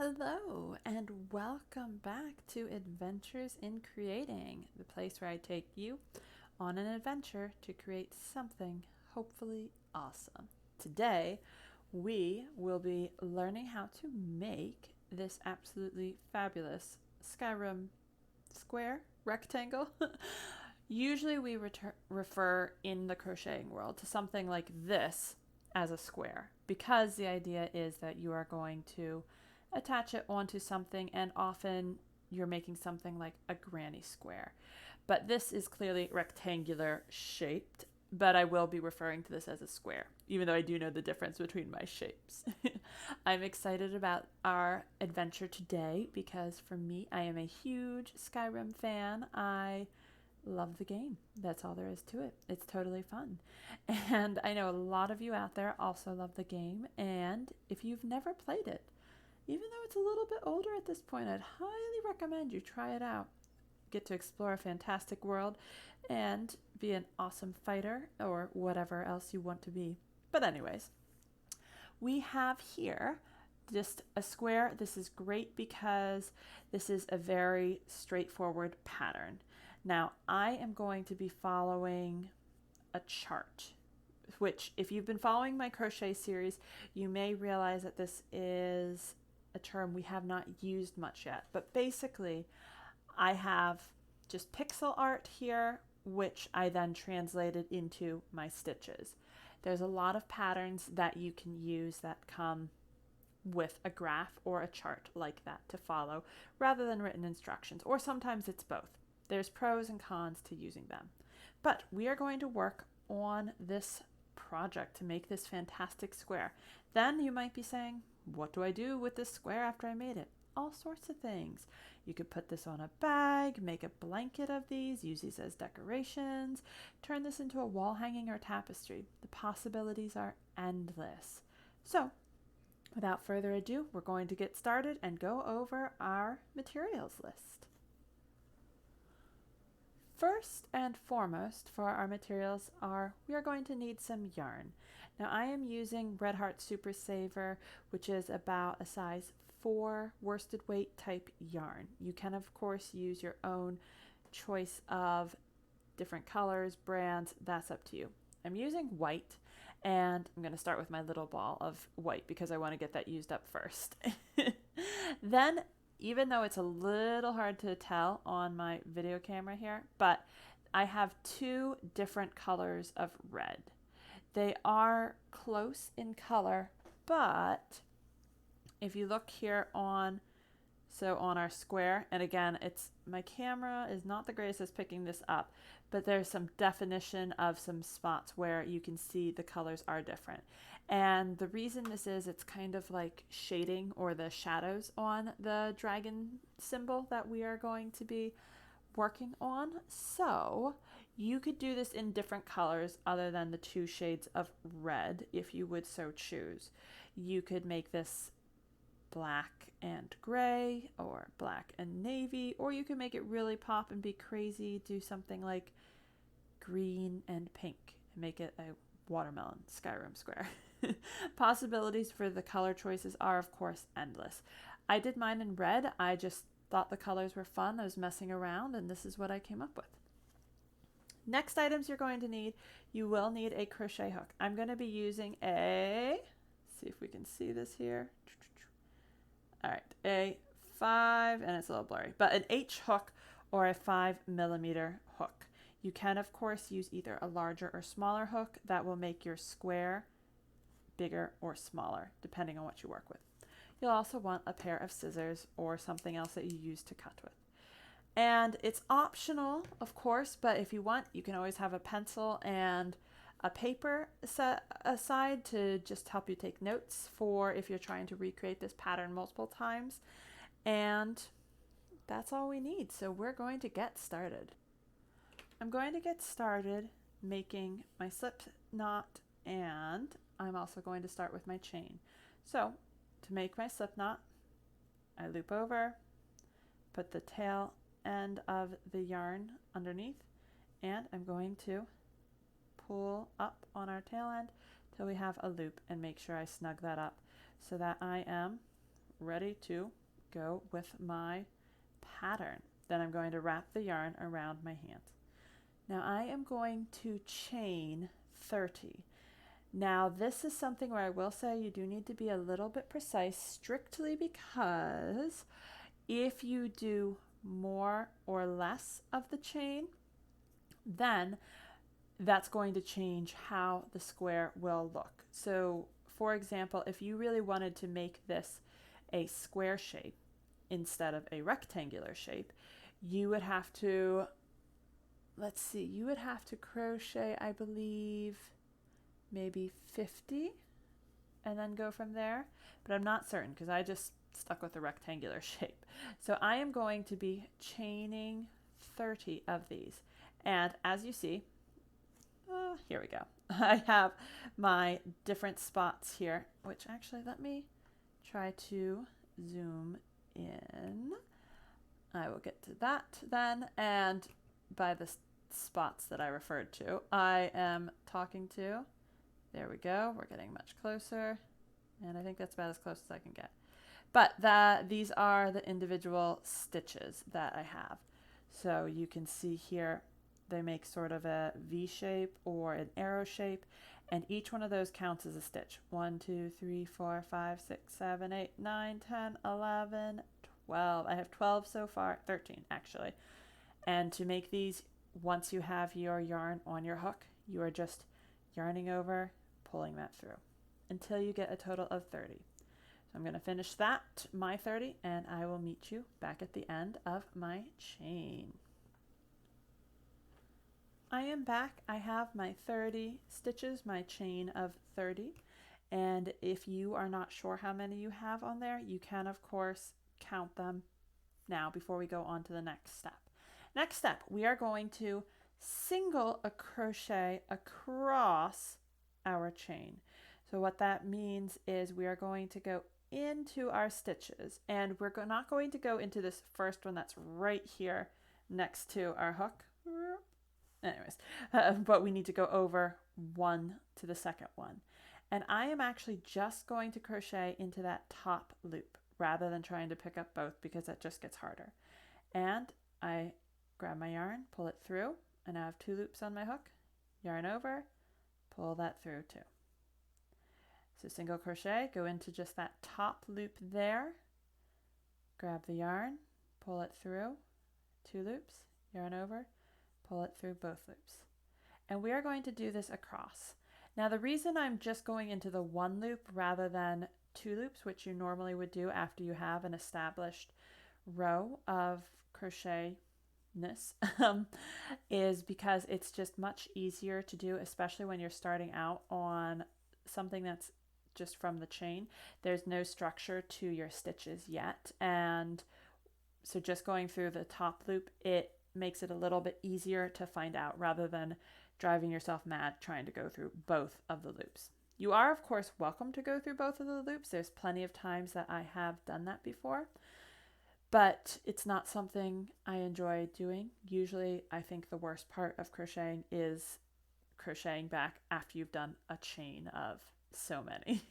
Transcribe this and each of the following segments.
Hello, and welcome back to Adventures in Creating, the place where I take you on an adventure to create something hopefully awesome. Today, we will be learning how to make this absolutely fabulous Skyrim square rectangle. Usually, we refer in the crocheting world to something like this as a square because the idea is that you are going to attach it onto something, and often you're making something like a granny square. But this is clearly rectangular shaped, but I will be referring to this as a square, even though I do know the difference between my shapes. I'm excited about our adventure today because for me, I am a huge Skyrim fan. I love the game. That's all there is to it. It's totally fun. And I know a lot of you out there also love the game. And if you've never played it, even though it's a little bit older at this point, I'd highly recommend you try it out. Get to explore a fantastic world and be an awesome fighter or whatever else you want to be. But anyways, we have here just a square. This is great because this is a very straightforward pattern. Now, I am going to be following a chart, which if you've been following my crochet series, you may realize that this is a term we have not used much yet. But basically, I have just pixel art here, which I then translated into my stitches. There's a lot of patterns that you can use that come with a graph or a chart like that to follow rather than written instructions, or sometimes it's both. There's pros and cons to using them. But we are going to work on this project to make this fantastic square. Then you might be saying, what do I do with this square after I made it? All sorts of things. You could put this on a bag, make a blanket of these, use these as decorations, turn this into a wall hanging or tapestry. The possibilities are endless. So, without further ado, we're going to get started and go over our materials list. First and foremost for our materials we are going to need some yarn. Now I am using Red Heart Super Saver, which is about a size 4 worsted weight type yarn. You can of course use your own choice of different colors, brands, that's up to you. I'm using white, and I'm going to start with my little ball of white because I want to get that used up first. Then, even though it's a little hard to tell on my video camera here, but I have 2 different colors of red. They are close in color, but if you look here on our square, and again, my camera is not the greatest at picking this up, but there's some definition of some spots where you can see the colors are different. And the reason this is, it's kind of like shading or the shadows on the dragon symbol that we are going to be working on. So you could do this in different colors other than the 2 shades of red if you would so choose. You could make this black and gray or black and navy, or you can make it really pop and be crazy, do something like green and pink and make it a watermelon Skyrim square. Possibilities for the color choices are of course endless. I did mine in red. I just thought the colors were fun. I was messing around and this is what I came up with. Next items you're going to need, you will need a crochet hook. I'm going to be using see if we can see this here. All right, a 5, and it's a little blurry, but an H hook or a 5mm hook. You can, of course, use either a larger or smaller hook that will make your square bigger or smaller, depending on what you work with. You'll also want a pair of scissors or something else that you use to cut with. And it's optional, of course, but if you want, you can always have a pencil and a paper set aside to just help you take notes for if you're trying to recreate this pattern multiple times. And that's all we need. So we're going to get started. I'm going to get started making my slip knot, and I'm also going to start with my chain. So to make my slip knot, I loop over, put the tail end of the yarn underneath, and I'm going to pull up on our tail end till we have a loop and make sure I snug that up so that I am ready to go with my pattern. Then I'm going to wrap the yarn around my hand. Now I am going to chain 30. Now this is something where I will say you do need to be a little bit precise, strictly because if you do more or less of the chain, then that's going to change how the square will look. So for example, if you really wanted to make this a square shape instead of a rectangular shape, you would have to, let's see, you would have to crochet, I believe, maybe 50 and then go from there. But I'm not certain because I just stuck with the rectangular shape. So I am going to be chaining 30 of these. And as you see, here we go. I have my different spots here, which actually, let me try to zoom in. I will get to that then. And by the spots that I referred to, I am talking to, there we go. We're getting much closer. And I think that's about as close as I can get. But these are the individual stitches that I have. So you can see here, they make sort of a V shape or an arrow shape, and each one of those counts as a stitch. 1, 2, 3, 4, 5, 6, 7, 8, 9, 10, 11, 12. I have 12 so far, 13 actually. And to make these, once you have your yarn on your hook, you are just yarning over, pulling that through until you get a total of 30. So I'm going to finish that, my 30, and I will meet you back at the end of my chain. I am back. I have my 30 stitches, my chain of 30. And if you are not sure how many you have on there, you can of course count them now before we go on to the next step. Next step, we are going to single a crochet across our chain. So what that means is we are going to go into our stitches, and we're not going to go into this first one that's right here next to our hook. Anyways, but we need to go over one to the second one. And I am actually just going to crochet into that top loop rather than trying to pick up both because that just gets harder. And I grab my yarn, pull it through, and I have 2 loops on my hook, yarn over, pull that through too. So single crochet, go into just that top loop there, grab the yarn, pull it through, 2 loops, yarn over, pull it through both loops. And we are going to do this across. Now the reason I'm just going into the 1 loop rather than 2 loops, which you normally would do after you have an established row of crochet is because it's just much easier to do, especially when you're starting out on something that's just from the chain. There's no structure to your stitches yet, and so just going through the top loop, it makes it a little bit easier to find out rather than driving yourself mad trying to go through both of the loops. You are of course welcome to go through both of the loops. There's plenty of times that I have done that before, but it's not something I enjoy doing. Usually I think the worst part of crocheting is crocheting back after you've done a chain of so many.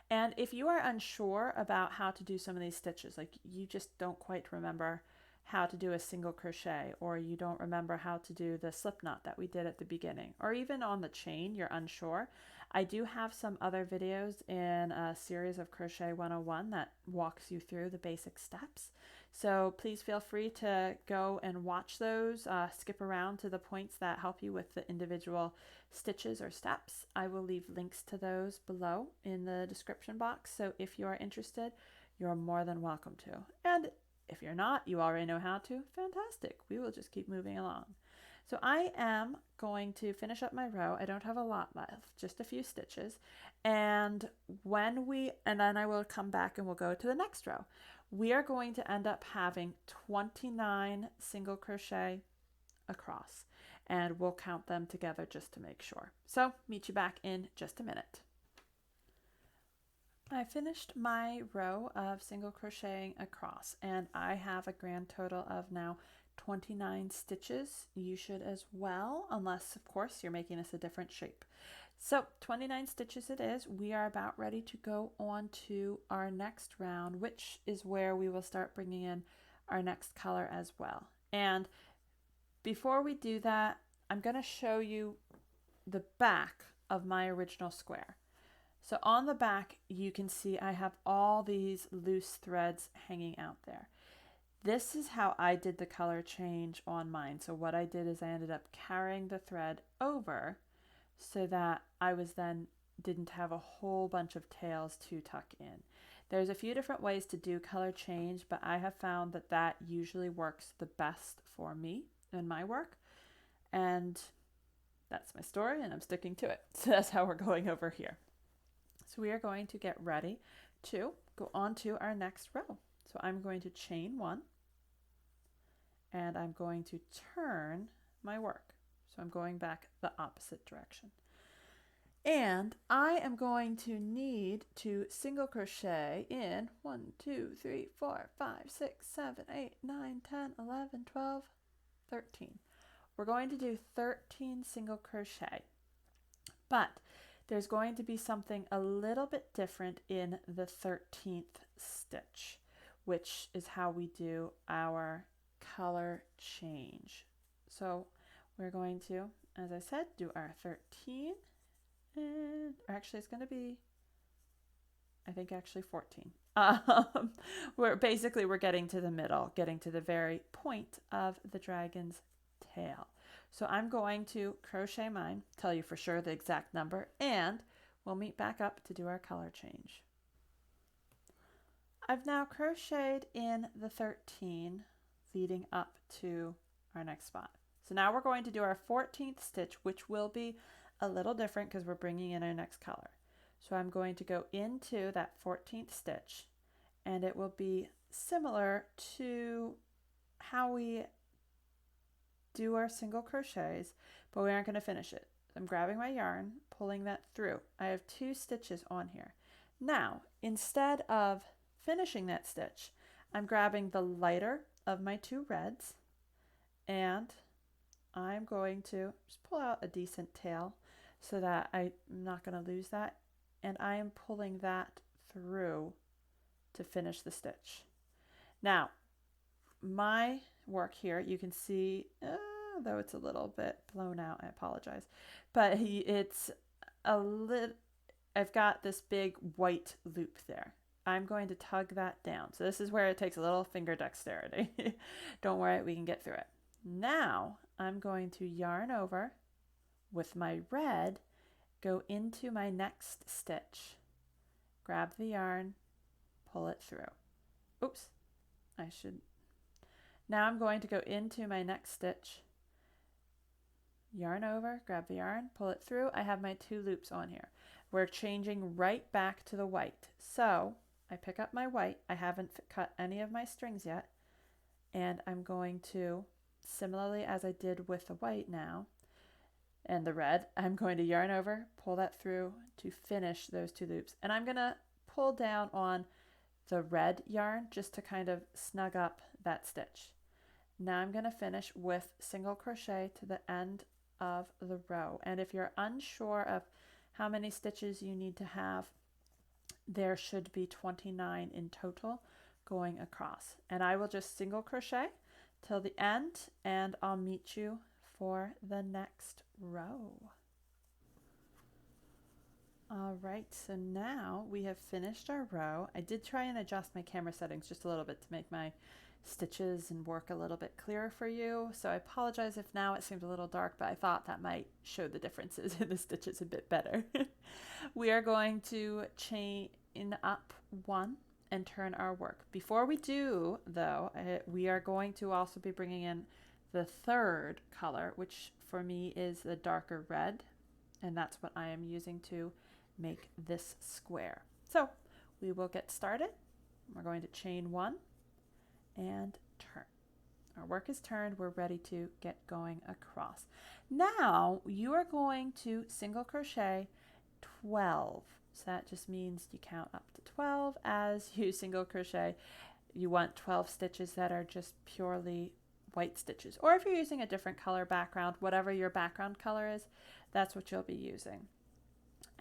And if you are unsure about how to do some of these stitches, like you just don't quite remember how to do a single crochet, or you don't remember how to do the slip knot that we did at the beginning, or even on the chain you're unsure, I do have some other videos in a series of Crochet 101 that walks you through the basic steps. So please feel free to go and watch those, skip around to the points that help you with the individual stitches or steps. I will leave links to those below in the description box, so if you are interested, you're more than welcome to. And if you're not, you already know how to, fantastic. We will just keep moving along. So I am going to finish up my row. I don't have a lot left, just a few stitches. And then I will come back and we'll go to the next row. We are going to end up having 29 single crochet across, and we'll count them together just to make sure. So meet you back in just a minute. I finished my row of single crocheting across, and I have a grand total of now 29 stitches. You should as well, unless of course you're making this a different shape. So 29 stitches it is. We are about ready to go on to our next round, which is where we will start bringing in our next color as well. And before we do that, I'm going to show you the back of my original square. So on the back, you can see I have all these loose threads hanging out there. This is how I did the color change on mine. So what I did is I ended up carrying the thread over so that I didn't have a whole bunch of tails to tuck in. There's a few different ways to do color change, but I have found that that usually works the best for me in my work. And that's my story, and I'm sticking to it. So that's how we're going over here. So we are going to get ready to go on to our next row. So I'm going to chain 1, and I'm going to turn my work. So I'm going back the opposite direction. And I am going to need to single crochet in 1, 2, 3, 4, 5, 6, 7, 8, 9, 10, 11, 12, 13. We're going to do 13 single crochet, but there's going to be something a little bit different in the 13th stitch, which is how we do our color change. So we're going to, as I said, do our 13, and actually it's going to be, I think actually 14. We're getting to the middle, getting to the very point of the dragon's tail. So I'm going to crochet mine, tell you for sure the exact number, and we'll meet back up to do our color change. I've now crocheted in the 13 leading up to our next spot. So now we're going to do our 14th stitch, which will be a little different because we're bringing in our next color. So I'm going to go into that 14th stitch, and it will be similar to how we do our single crochets, but we aren't going to finish it. I'm grabbing my yarn, pulling that through. I have 2 stitches on here. Now, instead of finishing that stitch, I'm grabbing the lighter of my 2 reds, and I'm going to just pull out a decent tail so that I'm not going to lose that, and I am pulling that through to finish the stitch. Now, my work here, you can see, though it's a little bit blown out, I apologize, but it's a little, I've got this big white loop there. I'm going to tug that down. So this is where it takes a little finger dexterity. Don't worry, we can get through it. Now I'm going to yarn over with my red, go into my next stitch, grab the yarn, pull it through. Oops, now I'm going to go into my next stitch, yarn over, grab the yarn, pull it through. I have my 2 loops on here. We're changing right back to the white. So I pick up my white. I haven't cut any of my strings yet. And I'm going to, similarly as I did with the white now, and the red, I'm going to yarn over, pull that through to finish those 2 loops. And I'm going to pull down on the red yarn just to kind of snug up that stitch. Now I'm going to finish with single crochet to the end of the row. And if you're unsure of how many stitches you need to have, there should be 29 in total going across. And I will just single crochet till the end, and I'll meet you for the next row. All right, so now we have finished our row. I did try and adjust my camera settings just a little bit to make my stitches and work a little bit clearer for you. So I apologize if now it seems a little dark, but I thought that might show the differences in the stitches a bit better. We are going to chain up 1 and turn our work. Before we do, though, we are going to also be bringing in the 3rd color, which for me is the darker red, and that's what I am using to make this square. So we will get started. We're going to chain 1 and turn. Our work is turned. We're ready to get going across. Now you are going to single crochet 12. So that just means you count up to 12 as you single crochet. You want 12 stitches that are just purely white stitches. Or if you're using a different color background, whatever your background color is, that's what you'll be using.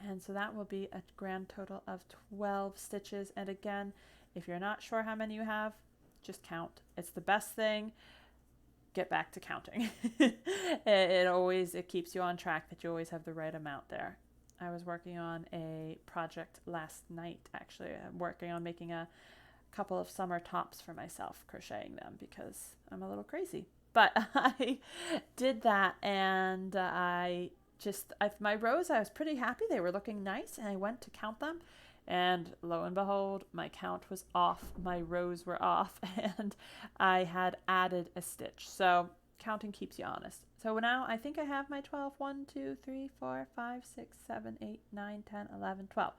And so that will be a grand total of 12 stitches. And again, if you're not sure how many you have, just count. It's the best thing. Get back to counting. It keeps you on track that you always have the right amount there. I was working on a project last night, actually. I'm working on making a couple of summer tops for myself, crocheting them because I'm a little crazy. But I did that, and my rows, I was pretty happy. They were looking nice, and I went to count them, and lo and behold, my count was off. My rows were off, and I had added a stitch. So counting keeps you honest. So now I think I have my 12. 1, 2, 3, 4, 5, 6, 7, 8, 9, 10, 11, 12.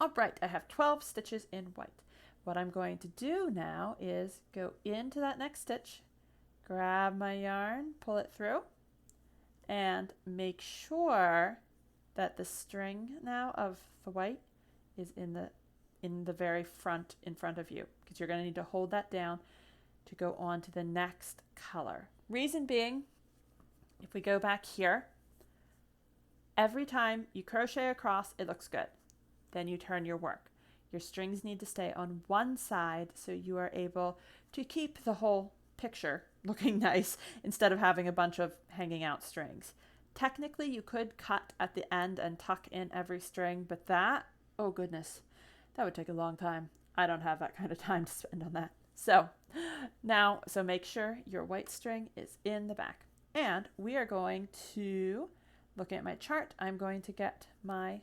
All right, I have 12 stitches in white. What I'm going to do now is go into that next stitch, grab my yarn, pull it through, and make sure that the string now of the white is in the very front in front of you, because you're going to need to hold that down to go on to the next color. Reason being, if we go back here, every time you crochet across, it looks good. Then you turn your work. Your strings need to stay on one side so you are able to keep the whole picture looking nice instead of having a bunch of hanging out strings. Technically, you could cut at the end and tuck in every string, but that, oh goodness, that would take a long time. I don't have that kind of time to spend on that. So make sure your white string is in the back. And we are going to, looking at my chart, I'm going to get my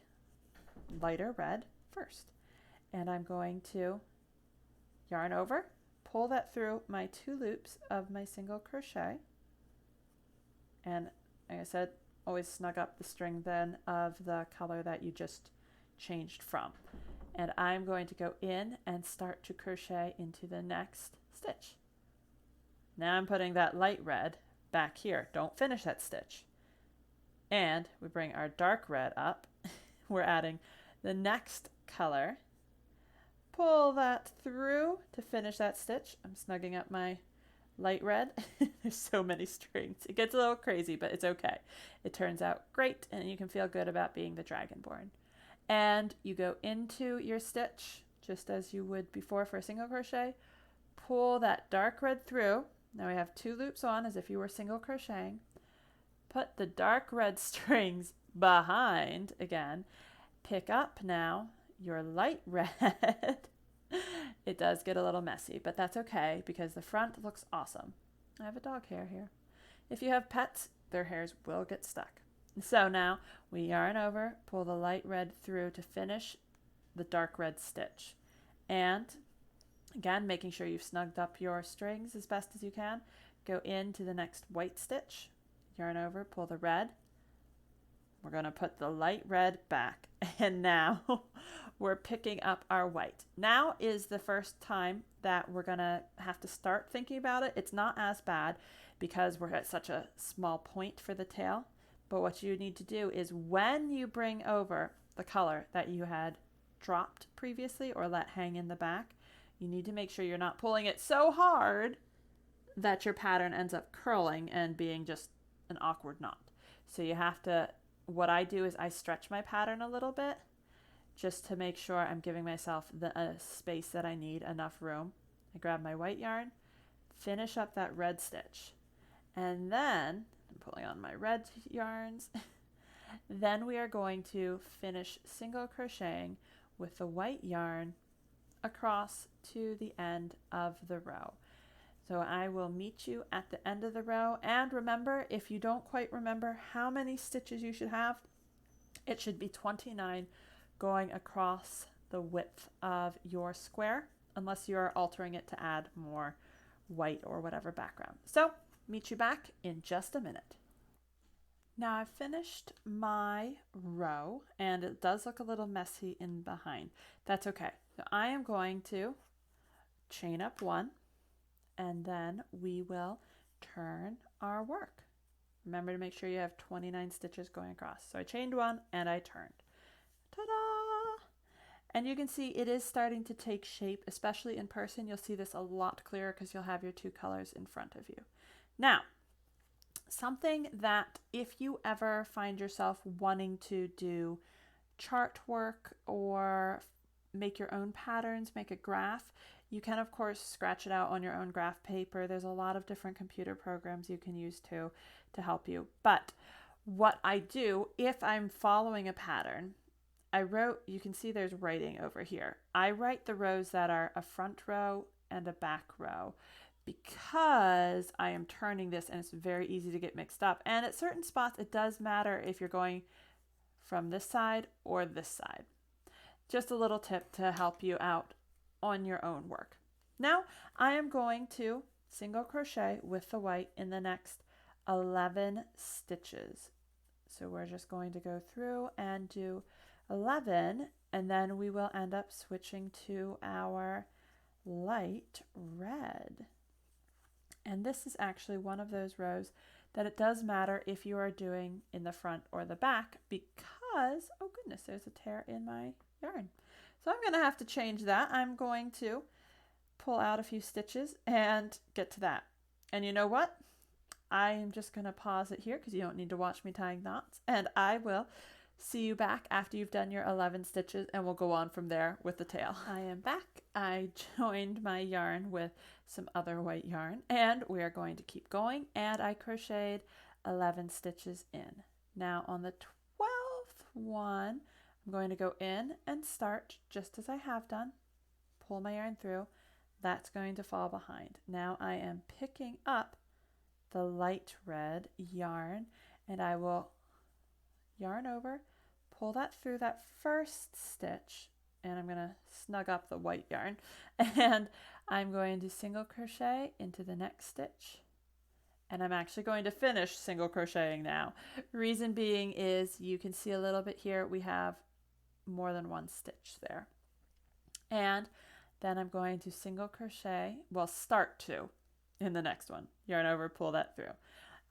lighter red first. And I'm going to yarn over, pull that through my 2 loops of my single crochet. And like I said, always snug up the string then of the color that you just changed from. And I'm going to go in and start to crochet into the next stitch. Now I'm putting that light red back here. Don't finish that stitch. And we bring our dark red up. We're adding the next color. Pull that through to finish that stitch. I'm snugging up my light red. There's so many strings. It gets a little crazy, but it's okay. It turns out great, and you can feel good about being the Dragonborn. And you go into your stitch just as you would before for a single crochet. Pull that dark red through. Now we have 2 loops on as if you were single crocheting. Put the dark red strings behind again. Pick up now your light red. It does get a little messy, but that's okay because the front looks awesome. I have a dog hair here. If you have pets, their hairs will get stuck. So now we yarn over, pull the light red through to finish the dark red stitch. And again, making sure you've snugged up your strings as best as you can. Go into the next white stitch, yarn over, pull the red. We're going to put the light red back, and now we're picking up our white. Now is the first time that we're going to have to start thinking about it. It's not as bad because we're at such a small point for the tail, but what you need to do is when you bring over the color that you had dropped previously or let hang in the back, you need to make sure you're not pulling it so hard that your pattern ends up curling and being just an awkward knot. So you have to, what I do is I stretch my pattern a little bit just to make sure I'm giving myself the space that I need, enough room. I grab my white yarn, finish up that red stitch, and then I'm pulling on my red yarns. Then we are going to finish single crocheting with the white yarn across to the end of the row. So I will meet you at the end of the row. And remember, if you don't quite remember how many stitches you should have, it should be 29 going across the width of your square, unless you're altering it to add more white or whatever background. So meet you back in just a minute. Now I've finished my row and it does look a little messy in behind. That's okay. So I am going to chain up 1, and then we will turn our work. Remember to make sure you have 29 stitches going across. So I chained 1 and I turned. Ta-da! And you can see it is starting to take shape, especially in person. You'll see this a lot clearer because you'll have your 2 colors in front of you. Now, something that if you ever find yourself wanting to do chart work or make your own patterns, make a graph, you can of course scratch it out on your own graph paper. There's a lot of different computer programs you can use to help you. But what I do, if I'm following a pattern, I wrote, you can see there's writing over here. I write the rows that are a front row and a back row because I am turning this and it's very easy to get mixed up. And at certain spots, it does matter if you're going from this side or this side. Just a little tip to help you out on your own work. Now I am going to single crochet with the white in the next 11 stitches. So we're just going to go through and do 11, and then we will end up switching to our light red. And this is actually one of those rows that it does matter if you are doing in the front or the back because, oh goodness, there's a tear in my yarn. So I'm going to have to change that. I'm going to pull out a few stitches and get to that. And you know what? I am just going to pause it here because you don't need to watch me tying knots, and I will see you back after you've done your 11 stitches and we'll go on from there with the tail. I am back. I joined my yarn with some other white yarn and we are going to keep going, and I crocheted 11 stitches in. Now on the 12th one, I'm going to go in and start just as I have done, pull my yarn through. That's going to fall behind. Now I am picking up the light red yarn and I will yarn over, pull that through that first stitch, and I'm going to snug up the white yarn, and I'm going to single crochet into the next stitch, and I'm actually going to finish single crocheting now. Reason being is you can see a little bit here we have more than one stitch there, and then I'm going to single crochet, well, start to in the next one, yarn over, pull that through.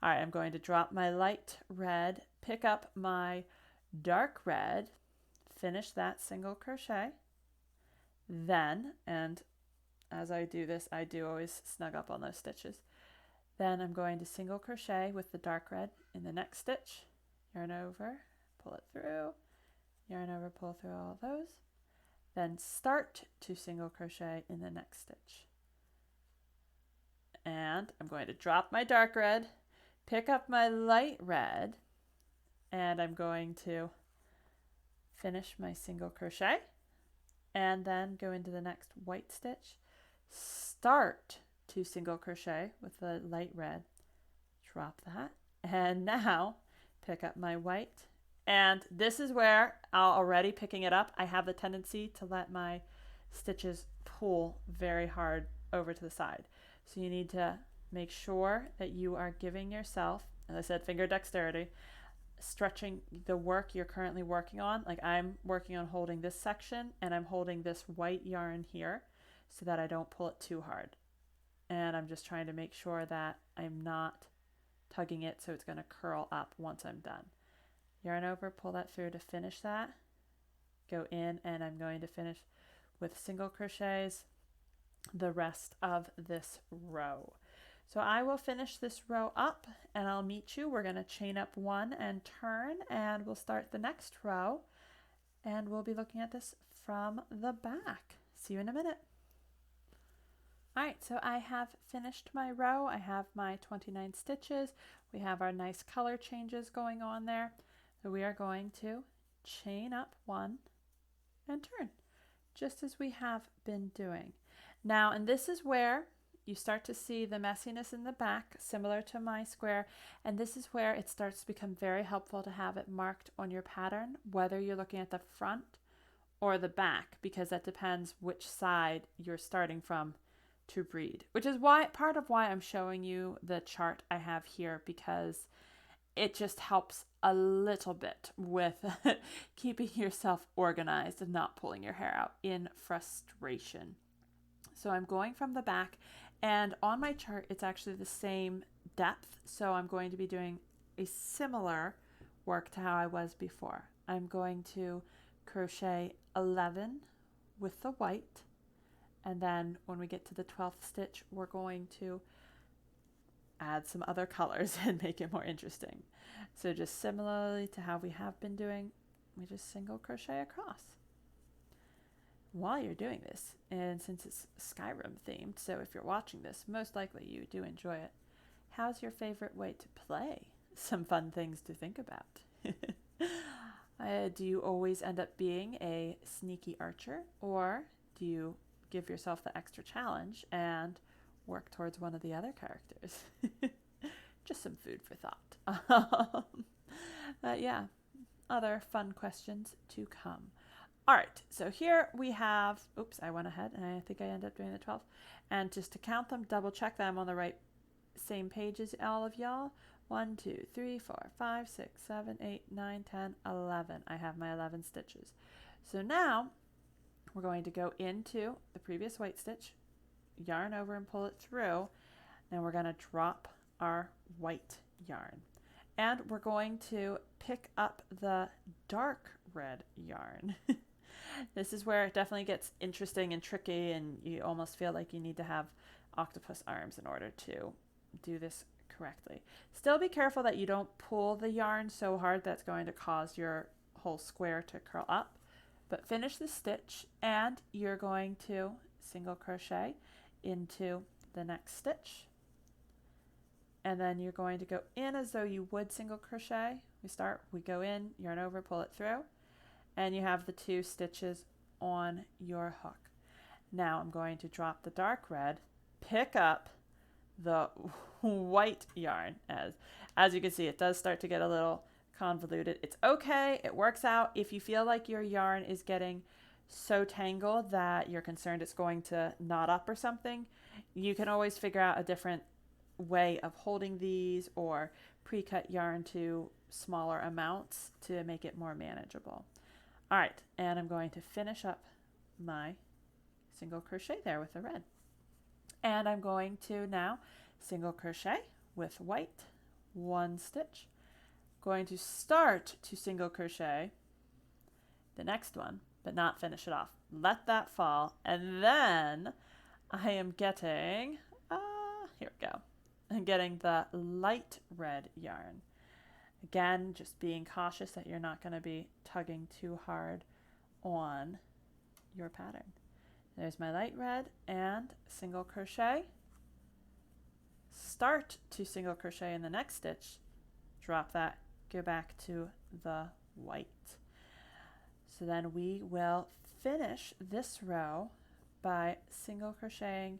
All right, I'm going to drop my light red, pick up my dark red, finish that single crochet. Then, and as I do this, I do always snug up on those stitches. Then I'm going to single crochet with the dark red in the next stitch, yarn over, pull it through, yarn over, pull through all those. Then start to single crochet in the next stitch. And I'm going to drop my dark red, pick up my light red, and I'm going to finish my single crochet and then go into the next white stitch, start to single crochet with the light red, drop that, and now pick up my white. And this is where already picking it up, I have the tendency to let my stitches pull very hard over to the side. So you need to make sure that you are giving yourself, as I said, finger dexterity, stretching the work you're currently working on. Like I'm working on holding this section and I'm holding this white yarn here so that I don't pull it too hard. And I'm just trying to make sure that I'm not tugging it so it's going to curl up once I'm done. Yarn over, pull that through to finish that. Go in and I'm going to finish with single crochets the rest of this row. So I will finish this row up and I'll meet you. We're going to chain up one and turn, and we'll start the next row, and we'll be looking at this from the back. See you in a minute. All right, so I have finished my row. I have my 29 stitches. We have our nice color changes going on there. So we are going to chain up one and turn, just as we have been doing. Now, and this is where you start to see the messiness in the back, similar to my square, and this is where it starts to become very helpful to have it marked on your pattern, whether you're looking at the front or the back, because that depends which side you're starting from to read, which is why part of why I'm showing you the chart I have here, because it just helps a little bit with keeping yourself organized and not pulling your hair out in frustration. So I'm going from the back, and on my chart it's actually the same depth, so I'm going to be doing a similar work to how I was before. I'm going to crochet 11 with the white, and then when we get to the 12th stitch we're going to add some other colors and make it more interesting. So just similarly to how we have been doing, we just single crochet across. While you're doing this, and since it's Skyrim themed, so if you're watching this, most likely you do enjoy it. How's your favorite way to play? Some fun things to think about. Do you always end up being a sneaky archer, or do you give yourself the extra challenge and work towards one of the other characters? Just some food for thought. Yeah, other fun questions to come. All right, so here we have, oops, I went ahead and I think I ended up doing the 12. And just to count them, double check that I'm on the right same page as all of y'all. 1, 2, 3, 4, 5, 6, 7, 8, 9, 10, 11. I have my 11 stitches. So now we're going to go into the previous white stitch, yarn over and pull it through. Now we're going to drop our white yarn. And we're going to pick up the dark red yarn. This is where it definitely gets interesting and tricky, and you almost feel like you need to have octopus arms in order to do this correctly. Still be careful that you don't pull the yarn so hard that's going to cause your whole square to curl up. But finish the stitch, and you're going to single crochet into the next stitch. And then you're going to go in as though you would single crochet. We go in, yarn over, pull it through, and you have the 2 stitches on your hook. Now I'm going to drop the dark red, pick up the white yarn. As you can see, it does start to get a little convoluted. It's okay, it works out. If you feel like your yarn is getting so tangled that you're concerned it's going to knot up or something, you can always figure out a different way of holding these or pre-cut yarn to smaller amounts to make it more manageable. All right, and I'm going to finish up my single crochet there with the red. And I'm going to now single crochet with white, 1 stitch. Going to start to single crochet the next one, but not finish it off. Let that fall, and then I am getting, here we go. I'm getting the light red yarn. Again, just being cautious that you're not going to be tugging too hard on your pattern. There's my light red, and single crochet. Start to single crochet in the next stitch. Drop that, go back to the white. So then we will finish this row by single crocheting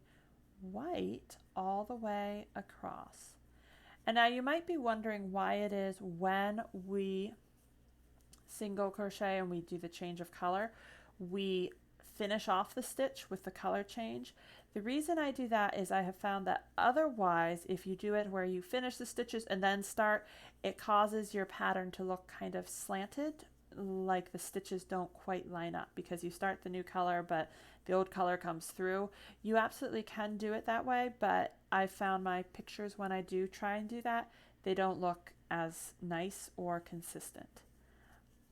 white all the way across. And now you might be wondering why it is when we single crochet and we do the change of color, we finish off the stitch with the color change. The reason I do that is I have found that otherwise, if you do it where you finish the stitches and then start, it causes your pattern to look kind of slanted, like the stitches don't quite line up because you start the new color but the old color comes through. You absolutely can do it that way, but I found my pictures when I do try and do that, they don't look as nice or consistent.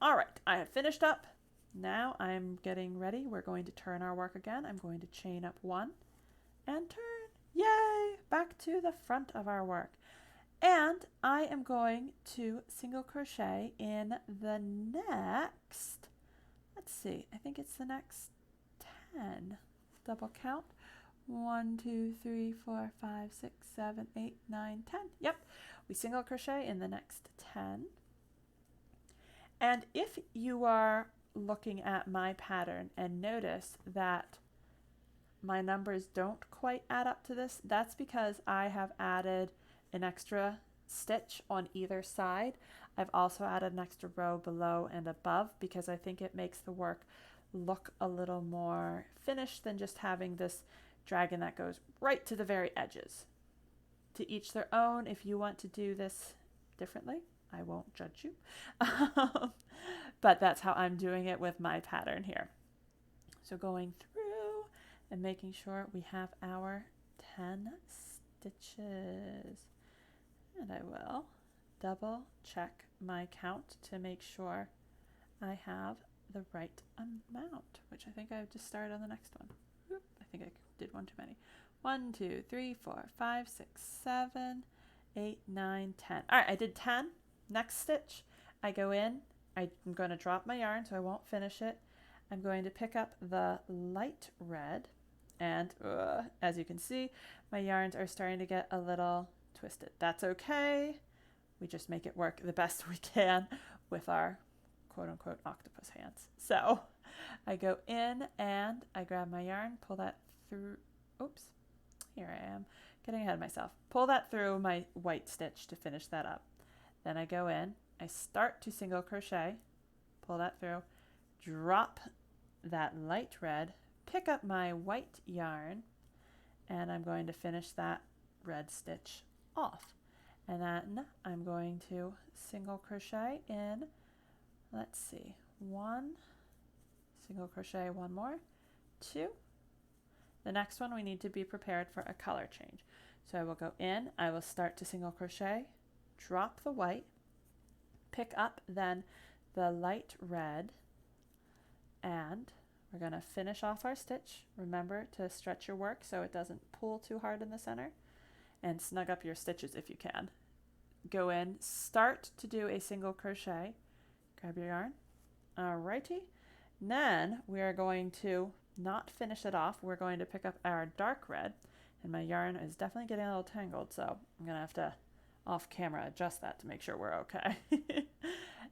All right, I have finished up. Now I'm getting ready. We're going to turn our work again. I'm going to chain up 1 and turn. Yay! Back to the front of our work. And I am going to single crochet in the next, let's see, I think it's the next 10. Double count. 1, 2, 3, 4, 5, 6, 7, 8, 9, 10. Yep, we single crochet in the next 10. And if you are looking at my pattern and notice that my numbers don't quite add up to this, that's because I have added an extra stitch on either side. I've also added an extra row below and above because I think it makes the work look a little more finished than just having this dragon that goes right to the very edges. To each their own. If you want to do this differently, I won't judge you. But that's how I'm doing it with my pattern here. So going through and making sure we have our 10 stitches. And I will double check my count to make sure I have the right amount, which I think I just started on the next one. Oop, I think I did one too many. 1, 2, 3, 4, 5, 6, 7, 8, 9, 10. All right, I did 10. Next stitch, I go in I'm going to drop my yarn so I won't finish it. I'm going to pick up the light red, and as you can see, my yarns are starting to get a little twisted. That's okay. We just make it work the best we can with our quote-unquote octopus hands. So I go in and I grab my yarn, pull that through. Oops, here I am, getting ahead of myself. Pull that through my white stitch to finish that up. Then I go in, I start to single crochet, pull that through, drop that light red, pick up my white yarn, and I'm going to finish that red stitch off. And then I'm going to single crochet in, let's see, 1, single crochet 1 more, 2. The next one we need to be prepared for a color change. So I will go in, I will start to single crochet, drop the white, pick up then the light red, and we're going to finish off our stitch. Remember to stretch your work so it doesn't pull too hard in the center, and snug up your stitches if you can. Go in, start to do a single crochet, grab your yarn, alrighty. Then we are going to not finish it off. We're going to pick up our dark red, and my yarn is definitely getting a little tangled, so I'm gonna have to off camera adjust that to make sure we're okay.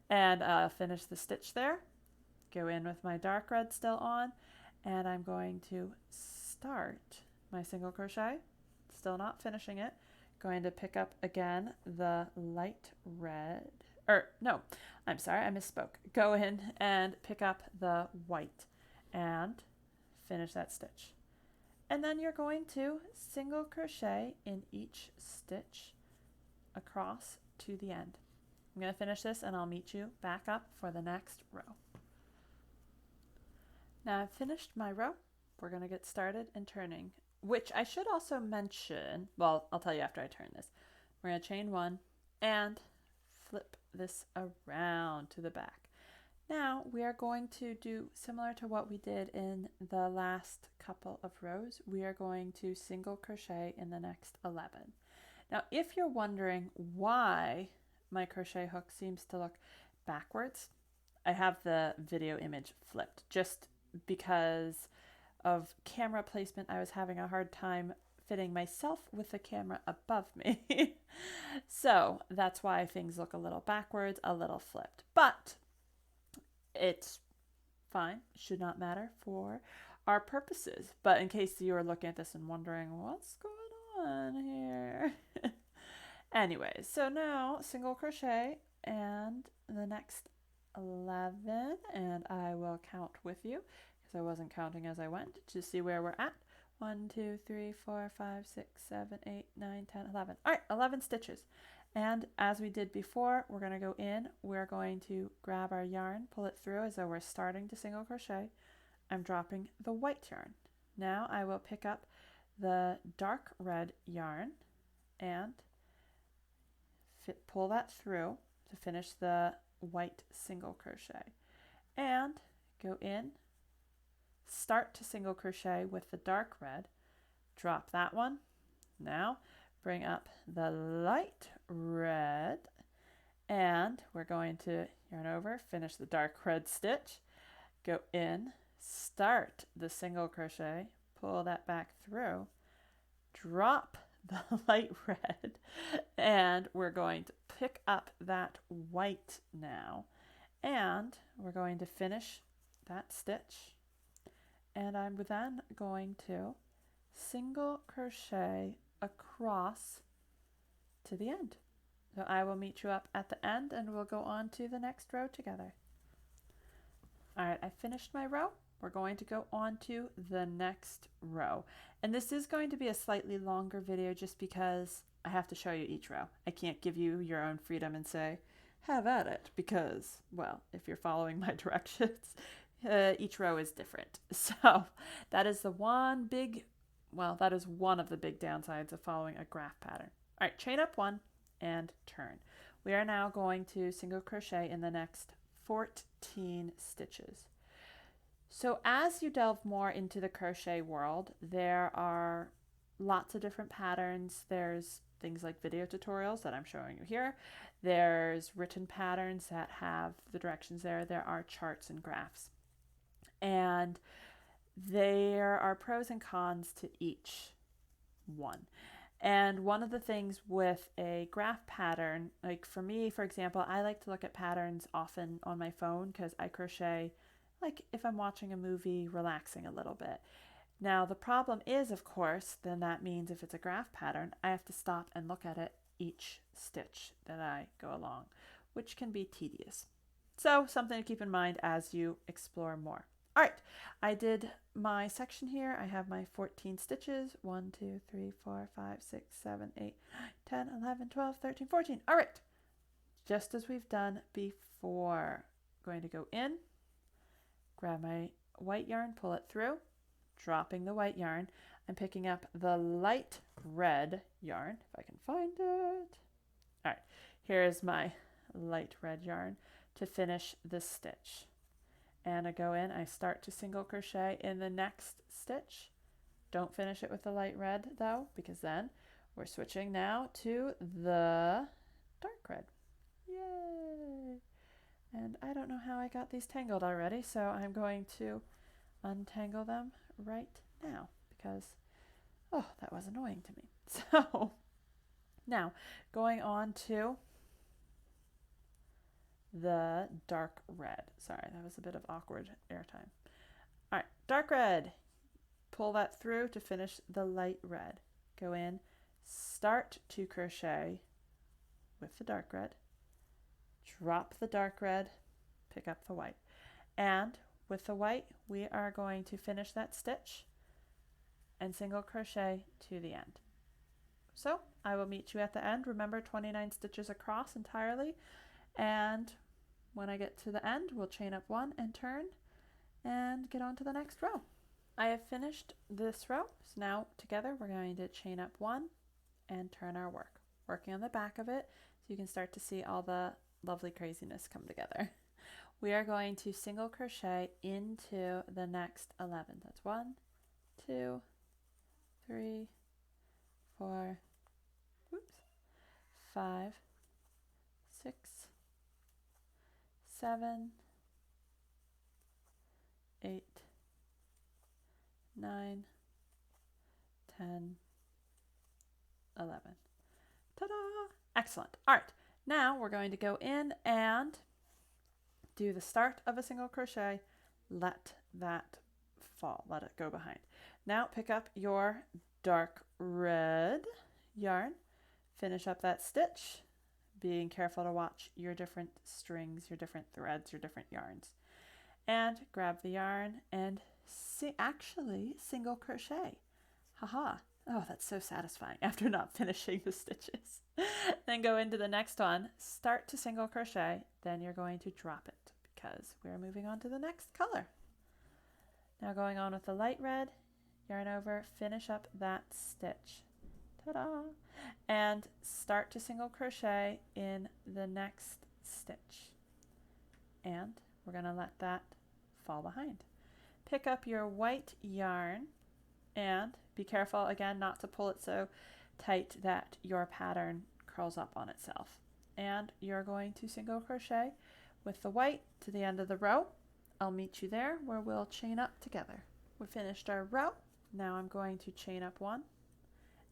And I'll finish the stitch there, go in with my dark red still on, and I'm going to start my single crochet, still not finishing it, going to pick up again the light red, or no, I'm sorry, I misspoke. Go in and pick up the white and finish that stitch. And then you're going to single crochet in each stitch across to the end. I'm going to finish this and I'll meet you back up for the next row. Now I've finished my row. We're going to get started in turning, which I should also mention, well, I'll tell you after I turn this. We're going to chain 1 and flip this around to the back. Now we are going to do similar to what we did in the last couple of rows. We are going to single crochet in the next 11. Now if you're wondering why my crochet hook seems to look backwards, I have the video image flipped just because of camera placement. I was having a hard time fitting myself with the camera above me. So that's why things look a little backwards, a little flipped, but it's fine. It should not matter for our purposes. But in case you are looking at this and wondering what's going on here. Anyways, so now single crochet and the next 11, and I will count with you because I wasn't counting as I went to see where we're at. 1, 2, 3, 4, 5, 6, 7, 8, 9, 10, 11. All right, 11 stitches. And as we did before, we're going to go in, we're going to grab our yarn, pull it through as though we're starting to single crochet. I'm dropping the white yarn. Now I will pick up the dark red yarn and pull that through to finish the white single crochet. And go in, start to single crochet with the dark red, drop that one. Now bring up the light red, and we're going to yarn over, finish the dark red stitch, go in, start the single crochet, pull that back through, drop the light red, and we're going to pick up that white now, and we're going to finish that stitch, and I'm then going to single crochet across to the end. So I will meet you up at the end and we'll go on to the next row together. All right, I finished my row. We're going to go on to the next row. And this is going to be a slightly longer video just because I have to show you each row. I can't give you your own freedom and say, have at it, because, well, if you're following my directions, each row is different. So that is one of the big downsides of following a graph pattern. All right, chain up 1 and turn. We are now going to single crochet in the next 14 stitches. So as you delve more into the crochet world, there are lots of different patterns. There's things like video tutorials that I'm showing you here. There's written patterns that have the directions there. There are charts and graphs. And there are pros and cons to each one. And one of the things with a graph pattern, like for me, for example, I like to look at patterns often on my phone because I crochet like if I'm watching a movie, relaxing a little bit. Now the problem is, of course, then that means if it's a graph pattern, I have to stop and look at it each stitch that I go along, which can be tedious. So something to keep in mind as you explore more. All right, I did my section here. I have my 14 stitches. 1, 2, 3, 4, 5, 6, 7, 8, 9, 10, 11, 12, 13, 14. All right, just as we've done before. I'm going to go in, grab my white yarn, pull it through, dropping the white yarn. I'm picking up the light red yarn, if I can find it. All right, here's my light red yarn to finish this stitch. And I go in, I start to single crochet in the next stitch. Don't finish it with the light red though, because then we're switching now to the dark red. Yay! And I don't know how I got these tangled already, so I'm going to untangle them right now because, oh, that was annoying to me. So now going on to the dark red. Sorry, that was a bit of awkward airtime. All right, dark red. Pull that through to finish the light red. Go in, start to crochet with the dark red, drop the dark red, pick up the white. And with the white, we are going to finish that stitch and single crochet to the end. So I will meet you at the end. Remember, 29 stitches across entirely. And when I get to the end, we'll chain up 1 and turn and get on to the next row. I have finished this row, so now together we're going to chain up 1 and turn our work, working on the back of it so you can start to see all the lovely craziness come together. We are going to single crochet into the next 11. That's 1, 2, 3, 4, 5, 6, 7, 8, 9, 10, 11. Ta-da! Excellent. All right, now we're going to go in and do the start of a single crochet, let that fall, let it go behind. Now pick up your dark red yarn, finish up that stitch, being careful to watch your different strings, your different threads, your different yarns. And grab the yarn and actually single crochet. Haha. Oh, that's so satisfying after not finishing the stitches. Then go into the next one, start to single crochet, then you're going to drop it because we're moving on to the next color. Now going on with the light red, yarn over, finish up that stitch. Ta-da! And start to single crochet in the next stitch. And we're going to let that fall behind. Pick up your white yarn and be careful again not to pull it so tight that your pattern curls up on itself. And you're going to single crochet with the white to the end of the row. I'll meet you there where we'll chain up together. We finished our row. Now I'm going to chain up 1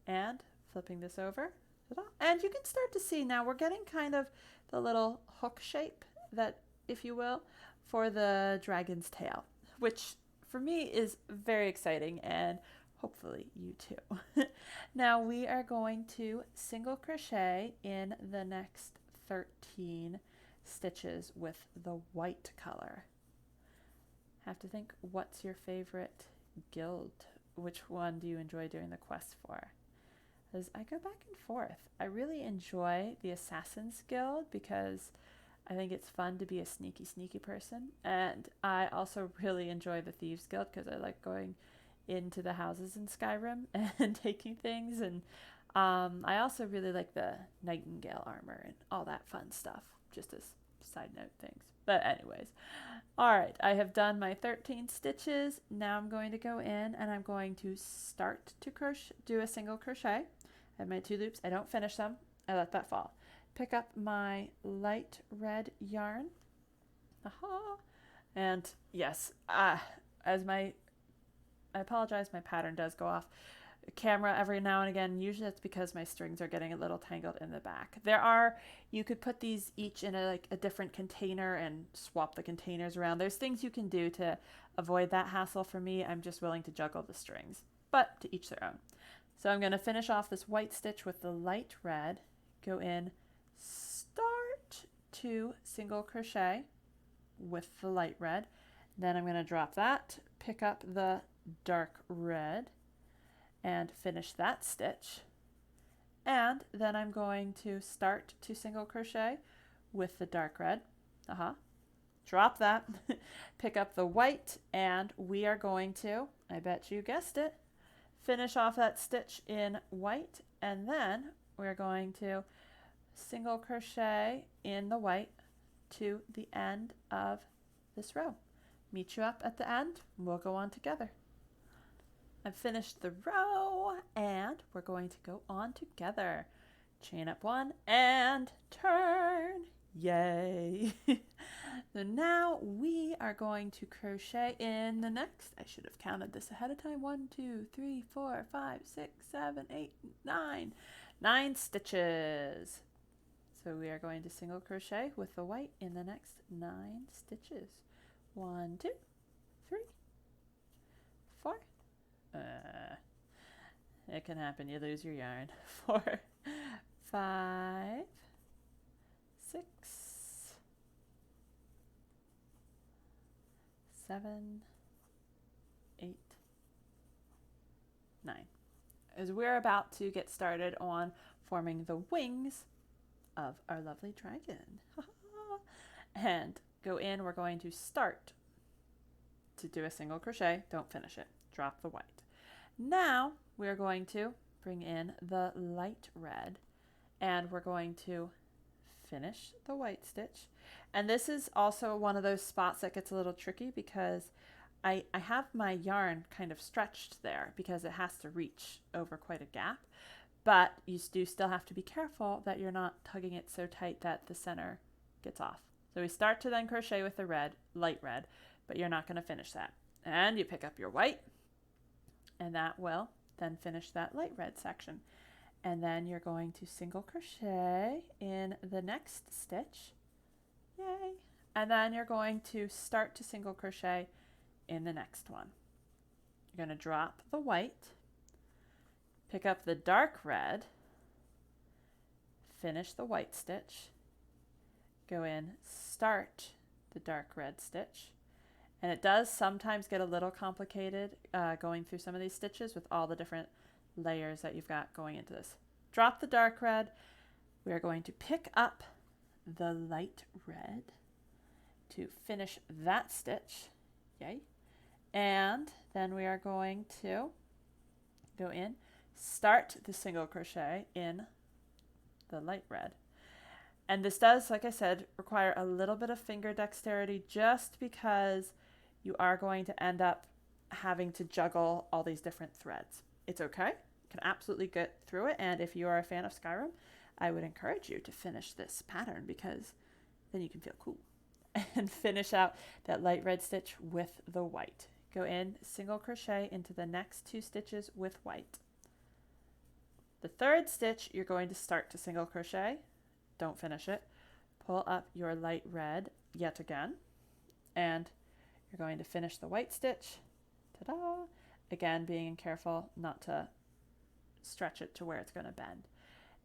and flipping this over. And you can start to see now we're getting kind of the little hook shape that, if you will, for the dragon's tail, which for me is very exciting and hopefully you too. Now we are going to single crochet in the next 13 stitches with the white color. Have to think, what's your favorite guild? Which one do you enjoy doing the quest for? Because I go back and forth. I really enjoy the Assassin's Guild because I think it's fun to be a sneaky person. And I also really enjoy the Thieves Guild because I like going into the houses in Skyrim and taking things. And I also really like the Nightingale armor and all that fun stuff, just as side note things. But anyways, All right, I have done my 13 stitches. Now I'm going to go in and I'm going to start to crochet, do a single crochet. I have my 2 loops. I don't finish them. I let that fall. Pick up my light red yarn. Aha. And yes, I apologize, my pattern does go off camera every now and again. Usually that's because my strings are getting a little tangled in the back. You could put these each in a different container and swap the containers around. There's things you can do to avoid that hassle. For me, I'm just willing to juggle the strings, but to each their own. So I'm going to finish off this white stitch with the light red, go in, start to single crochet with the light red. Then I'm going to drop that, pick up the dark red, and finish that stitch. And then I'm going to start to single crochet with the dark red. Drop that, pick up the white, and we are going to, I bet you guessed it, finish off that stitch in white, and then we're going to single crochet in the white to the end of this row. Meet you up at the end, we'll go on together. I've finished the row and we're going to go on together. Chain up 1 and turn. Yay! So now we are going to crochet in the next, I should have counted this ahead of time, 1, 2, 3, 4, 5, 6, 7, 8, 9. 9 stitches. So we are going to single crochet with the white in the next 9 stitches. 1, 2, 3, 4. It can happen, you lose your yarn. 4, 5, 6, 7, 8, 9. As we're about to get started on forming the wings of our lovely dragon. And go in, we're going to start to do a single crochet, don't finish it, drop the white. Now we're going to bring in the light red and we're going to finish the white stitch. And this is also one of those spots that gets a little tricky because I have my yarn kind of stretched there because it has to reach over quite a gap, but you do still have to be careful that you're not tugging it so tight that the center gets off. So we start to then crochet with the red, light red, but you're not going to finish that. And you pick up your white, and that will then finish that light red section. And then you're going to single crochet in the next stitch. Yay! And then you're going to start to single crochet in the next one. You're going to drop the white, pick up the dark red, finish the white stitch, go in, start the dark red stitch. And it does sometimes get a little complicated going through some of these stitches with all the different layers that you've got going into this. Drop the dark red. We are going to pick up the light red to finish that stitch. Yay. And then we are going to go in, start the single crochet in the light red. And this does, like I said, require a little bit of finger dexterity just because you are going to end up having to juggle all these different threads. It's okay. You can absolutely get through it. And if you are a fan of Skyrim, I would encourage you to finish this pattern because then you can feel cool. And finish out that light red stitch with the white. Go in, single crochet into the next 2 stitches with white. The third stitch, you're going to start to single crochet. Don't finish it. Pull up your light red yet again. And you're going to finish the white stitch. Ta-da! Again, being careful not to stretch it to where it's going to bend.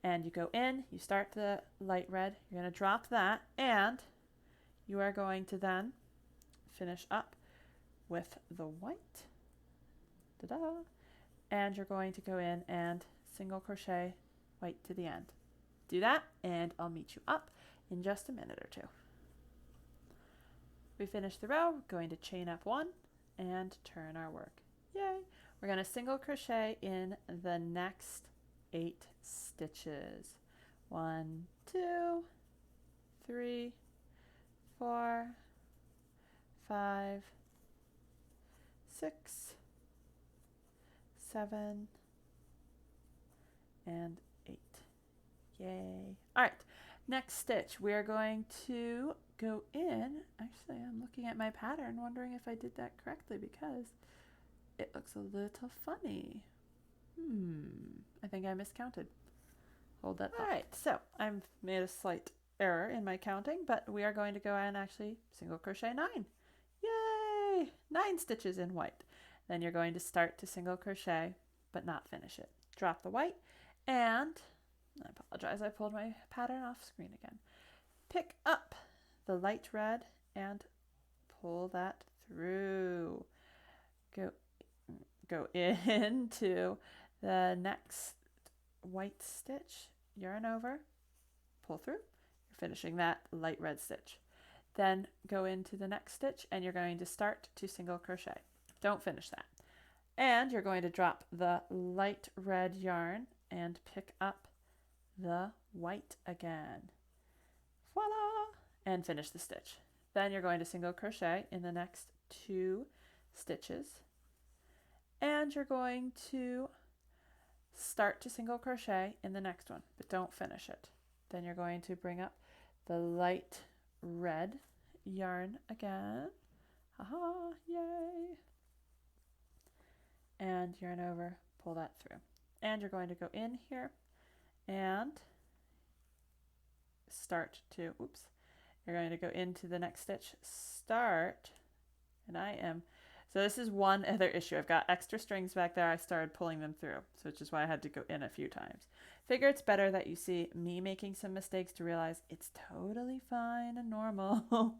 And you go in, you start the light red, you're going to drop that, and you are going to then finish up with the white. Ta-da! And you're going to go in and single crochet white to the end. Do that, and I'll meet you up in just a minute or 2. We finish the row, going to chain up 1 and turn our work. Yay! We're going to single crochet in the next 8 stitches. 1, 2, 3, 4, 5, 6, 7, and 8. Yay. All right, next stitch, we're going to go in. Actually, I'm looking at my pattern, wondering if I did that correctly because it looks a little funny. I think I miscounted. Hold that thought. All right, so I've made a slight error in my counting, but we are going to go and actually single crochet 9. Yay! 9 stitches in white. Then you're going to start to single crochet, but not finish it. Drop the white, and I apologize, I pulled my pattern off screen again. Pick up the light red and pull that through. Go into the next white stitch, yarn over, pull through. You're finishing that light red stitch. Then go into the next stitch and you're going to start to single crochet. Don't finish that. And you're going to drop the light red yarn and pick up the white again. Voila! And finish the stitch. Then you're going to single crochet in the next 2 stitches. And you're going to start to single crochet in the next one, but don't finish it. Then you're going to bring up the light red yarn again. Haha, yay! And yarn over, pull that through. And you're going to go in here and start to, you're going to go into the next stitch, start, and so this is one other issue. I've got extra strings back there. I started pulling them through, so which is why I had to go in a few times. Figure it's better that you see me making some mistakes to realize it's totally fine and normal.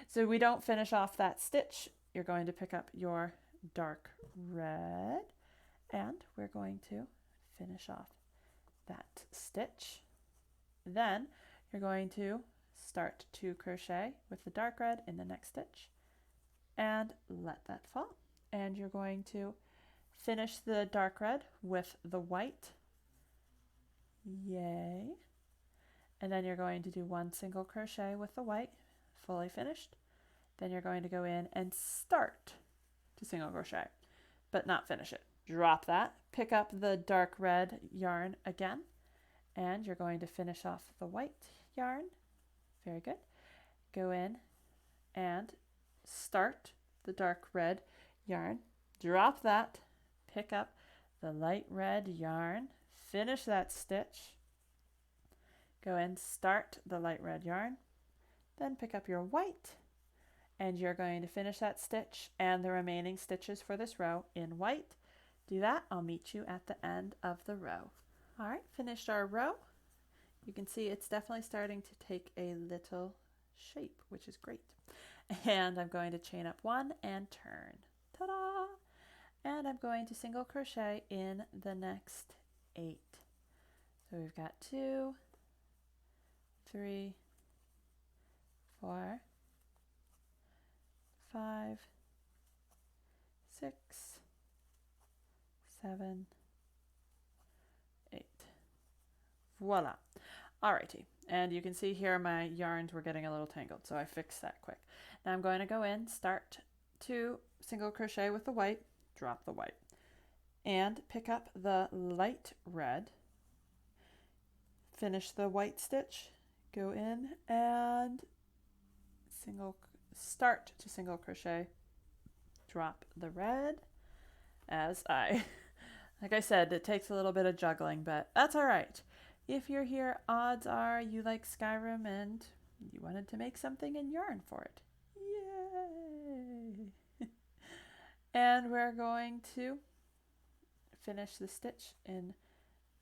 So we don't finish off that stitch. You're going to pick up your dark red, and we're going to finish off that stitch. Then you're going to start to crochet with the dark red in the next stitch and let that fall. And you're going to finish the dark red with the white. Yay. And then you're going to do 1 single crochet with the white, fully finished. Then you're going to go in and start to single crochet, but not finish it. Drop that, pick up the dark red yarn again, and you're going to finish off the white yarn. Very good. Go in and start the dark red yarn, drop that, pick up the light red yarn, finish that stitch, go in, start the light red yarn, then pick up your white, and you're going to finish that stitch and the remaining stitches for this row in white. Do that, I'll meet you at the end of the row. All right, finished our row. You can see it's definitely starting to take a little shape, which is great. And I'm going to chain up 1 and turn. Ta-da! And I'm going to single crochet in the next 8. So we've got 2, 3, 4, 5, 6, 7, 8. Voila. Alrighty, and you can see here my yarns were getting a little tangled, so I fixed that quick. Now I'm going to go in, start to single crochet with the white, drop the white, and pick up the light red, finish the white stitch, go in and start to single crochet, drop the red, like I said, it takes a little bit of juggling, but that's all right. If you're here, odds are you like Skyrim and you wanted to make something in yarn for it. Yay! And we're going to finish the stitch in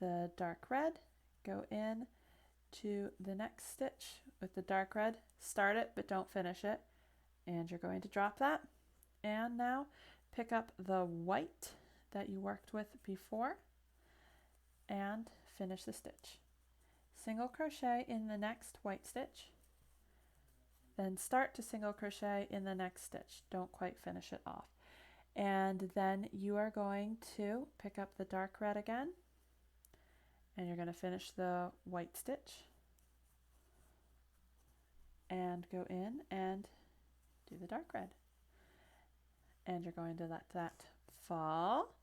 the dark red, go in to the next stitch with the dark red, start it but don't finish it, and you're going to drop that. And now pick up the white that you worked with before and finish the stitch. Single crochet in the next white stitch, then start to single crochet in the next stitch. Don't quite finish it off. And then you are going to pick up the dark red again, and you're going to finish the white stitch and go in and do the dark red. and you're going to let that fall.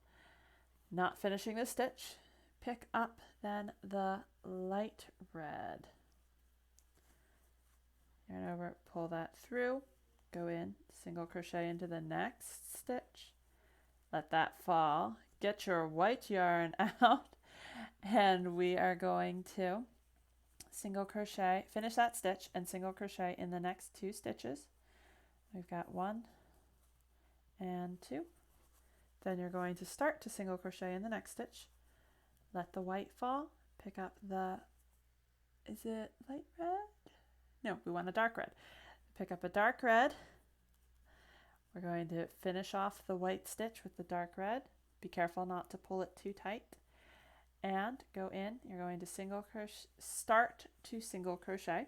Not finishing the stitch, pick up then the light red. Yarn over, pull that through, go in, single crochet into the next stitch, let that fall, get your white yarn out, and we are going to single crochet, finish that stitch and single crochet in the next 2 stitches. We've got 1 and 2. Then you're going to start to single crochet in the next stitch, let the white fall, pick up the, is it light red? No, we want a dark red. Pick up a dark red. We're going to finish off the white stitch with the dark red. Be careful not to pull it too tight. And go in, you're going to single crochet, start to single crochet,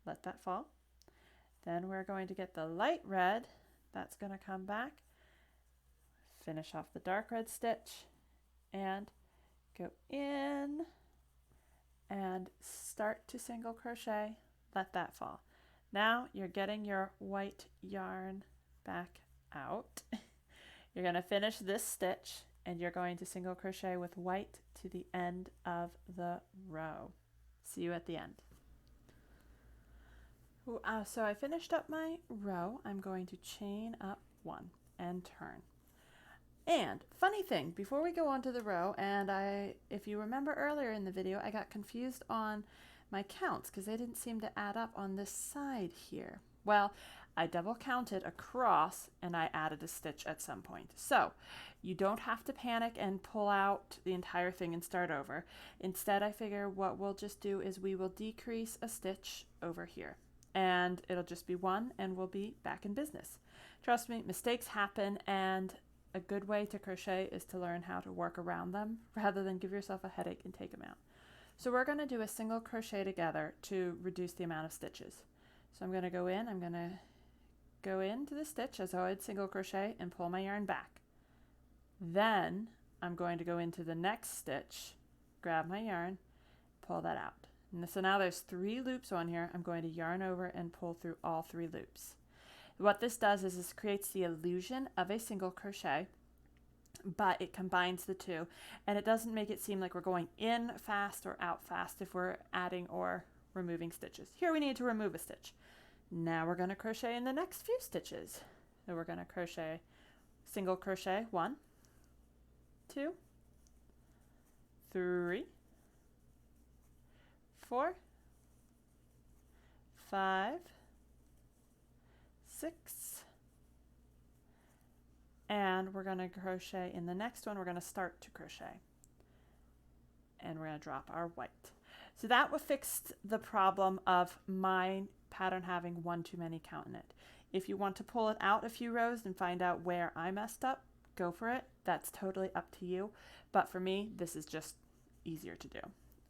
let that fall. Then we're going to get the light red, that's going to come back, finish off the dark red stitch, and go in and start to single crochet, let that fall. Now you're getting your white yarn back out. You're going to finish this stitch and you're going to single crochet with white to the end of the row. See you at the end. So I finished up my row. I'm going to chain up 1 and turn. And funny thing, before we go on to the row, and if you remember earlier in the video, I got confused on my counts because they didn't seem to add up on this side here. Well, I double counted across and I added a stitch at some point. So you don't have to panic and pull out the entire thing and start over. Instead, I figure what we'll just do is we will decrease a stitch over here and it'll just be 1 and we'll be back in business. Trust me, mistakes happen, and a good way to crochet is to learn how to work around them rather than give yourself a headache and take them out. So we're going to do a single crochet together to reduce the amount of stitches. So I'm going to go in, I'm going to go into the stitch as I would single crochet and pull my yarn back. Then I'm going to go into the next stitch, grab my yarn, pull that out. And so now there's 3 loops on here. I'm going to yarn over and pull through all 3 loops. What this does is this creates the illusion of a single crochet, but it combines the 2, and it doesn't make it seem like we're going in fast or out fast if we're adding or removing stitches. Here we need to remove a stitch. Now we're going to crochet in the next few stitches. So we're going to crochet, single crochet 1, 2, 3, 4, 5, 6, and we're going to crochet in the next one. We're going to start to crochet and we're going to drop our white. So that will fix the problem of my pattern having 1 too many count in it. If you want to pull it out a few rows and find out where I messed up, go for it. That's totally up to you. But for me, this is just easier to do.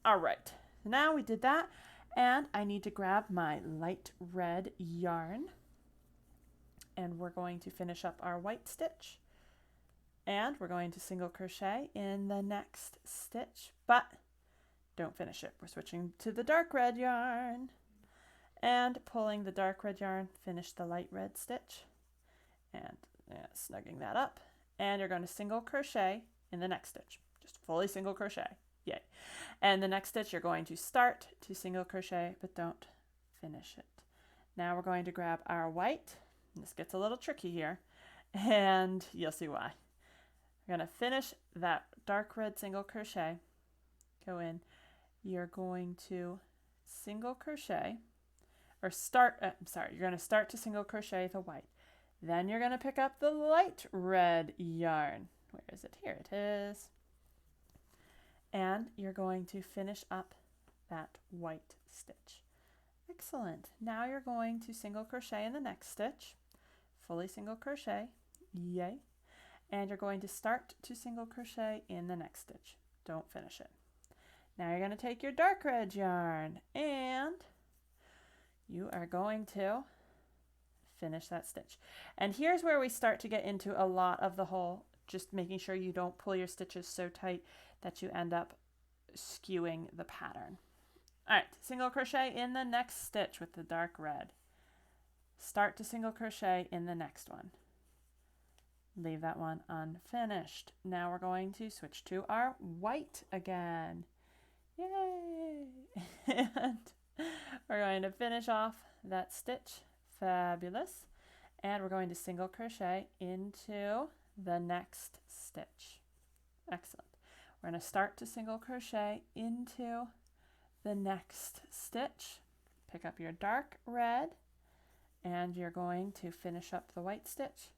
All right, now we did that, and I need to grab my light red yarn, and we're going to finish up our white stitch, and we're going to single crochet in the next stitch, but don't finish it. We're switching to the dark red yarn and pulling the dark red yarn, finish the light red stitch, and snugging that up, and you're going to single crochet in the next stitch. Just fully single crochet. Yay. And the next stitch you're going to start to single crochet, but don't finish it. Now we're going to grab our white. This gets a little tricky here, and you'll see why. We're going to finish that dark red single crochet, go in, you're going to single crochet, or start, you're going to start to single crochet the white. Then you're going to pick up the light red yarn. Where is it? Here it is. And you're going to finish up that white stitch. Excellent. Now you're going to single crochet in the next stitch, fully single crochet, yay. And you're going to start to single crochet in the next stitch. Don't finish it. Now you're going to take your dark red yarn and you are going to finish that stitch. And here's where we start to get into a lot of the whole, just making sure you don't pull your stitches so tight that you end up skewing the pattern. All right, single crochet in the next stitch with the dark red. Start to single crochet in the next one. leave that one unfinished. Now we're going to switch to our white again. Yay! And we're going to finish off that stitch. Fabulous. And we're going to single crochet into the next stitch. Excellent. We're going to start to single crochet into the next stitch. Pick up your dark red and you're going to finish up the white stitch.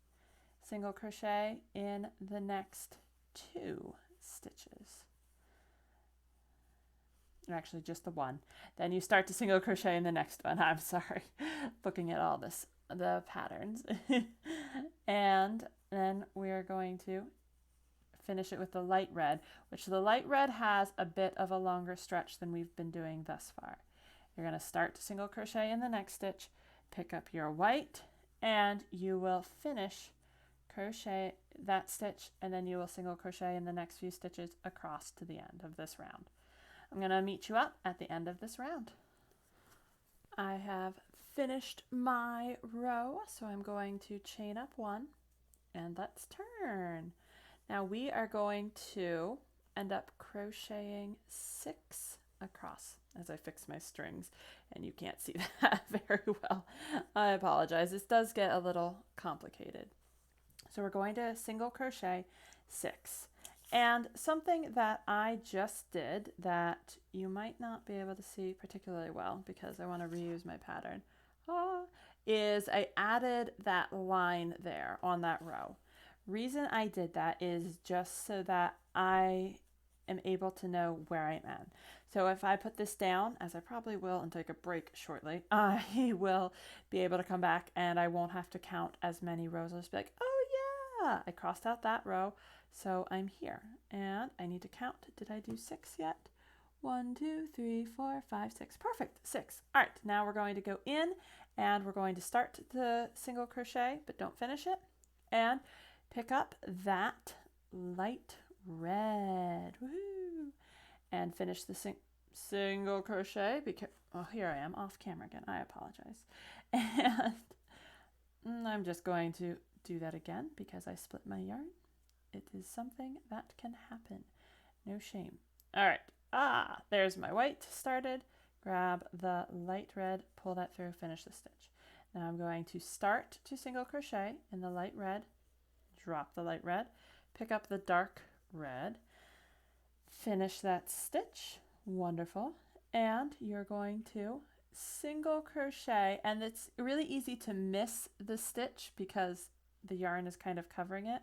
Single crochet in the next 2 stitches. Actually just the one. Then you start to single crochet in the next one. I'm sorry, looking at all the patterns. And then we're going to finish it with the light red, which the light red has a bit of a longer stretch than we've been doing thus far. You're going to start to single crochet in the next stitch, pick up your white, and you will finish crochet that stitch, and then you will single crochet in the next few stitches across to the end of this round. I'm going to meet you up at the end of this round. I have finished my row, so I'm going to chain up 1 and let's turn. Now we are going to end up crocheting 6 across as I fix my strings, and you can't see that very well. I apologize. This does get a little complicated. So we're going to single crochet 6. And something that I just did that you might not be able to see particularly well because I want to reuse my pattern, is I added that line there on that row. Reason I did that is just so that I am able to know where I am. So if I put this down, as I probably will and take a break shortly, I will be able to come back and I won't have to count as many rows. I'll just be like, oh yeah, I crossed out that row. So I'm here and I need to count. Did I do 6 yet? 1, 2, 3, 4, 5, 6. Perfect, 6. All right, now we're going to go in and we're going to start the single crochet, but don't finish it. And pick up that light red. Woohoo! And finish the single crochet. Oh, here I am off camera again. I apologize. And I'm just going to do that again because I split my yarn. It is something that can happen. No shame. All right. There's my white started. Grab the light red, pull that through, finish the stitch. Now I'm going to start to single crochet in the light red, drop the light red, pick up the dark red, finish that stitch. Wonderful. And you're going to single crochet, and it's really easy to miss the stitch because the yarn is kind of covering it.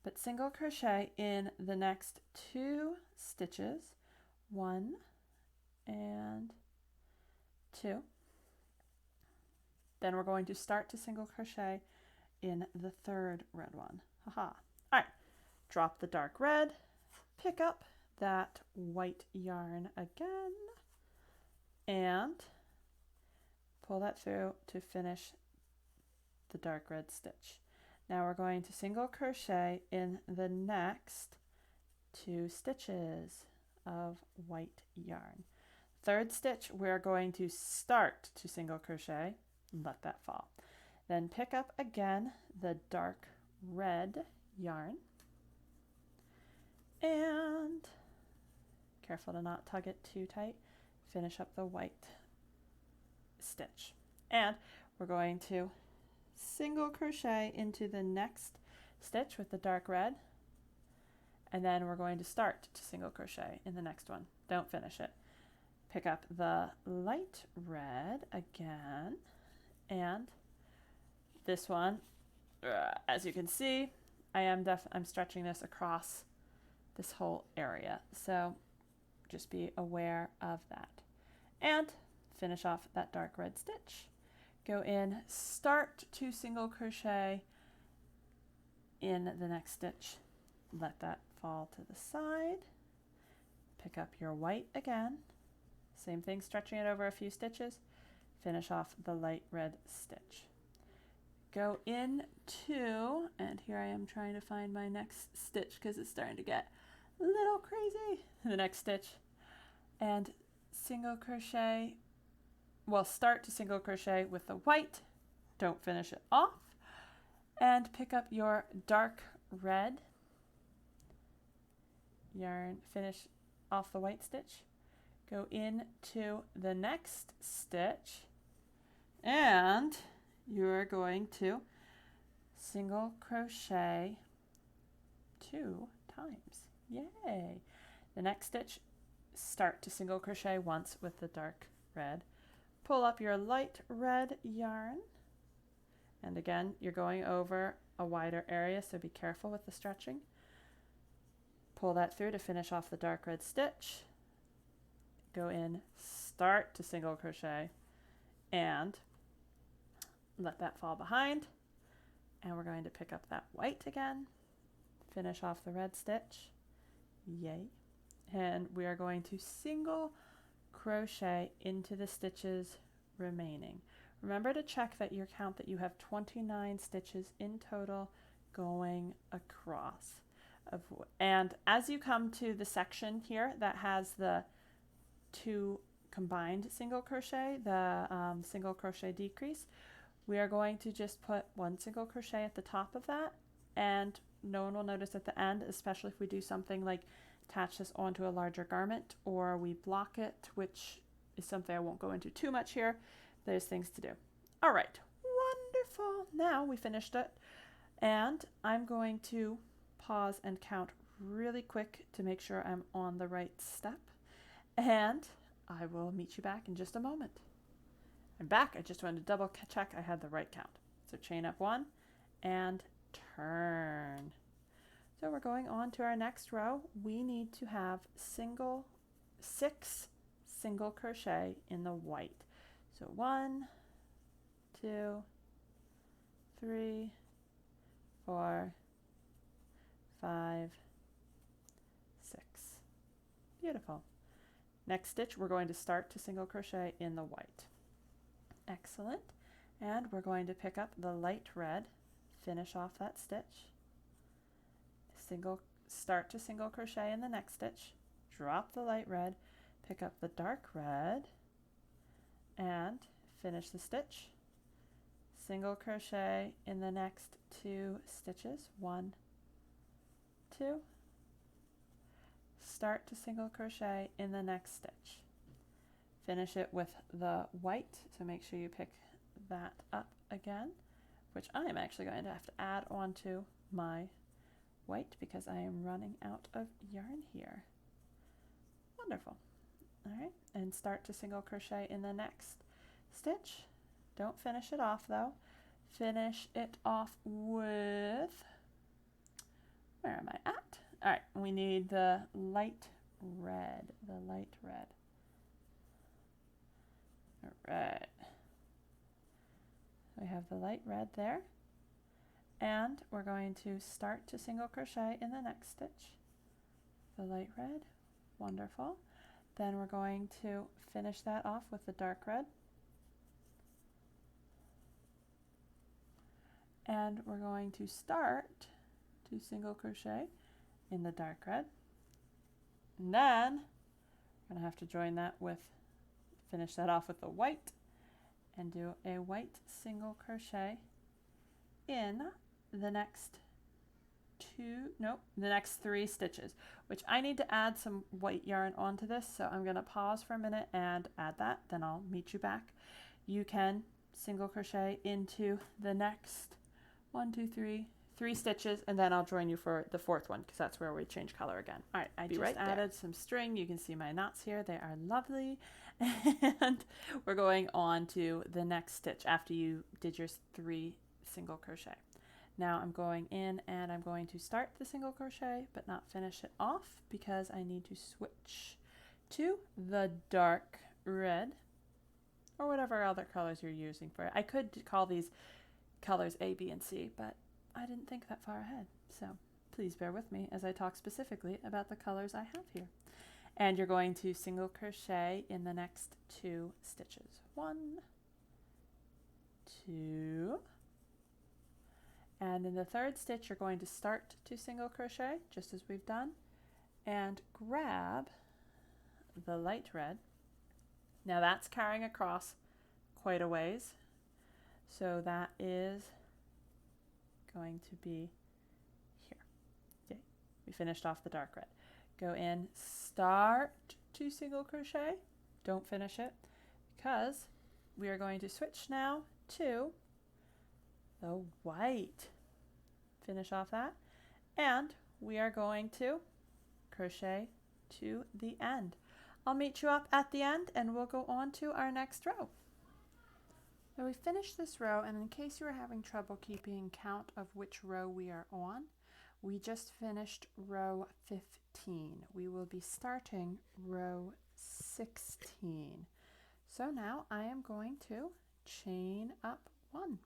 But single crochet in the next 2 stitches, 1 and 2. Then we're going to start to single crochet in the 3rd red one. Haha. All right, drop the dark red, pick up that white yarn again, and pull that through to finish the dark red stitch. Now we're going to single crochet in the next 2 stitches of white yarn. 3rd stitch, we're going to start to single crochet and let that fall. Then pick up again the dark red yarn and careful to not tug it too tight. Finish up the white stitch. And we're going to single crochet into the next stitch with the dark red, and then we're going to start to single crochet in the next one. Don't finish it. Pick up the light red again, and this one, as you can see, I'm stretching this across this whole area, so just be aware of that. And finish off that dark red stitch. Go in, start to single crochet in the next stitch. Let that fall to the side. Pick up your white again. Same thing, stretching it over a few stitches. Finish off the light red stitch. Go into, and here I am trying to find my next stitch because it's starting to get a little crazy. The next stitch, and single crochet. Well, start to single crochet with the white, don't finish it off, and pick up your dark red yarn, finish off the white stitch, go into the next stitch, and you're going to single crochet 2 times. Yay! The next stitch, start to single crochet once with the dark red, pull up your light red yarn, and again you're going over a wider area, so be careful with the stretching. Pull that through to finish off the dark red stitch, go in, start to single crochet, and let that fall behind, and we're going to pick up that white again, finish off the red stitch, yay, and we are going to single crochet into the stitches remaining. Remember to check that you count that you have 29 stitches in total going across. And as you come to the section here that has the 2 combined single crochet, the single crochet decrease, we are going to just put 1 single crochet at the top of that, and no one will notice at the end, especially if we do something like attach this onto a larger garment or we block it, which is something I won't go into too much here. There's things to do. All right, wonderful. Now we finished it, and I'm going to pause and count really quick to make sure I'm on the right step, and I will meet you back in just a moment. I'm back. I just wanted to double check I had the right count. So chain up 1 and turn. So we're going on to our next row. We need to have 6 single crochet in the white. So 1, 2, 3, 4, 5, 6. Beautiful. Next stitch, we're going to start to single crochet in the white. Excellent. And we're going to pick up the light red, finish off that stitch, start to single crochet in the next stitch, drop the light red, pick up the dark red, and finish the stitch, single crochet in the next 2 stitches, 1, 2, start to single crochet in the next stitch. Finish it with the white, so make sure you pick that up again, which I am actually going to have to add onto my white because I am running out of yarn here. Wonderful. All right, and start to single crochet in the next stitch. Don't finish it off though. Finish it off with, where am I at? All right, we need the light red, All right. We have the light red there, and we're going to start to single crochet in the next stitch. The light red, wonderful. Then we're going to finish that off with the dark red, and we're going to start to single crochet in the dark red, and then we're going to have to join that with, finish that off with the white, and do a white single crochet in the next the next 3 stitches, which I need to add some white yarn onto this, so I'm going to pause for a minute and add that, then I'll meet you back. You can single crochet into the next 3 stitches, and then I'll join you for the 4th one because that's where we change color again. All right, I just added some string. You can see my knots here. They are lovely. And we're going on to the next stitch after you did your 3 single crochet. Now I'm going in and I'm going to start the single crochet but not finish it off because I need to switch to the dark red or whatever other colors you're using for it. I could call these colors A, B, and C, but I didn't think that far ahead. So please bear with me as I talk specifically about the colors I have here. And you're going to single crochet in the next 2 stitches. 1, 2, and in the 3rd stitch you're going to start to single crochet just as we've done and grab the light red. Now that's carrying across quite a ways, so that is going to be here. Okay, we finished off the dark red. Go in, start 2 single crochet, don't finish it, because we are going to switch now to the white. Finish off that, and we are going to crochet to the end. I'll meet you up at the end and we'll go on to our next row. Now we finished this row, and in case you are having trouble keeping count of which row we are on, we just finished row 15. We will be starting row 16. So now I am going to chain up 1.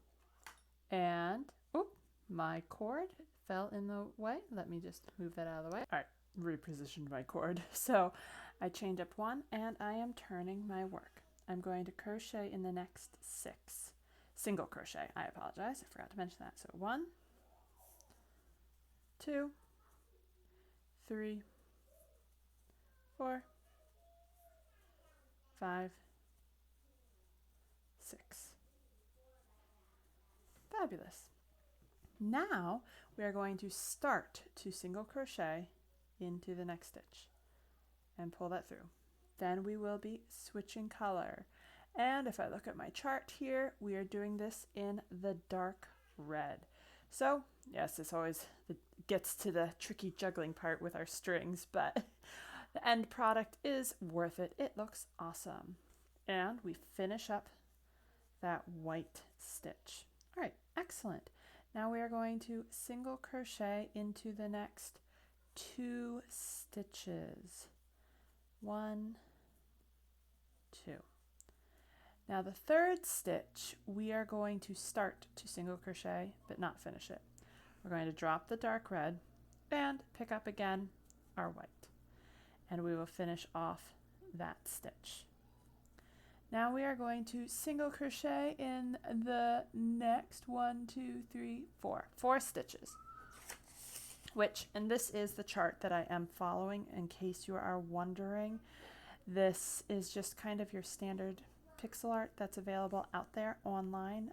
And, oop, my cord fell in the way. Let me just move that out of the way. All right, repositioned my cord. So I chained up 1 and I am turning my work. I'm going to crochet in the next 6. Single crochet, I apologize, I forgot to mention that. So 1, 2, 3, 4, 5, 6. Fabulous. Now we are going to start to single crochet into the next stitch and pull that through. Then we will be switching color. And if I look at my chart here, we are doing this in the dark red. So yes, this always gets to the tricky juggling part with our strings, but the end product is worth it. It looks awesome. And we finish up that white stitch. All right, excellent. Now we are going to single crochet into the next 2 stitches. 1, 2. Now the third stitch, we are going to start to single crochet but not finish it. We're going to drop the dark red and pick up again our white, and we will finish off that stitch. Now we are going to single crochet in the next 4 stitches, and this is the chart that I am following in case you are wondering. This is just kind of your standard pixel art that's available out there online,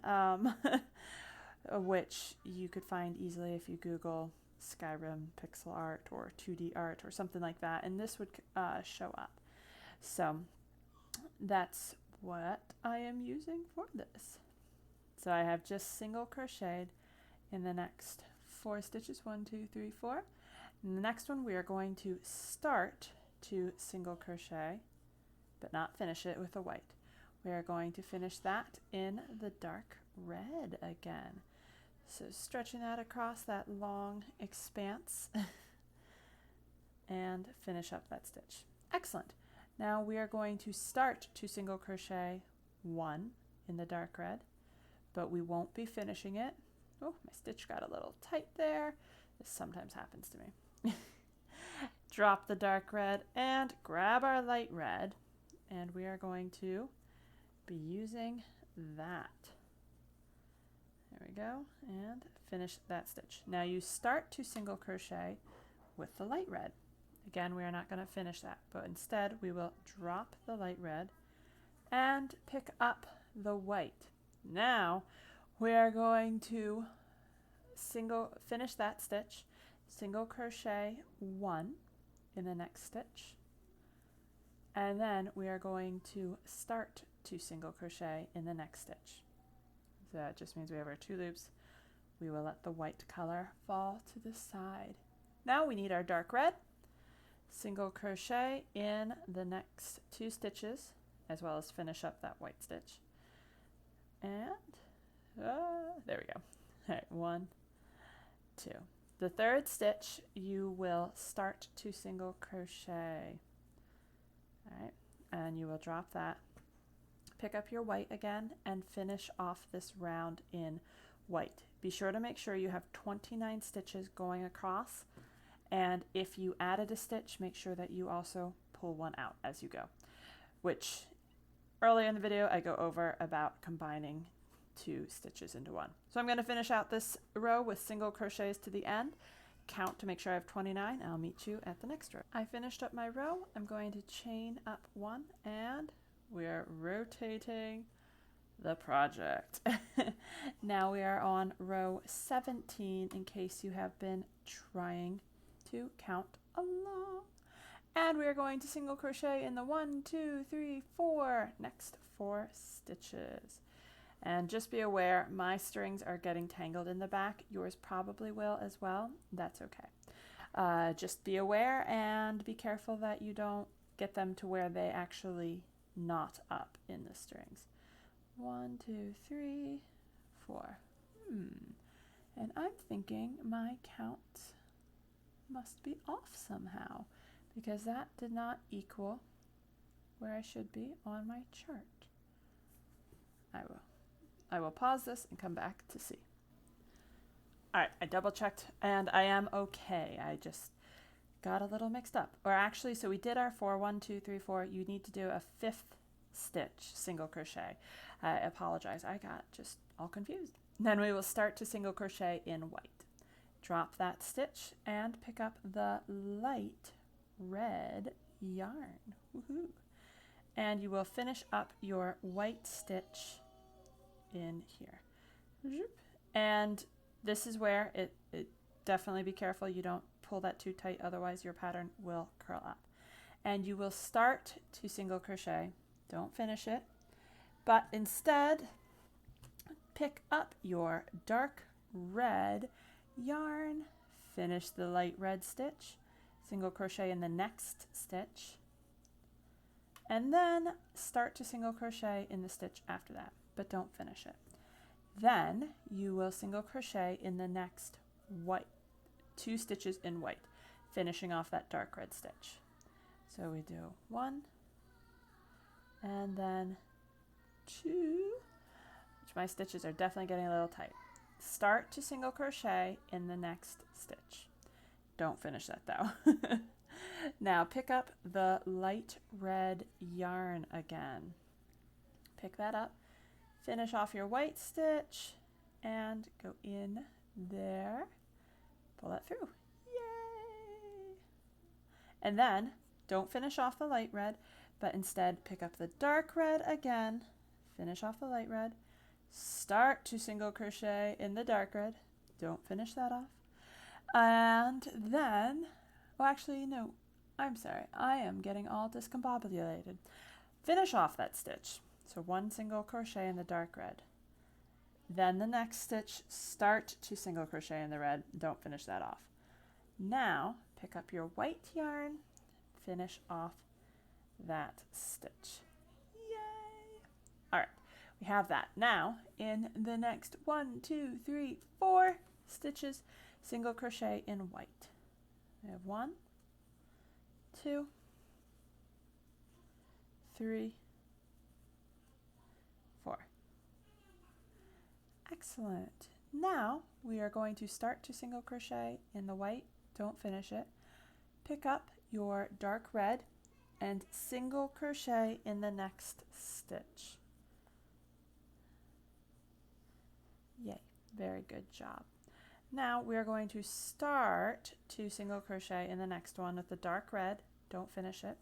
which you could find easily if you Google Skyrim pixel art or 2D art or something like that, and this would show up. So that's what I am using for this. So I have just single crocheted in the next 4 stitches, 1, 2, 3, 4. In the next one we are going to start to single crochet but not finish it with a white. We are going to finish that in the dark red again. So stretching that across that long expanse and finish up that stitch. Excellent. Now we are going to start to single crochet 1 in the dark red, but we won't be finishing it. Oh, my stitch got a little tight there. This sometimes happens to me. Drop the dark red and grab our light red, and we are going to be using that. There we go, and finish that stitch. Now you start to single crochet with the light red. Again, we are not going to finish that, but instead we will drop the light red and pick up the white. Now we are going to finish that stitch, single crochet 1 in the next stitch, and then we are going to start to single crochet in the next stitch. So that just means we have our 2 loops. We will let the white color fall to the side. Now we need our dark red. Single crochet in the next 2 stitches, as well as finish up that white stitch. And there we go. All right, 1, 2. The third stitch, you will start to single crochet. All right, and you will drop that. Pick up your white again and finish off this round in white. Be sure to make sure you have 29 stitches going across, and if you added a stitch, make sure that you also pull one out as you go, which earlier in the video I go over about combining 2 stitches into 1. So I'm going to finish out this row with single crochets to the end, count to make sure I have 29, and I'll meet you at the next row. I finished up my row. I'm going to chain up 1 and we are rotating the project. Now we are on row 17 in case you have been trying to count along. And we are going to single crochet in the 1, 2, 3, 4 next 4 stitches. And just be aware, my strings are getting tangled in the back. Yours probably will as well. That's okay. Just be aware and be careful that you don't get them to where they actually knot up in the strings. 1, 2, 3, 4. And I'm thinking my count must be off somehow because that did not equal where I should be on my chart. I will pause this and come back to see. All right, I double checked and I am okay. I just got a little mixed up. Or actually, so we did our 4, 1, 2, 3, 4. You need to do a 5th stitch single crochet. I apologize, I got just all confused. Then we will start to single crochet in white. Drop that stitch and pick up the light red yarn. Woohoo! And you will finish up your white stitch in here. And this is where it definitely be careful you don't pull that too tight, otherwise your pattern will curl up. And you will start to single crochet, don't finish it, but instead pick up your dark red yarn, finish the light red stitch, single crochet in the next stitch, and then start to single crochet in the stitch after that, but don't finish it. Then you will single crochet in the next white, 2 stitches in white, finishing off that dark red stitch. So we do 1 and then 2, which my stitches are definitely getting a little tight. Start to single crochet in the next stitch. Don't finish that though. Now pick up the light red yarn again. Pick that up, finish off your white stitch and go in there, pull that through. Yay! And then don't finish off the light red, but instead pick up the dark red again, finish off the light red, start to single crochet in the dark red, don't finish that off, and then, well actually no, I'm sorry, I am getting all discombobulated. Finish off that stitch, so 1 single crochet in the dark red, then the next stitch, start to single crochet in the red, don't finish that off. Now pick up your white yarn, finish off that stitch. Yay! All right, we have that. Now in the next 1, 2, 3, 4 stitches, single crochet in white. We have 1, 2, 3, 4. Excellent. Now we are going to start to single crochet in the white, don't finish it. Pick up your dark red and single crochet in the next stitch. Yay, very good job. Now we are going to start to single crochet in the next one with the dark red, don't finish it.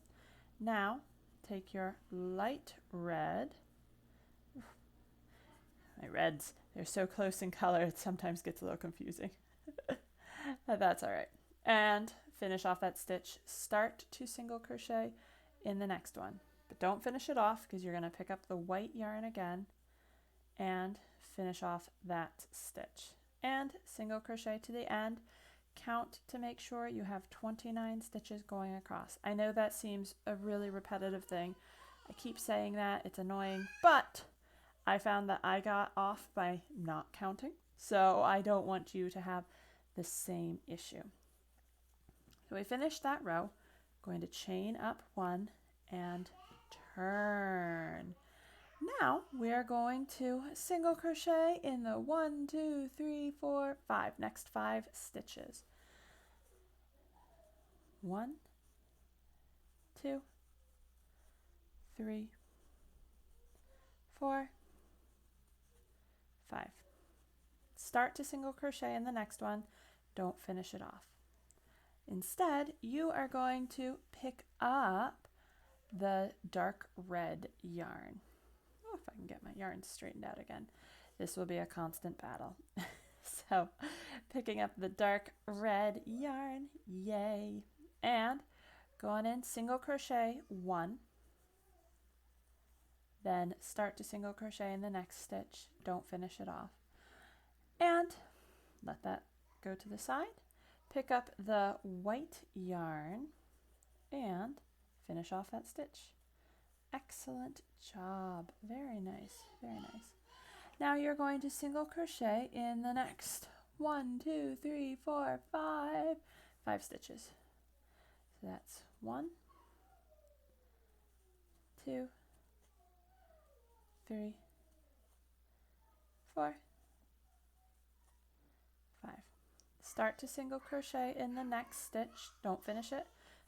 Now take your light red, my reds, they're so close in color it sometimes gets a little confusing. That's all right. And finish off that stitch, start to single crochet in the next one, but don't finish it off because you're going to pick up the white yarn again and finish off that stitch and single crochet to the end. Count to make sure you have 29 stitches going across. I know that seems a really repetitive thing. I keep saying that, it's annoying, but I found that I got off by not counting, so I don't want you to have the same issue. So we finished that row, going to chain up 1 and turn. Now we are going to single crochet in the 1, 2, 3, 4, 5, next 5 stitches. 1, 2, 3, 4, 5. Start to single crochet in the next one, don't finish it off. Instead, you are going to pick up the dark red yarn. if I can get my yarn straightened out again. This will be a constant battle. So picking up the dark red yarn, yay, and going in single crochet 1, then start to single crochet in the next stitch, don't finish it off, and let that go to the side. Pick up the white yarn and finish off that stitch. Excellent job. Very nice, very nice. Now you're going to single crochet in the next 1, 2, 3, 4, 5 stitches. So that's 1, 2, 3, 4, 5. Start to single crochet in the next stitch. Don't finish it.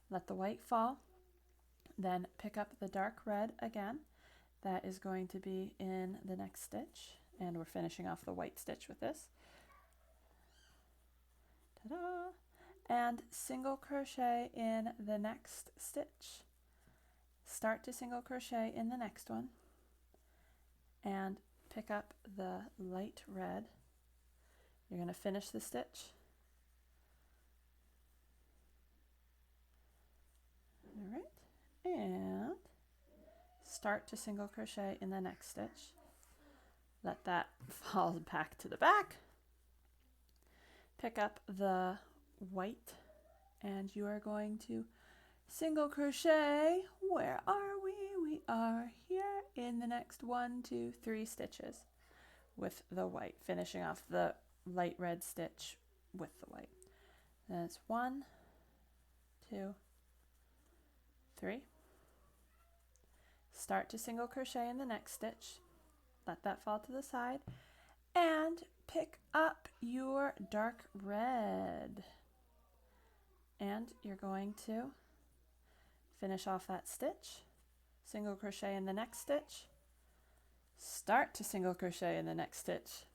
Let the white fall. Then pick up the dark red again. That is going to be in the next stitch, and we're finishing off the white stitch with this. Ta-da! And single crochet in the next stitch. Start to single crochet in the next one and pick up the light red. You're going to finish the stitch. All right, and start to single crochet in the next stitch. Let that fall back to the back. Pick up the white and you are going to single crochet. Where are we? We are here in the next 1, 2, 3 stitches with the white, finishing off the light red stitch with the white. That's 1, 2, 3. Start to single crochet in the next stitch. Let that fall to the side and pick up your dark red. And you're going to finish off that stitch, single crochet in the next stitch, start to single crochet in the next stitch,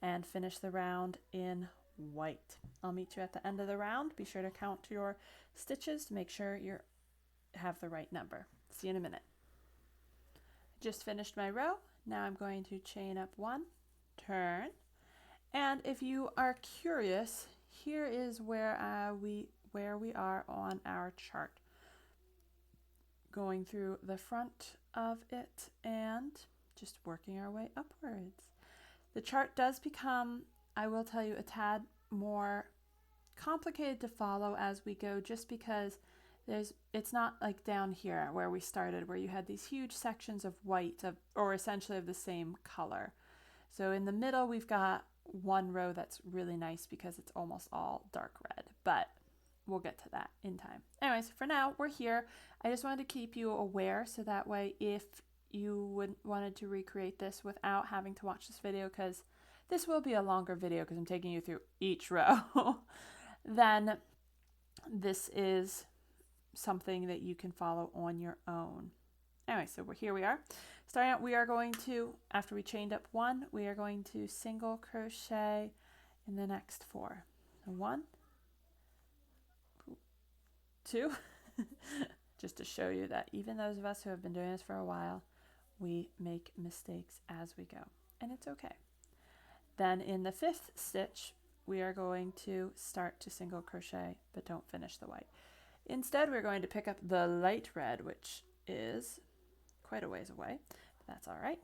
and finish the round in white. I'll meet you at the end of the round. Be sure to count your stitches to make sure you have the right number. See you in a minute. Just finished my row. Now I'm going to chain up 1, turn, and if you are curious, here is where we are on our chart. Going through the front of it and just working our way upwards. The chart does become, I will tell you, a tad more complicated to follow as we go, just because it's not like down here where we started, where you had these huge sections of white or essentially of the same color. So in the middle we've got one row that's really nice because it's almost all dark red, but we'll get to that in time. Anyways, for now we're here. I just wanted to keep you aware so that way if you wanted to recreate this without having to watch this video, because this will be a longer video because I'm taking you through each row, then this is something that you can follow on your own. Anyway, so here we are. Starting out, we are going to, after we chained up 1, we are going to single crochet in the next 4. So 1, 2, just to show you that even those of us who have been doing this for a while, we make mistakes as we go, and it's okay. Then in the 5th stitch, we are going to start to single crochet, but don't finish the white. Instead, we're going to pick up the light red, which is quite a ways away, but that's all right.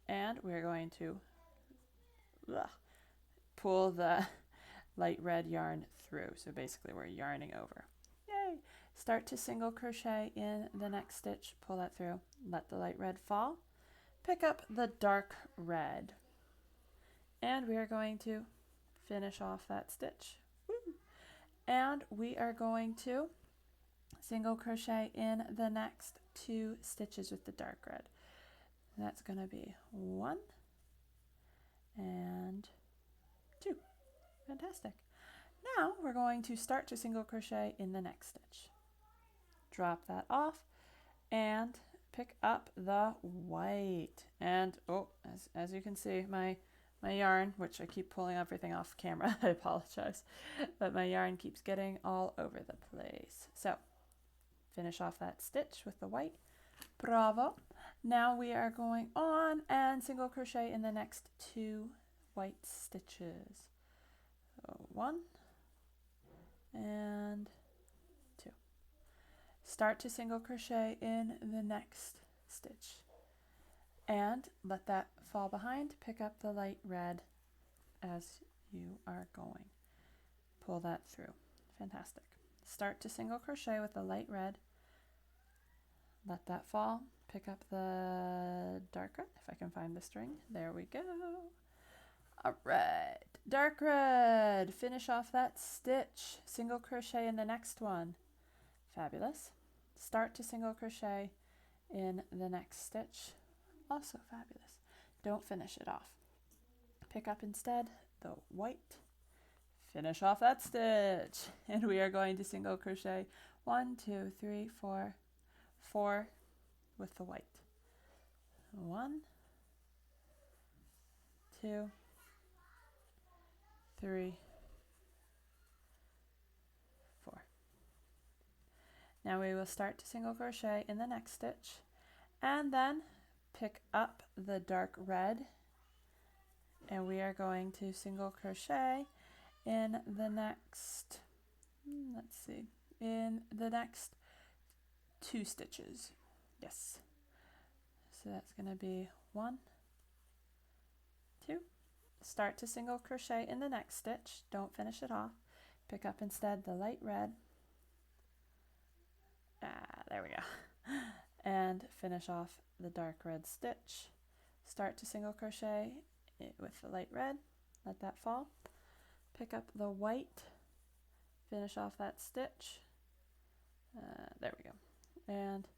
And we're going to pull the light red yarn through. So basically we're yarning over. Yay! Start to single crochet in the next stitch, pull that through, let the light red fall, pick up the dark red, and we are going to finish off that stitch. Woo! And we are going to single crochet in the next 2 stitches with the dark red. That's going to be 1 and 2. Fantastic. Now we're going to start to single crochet in the next stitch. Drop that off and pick up the white. And oh, as you can see, my yarn, which I keep pulling everything off camera, I apologize, but my yarn keeps getting all over the place. So finish off that stitch with the white. Bravo. Now we are going on and single crochet in the next 2 white stitches. So 1 and 2. Start to single crochet in the next stitch and let that fall behind. Pick up the light red as you are going. Pull that through. Fantastic. Start to single crochet with the light red. Let that fall. Pick up the dark red, if I can find the string. There we go. All right, dark red. Finish off that stitch. Single crochet in the next one. Fabulous. Start to single crochet in the next stitch. Also fabulous. Don't finish it off. Pick up instead the white. Finish off that stitch. And we are going to single crochet 1, 2, 3, 4, 4 with the white. 1, 2, 3, 4. Now we will start to single crochet in the next stitch and then pick up the dark red, and we are going to single crochet in the next, in the next 2 stitches. Yes. So that's going to be 1, 2. Start to single crochet in the next stitch. Don't finish it off. Pick up instead the light red. There we go. And finish off the dark red stitch. Start to single crochet with the light red. Let that fall. Pick up the white. Finish off that stitch. There we go. And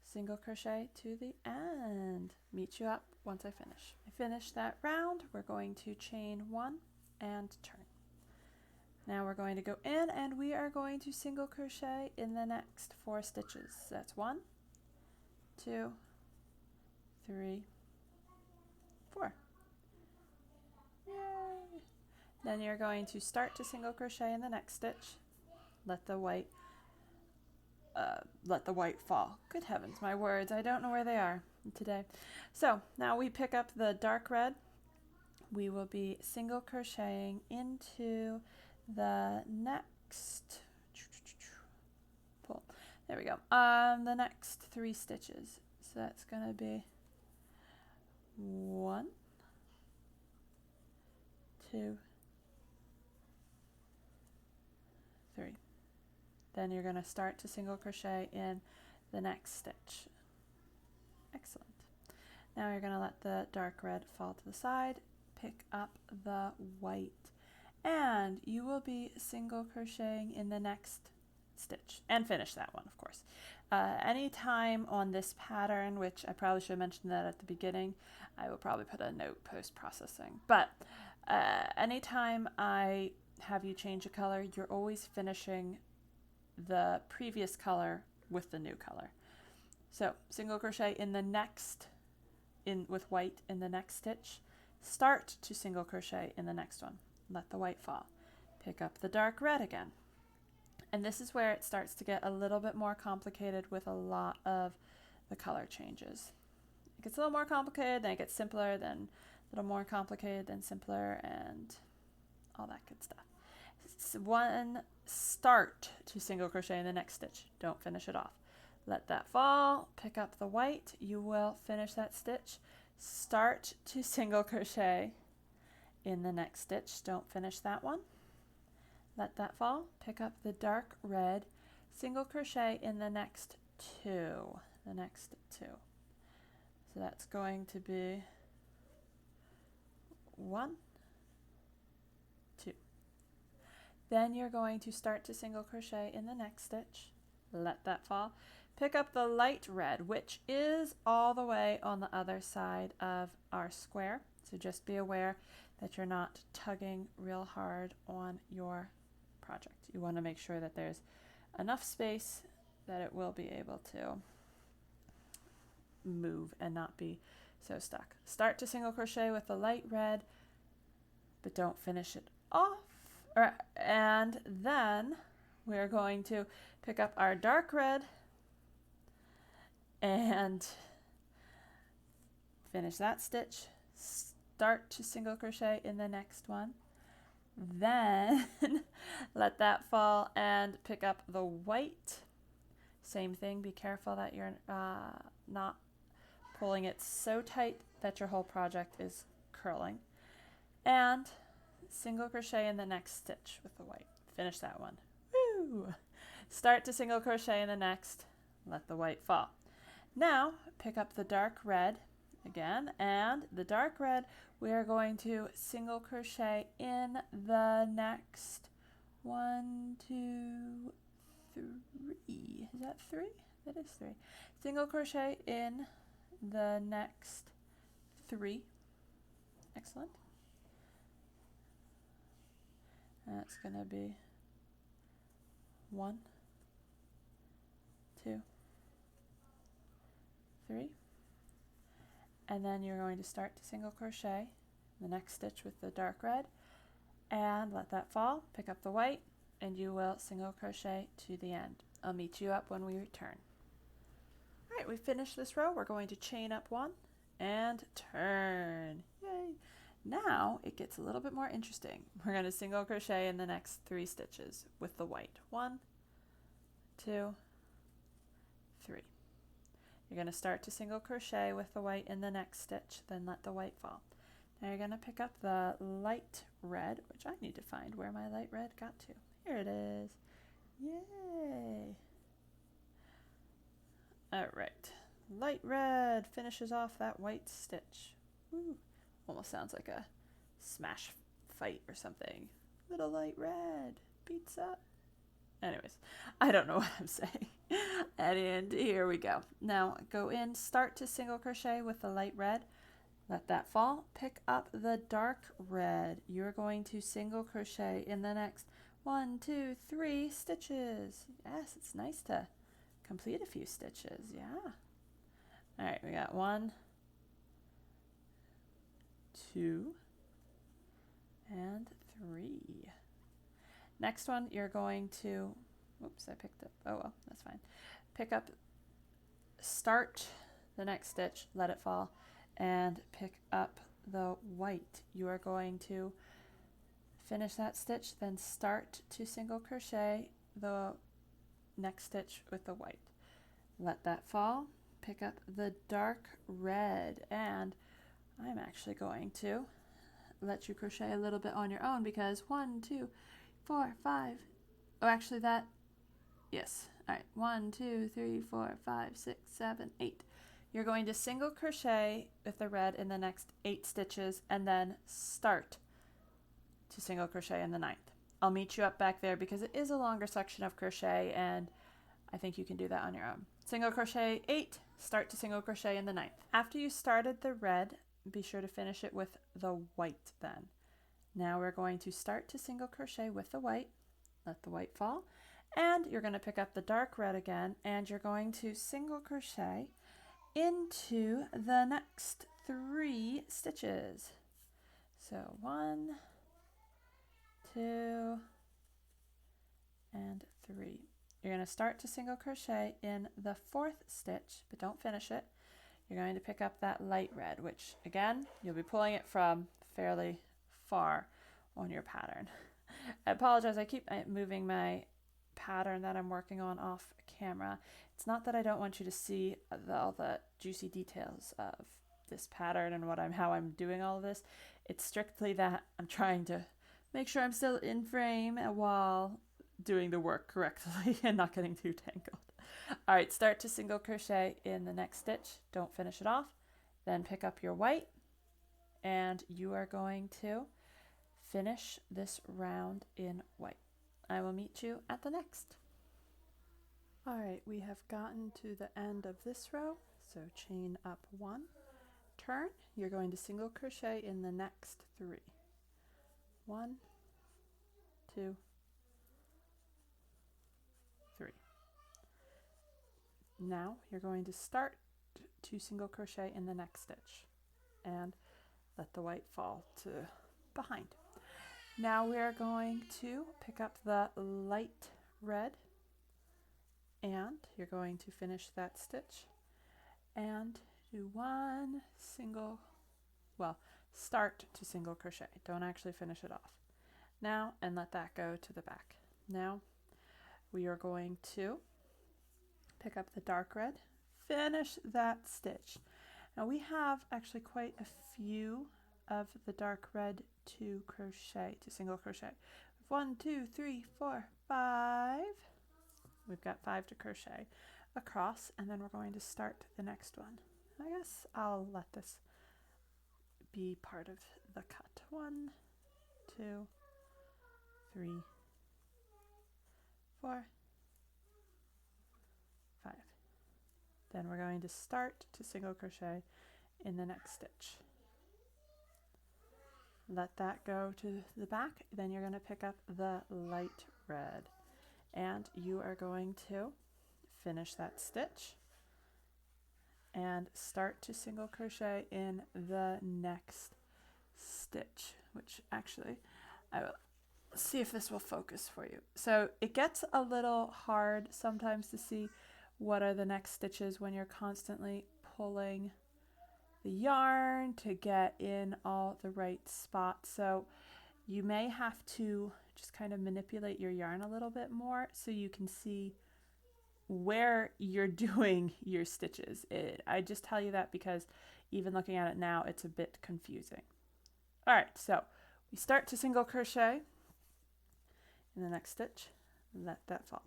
single crochet to the end. Meet you up once I finish. I finish that round. We're going to chain 1 and turn. Now we're going to go in and we are going to single crochet in the next 4 stitches. That's 1, 2, 3, 4. Yay! Then you're going to start to single crochet in the next stitch. Let the white fall. Good heavens, my words, I don't know where they are today. So now we pick up the dark red. We will be single crocheting into the next, pull, there we go, the next 3 stitches. So that's going to be 1, 2, 3. Then you're going to start to single crochet in the next stitch. Excellent. Now you're going to let the dark red fall to the side, pick up the white, and you will be single crocheting in the next stitch and finish that one, of course. Anytime on this pattern, which I probably should have mentioned that at the beginning, I will probably put a note post-processing, but anytime I have you change a color, you're always finishing the previous color with the new color. So single crochet in the next, with white in the next stitch, start to single crochet in the next one, let the white fall, pick up the dark red again. And this is where it starts to get a little bit more complicated with a lot of the color changes. It gets a little more complicated, then it gets simpler, then a little more complicated, then simpler, and all that good stuff. One, start to single crochet in the next stitch. Don't finish it off. Let that fall, pick up the white. You will finish that stitch. Start to single crochet in the next stitch. Don't finish that one. Let that fall, pick up the dark red, single crochet in the next 2. The next 2. So that's going to be 1, 2. Then you're going to start to single crochet in the next stitch. Let that fall. Pick up the light red, which is all the way on the other side of our square. So just be aware that you're not tugging real hard on your project. You want to make sure that there's enough space that it will be able to move and not be so stuck. Start to single crochet with the light red, but don't finish it off. And then we're going to pick up our dark red and finish that stitch, start to single crochet in the next one, then let that fall and pick up the white. Same thing, be careful that you're not pulling it so tight that your whole project is curling, and single crochet in the next stitch with the white. Finish that one. Woo! Start to single crochet in the next, let the white fall. Now pick up the dark red again, and the dark red we are going to single crochet in the next 1, 2, 3. Is that 3? That is 3. Single crochet in the next 3. Excellent. That's going to be 1, 2, 3, and then you're going to start to single crochet the next stitch with the dark red and let that fall, pick up the white, and you will single crochet to the end. I'll meet you up when we return. All right, we finished this row. We're going to chain up 1 and turn. Yay! Now it gets a little bit more interesting. We're going to single crochet in the next 3 stitches with the white. 1, 2, 3. You're going to start to single crochet with the white in the next stitch, then let the white fall. Now you're going to pick up the light red, which I need to find where my light red got to. Here it is. Yay! Alright, light red finishes off that white stitch. Woo. Almost sounds like a smash fight or something. Little light red beats up. Anyways, I don't know what I'm saying. And here we go. Now go in, start to single crochet with the light red. Let that fall. Pick up the dark red. You're going to single crochet in the next 1, 2, 3 stitches. Yes, it's nice to complete a few stitches. Yeah. All right, we got 1, 2, and 3. Next one, you're going to, oops, I picked up, oh well, that's fine. Pick up, start the next stitch, let it fall, and pick up the white. You are going to finish that stitch, then start to single crochet the next stitch with the white. Let that fall, pick up the dark red, and I'm actually going to let you crochet a little bit on your own because 1, 2, 4, 5. Oh, actually that, yes. All right, 1, 2, 3, 4, 5, 6, 7, 8. You're going to single crochet with the red in the next 8 stitches and then start to single crochet in the 9th. I'll meet you up back there because it is a longer section of crochet and I think you can do that on your own. Single crochet 8, start to single crochet in the 9th. After you started the red, be sure to finish it with the white then. Now we're going to start to single crochet with the white, let the white fall, and you're going to pick up the dark red again and you're going to single crochet into the next 3 stitches. So 1, 2, and 3. You're going to start to single crochet in the 4th stitch, but don't finish it. You're going to pick up that light red, which again, you'll be pulling it from fairly far on your pattern. I apologize, I keep moving my pattern that I'm working on off camera. It's not that I don't want you to see all the juicy details of this pattern and how I'm doing all of this. It's strictly that I'm trying to make sure I'm still in frame while doing the work correctly and not getting too tangled. All right, start to single crochet in the next stitch. Don't finish it off. Then pick up your white and you are going to finish this round in white. I will meet you at the next. All right, we have gotten to the end of this row. So chain up 1, turn. You're going to single crochet in the next 3. 1, 2, 3. Now you're going to start to single crochet in the next stitch and let the white fall to behind. Now we are going to pick up the light red and you're going to finish that stitch and do one single, well, start to single crochet. Don't actually finish it off. Now, and let that go to the back. Now, we are going to pick up the dark red, finish that stitch. Now we have actually quite a few of the dark red to crochet, to single crochet. 1, 2, 3, 4, 5. We've got 5 to crochet across, and then we're going to start the next one. I guess I'll let this be part of the cut. 1, 2, 3, 4, 5. Then we're going to start to single crochet in the next stitch. Let that go to the back. Then you're going to pick up the light red, and you are going to finish that stitch and start to single crochet in the next stitch, which actually I will see if this will focus for you. So it gets a little hard sometimes to see what are the next stitches when you're constantly pulling the yarn to get in all the right spots. So you may have to just kind of manipulate your yarn a little bit more so you can see where you're doing your stitches. I just tell you that because even looking at it now, it's a bit confusing. All right, so we start to single crochet in the next stitch, let that fall.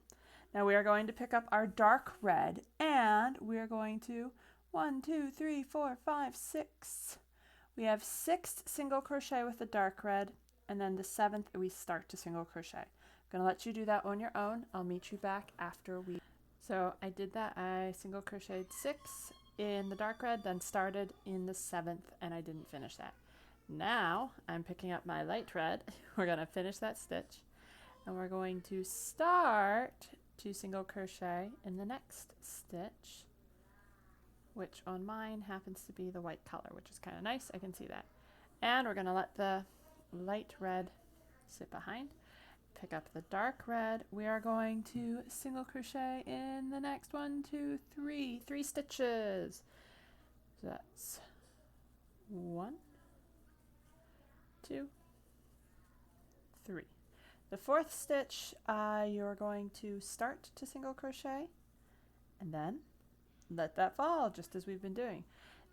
Now we are going to pick up our dark red, and we are going to 1, 2, 3, 4, 5, 6. We have 6 single crochet with the dark red, and then the 7th we start to single crochet. I'm going to let you do that on your own. I'll meet you back after we. So I did that. I single crocheted 6 in the dark red, then started in the 7th, and I didn't finish that. Now I'm picking up my light red. We're going to finish that stitch, and we're going to start to single crochet in the next stitch, which on mine happens to be the white color, which is kind of nice. I can see that. And we're going to let the light red sit behind. Pick up the dark red. We are going to single crochet in the next 1, 2, 3 stitches. So that's 1, 2, 3. The 4th stitch, you're going to start to single crochet and then let that fall, just as we've been doing.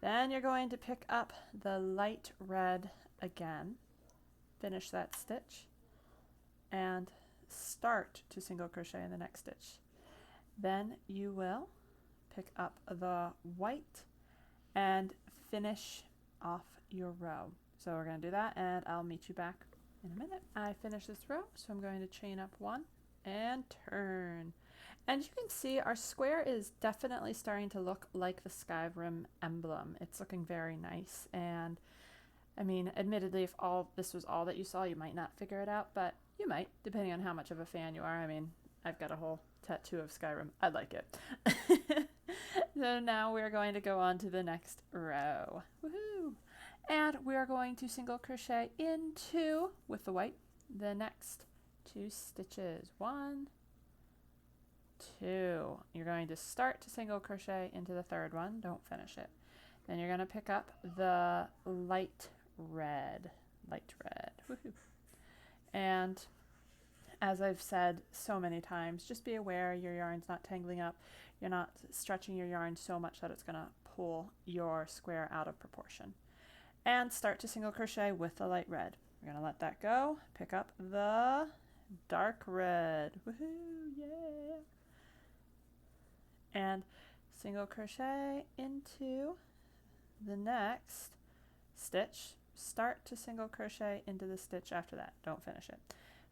Then you're going to pick up the light red again, finish that stitch, and start to single crochet in the next stitch. Then you will pick up the white and finish off your row. So we're going to do that, and I'll meet you back in a minute. I finished this row, so I'm going to chain up 1 and turn. And you can see our square is definitely starting to look like the Skyrim emblem. It's looking very nice, and I mean, admittedly, if this was all that you saw, you might not figure it out, but you might, depending on how much of a fan you are. I mean, I've got a whole tattoo of Skyrim. I like it. So now we're going to go on to the next row. Woohoo! And we are going to single crochet into, with the white, the next 2 stitches. 1, 2. You're going to start to single crochet into the 3rd one. Don't finish it. Then you're going to pick up the light red. Woohoo! And as I've said so many times, just be aware your yarn's not tangling up. You're not stretching your yarn so much that it's going to pull your square out of proportion. And start to single crochet with the light red. We're going to let that go. Pick up the dark red. Woohoo! Yeah! And single crochet into the next stitch. Start to single crochet into the stitch after that. Don't finish it.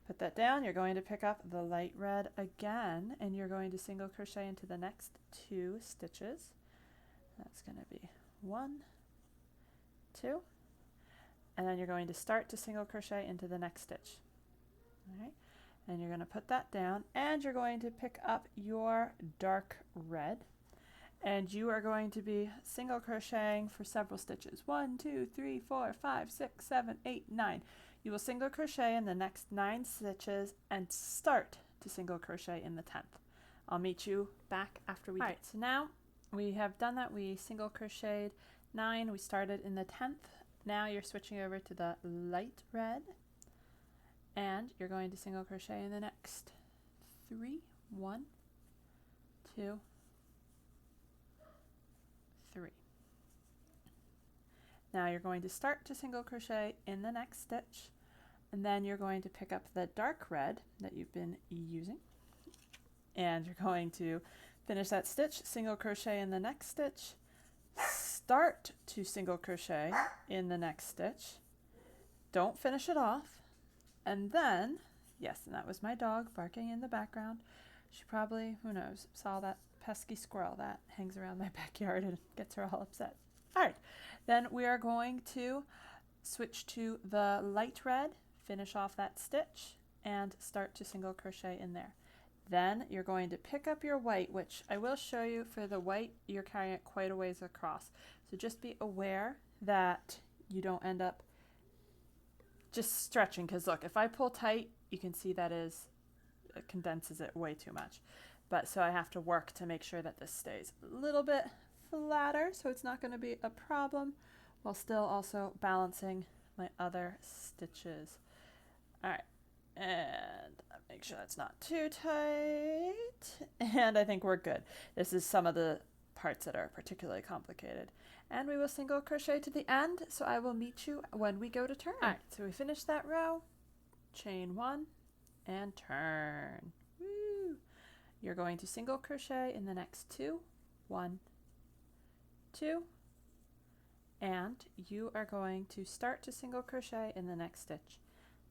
Put that down. You're going to pick up the light red again, and you're going to single crochet into the next 2 stitches. That's going to be 1, 2, and then you're going to start to single crochet into the next stitch. All right, and you're going to put that down, and you're going to pick up your dark red, and you are going to be single crocheting for several stitches. 1, 2, 3, 4, 5, 6, 7, 8, 9. You will single crochet in the next 9 stitches and start to single crochet in the 10th. I'll meet you back after we do. All right, so now we have done that. We single crocheted 9. We started in the 10th. Now you're switching over to the light red, and you're going to single crochet in the next 3. 1, 2, 3. Now you're going to start to single crochet in the next stitch, and then you're going to pick up the dark red that you've been using, and you're going to finish that stitch, single crochet in the next stitch, start to single crochet in the next stitch, don't finish it off, and then, yes, and that was my dog barking in the background. She probably, who knows, saw that pesky squirrel that hangs around my backyard and gets her all upset. All right, then we are going to switch to the light red, finish off that stitch, and start to single crochet in there. Then you're going to pick up your white, which I will show you. For the white, you're carrying it quite a ways across. So just be aware that you don't end up just stretching, because look, if I pull tight, you can see that it condenses it way too much. But so I have to work to make sure that this stays a little bit flatter, so it's not going to be a problem, while still also balancing my other stitches. All right, and make sure that's not too tight, and I think we're good. This is some of the parts that are particularly complicated, and we will single crochet to the end, so I will meet you when we go to turn. All right, so we finished that row, chain 1 and turn. Woo. You're going to single crochet in the next 2, 1, 2, and you are going to start to single crochet in the next stitch.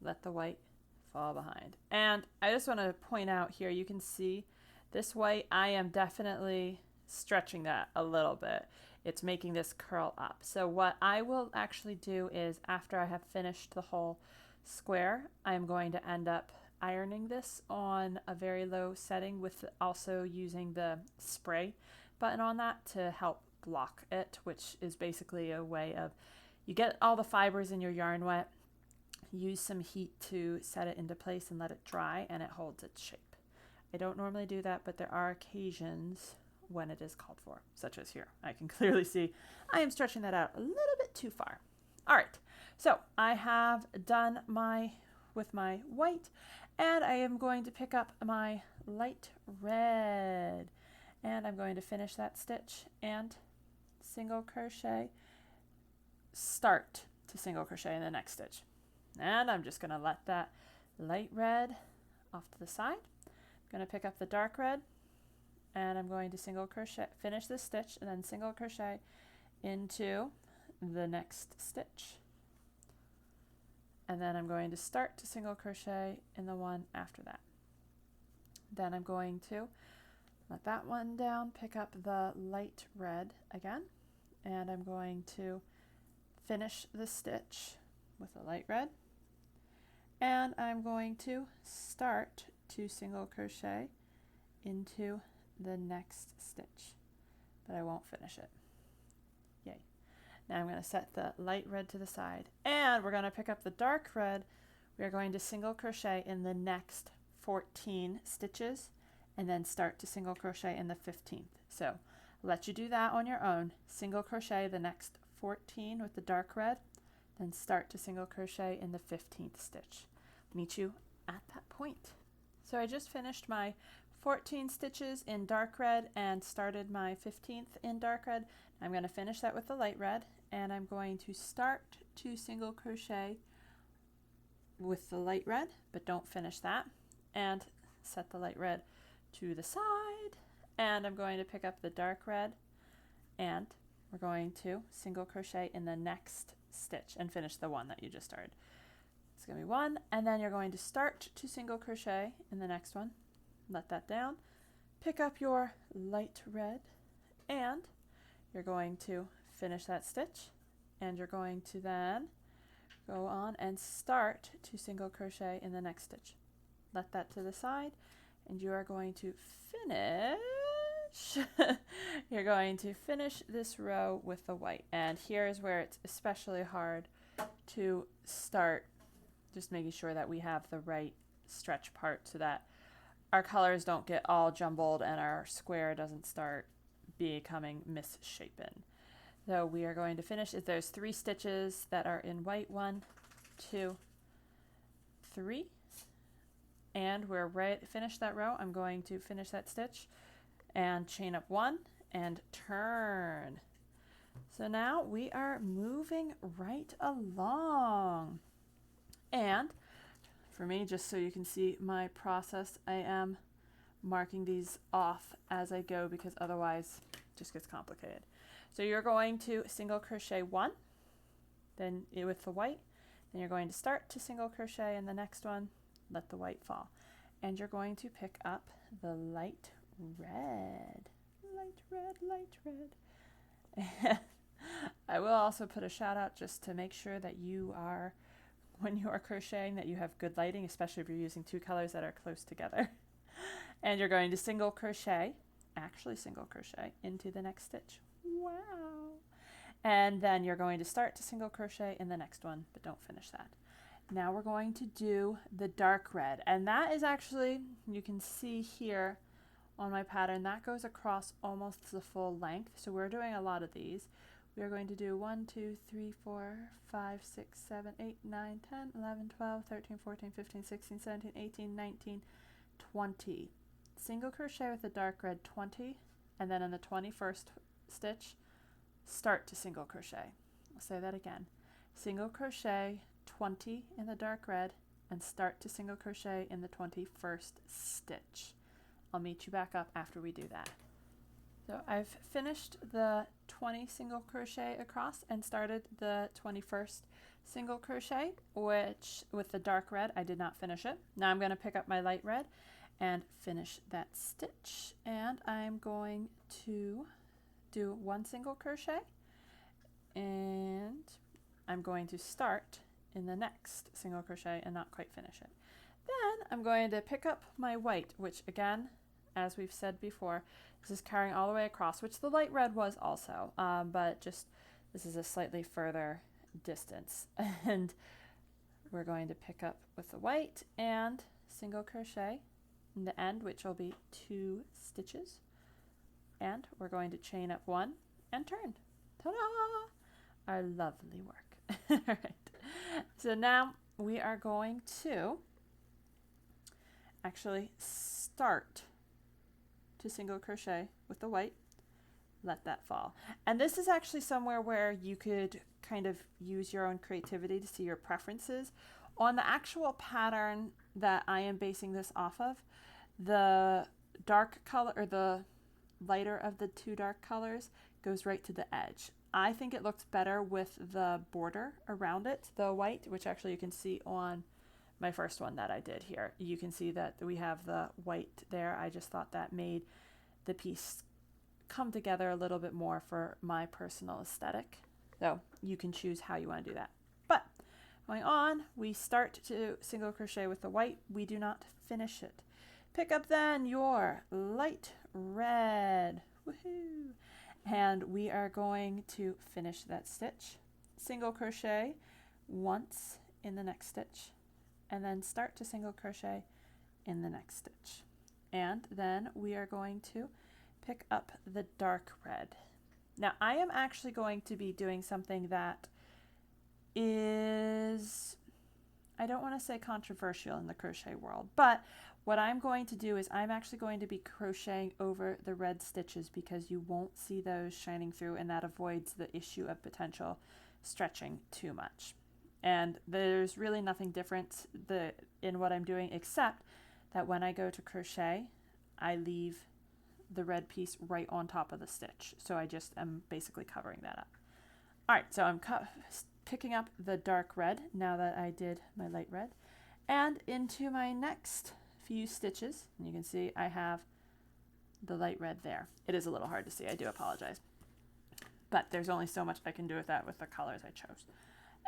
Let the white fall behind. And I just want to point out here, you can see this white, I am definitely stretching that a little bit. It's making this curl up. So what I will actually do is, after I have finished the whole square, I'm going to end up ironing this on a very low setting, with also using the spray button on that to help block it, which is basically a way of, you get all the fibers in your yarn wet, use some heat to set it into place and let it dry, and it holds its shape. I don't normally do that, but there are occasions when it is called for, such as here. I can clearly see I am stretching that out a little bit too far. All right, so I have done with my white, and I am going to pick up my light red, and I'm going to finish that stitch and single crochet, start to single crochet in the next stitch. And I'm just going to let that light red off to the side. I'm going to pick up the dark red, and I'm going to single crochet, finish this stitch, and then single crochet into the next stitch. And then I'm going to start to single crochet in the one after that. Then I'm going to let that one down, pick up the light red again, and I'm going to finish the stitch with the light red, and I'm going to start to single crochet into the next stitch, but I won't finish it. Yay. Now I'm going to set the light red to the side, and we're going to pick up the dark red. We are going to single crochet in the next 14 stitches, and then start to single crochet in the 15th. So I'll let you do that on your own. Single crochet the next 14 with the dark red, then start to single crochet in the 15th stitch. Meet you at that point. So I just finished my 14 stitches in dark red and started my 15th in dark red. I'm going to finish that with the light red, and I'm going to start to single crochet with the light red, but don't finish that, and set the light red to the side, and I'm going to pick up the dark red, and we're going to single crochet in the next stitch and finish the one that you just started. It's going to be 1, and then you're going to start to single crochet in the next one, let that down, pick up your light red, and you're going to finish that stitch, and you're going to then go on and start to single crochet in the next stitch. Let that to the side, and you are going to finish you're going to finish this row with the white. And here is where it's especially hard to start just making sure that we have the right stretch part so that our colors don't get all jumbled and our square doesn't start becoming misshapen. So we are going to finish, if there's 3 stitches that are in white, 1, 2, 3, and we're finish that row. I'm going to finish that stitch and chain up 1 and turn. So now we are moving right along. And for me, just so you can see my process, I am marking these off as I go because otherwise it just gets complicated. So you're going to single crochet 1, then with the white, then you're going to start to single crochet in the next one, let the white fall. And you're going to pick up the light red. Light red, light red. I will also put a shout out just to make sure that you are, when you are crocheting, that you have good lighting, especially if you're using 2 colors that are close together. And you're going to single crochet, actually single crochet into the next stitch. Wow. And then you're going to start to single crochet in the next one, but don't finish that. Now we're going to do the dark red, and that is actually, you can see here on my pattern, that goes across almost the full length. So we're doing a lot of these. We are going to do 1, 2, 3, 4, 5, 6, 7, 8, 9, 10, 11, 12, 13, 14, 15, 16, 17, 18, 19, 20. Single crochet with the dark red 20, and then in the 21st stitch, start to single crochet. I'll say that again. Single crochet 20 in the dark red and start to single crochet in the 21st stitch. I'll meet you back up after we do that. So I've finished the 20 single crochet across and started the 21st single crochet, which with the dark red, I did not finish it. Now I'm going to pick up my light red and finish that stitch, and I'm going to do 1 single crochet, and I'm going to start in the next single crochet and not quite finish it. Then I'm going to pick up my white, which again, as we've said before, this is carrying all the way across, which the light red was also, but just this is a slightly further distance. And we're going to pick up with the white and single crochet in the end, which will be 2 stitches. And we're going to chain up 1 and turn. Ta-da! Our lovely work. All right. So now we are going to actually start to single crochet with the white, let that fall. And this is actually somewhere where you could kind of use your own creativity to see your preferences. On the actual pattern that I am basing this off of, the dark color or the lighter of the 2 dark colors goes right to the edge. I think it looks better with the border around it, the white, which actually you can see on my first one that I did here. You can see that we have the white there. I just thought that made the piece come together a little bit more for my personal aesthetic. So you can choose how you want to do that. But going on, we start to single crochet with the white. We do not finish it. Pick up then your light red. Woohoo! And we are going to finish that stitch. Single crochet once in the next stitch, and then start to single crochet in the next stitch. And then we are going to pick up the dark red. Now I am actually going to be doing something that is, I don't want to say controversial in the crochet world, but what I'm going to do is I'm actually going to be crocheting over the red stitches because you won't see those shining through, and that avoids the issue of potential stretching too much. And there's really nothing different in what I'm doing, except that when I go to crochet, I leave the red piece right on top of the stitch. So I just am basically covering that up. All right, so I'm picking up the dark red now that I did my light red, and into my next few stitches, and you can see I have the light red there. It is a little hard to see, I do apologize, but there's only so much I can do with that with the colors I chose.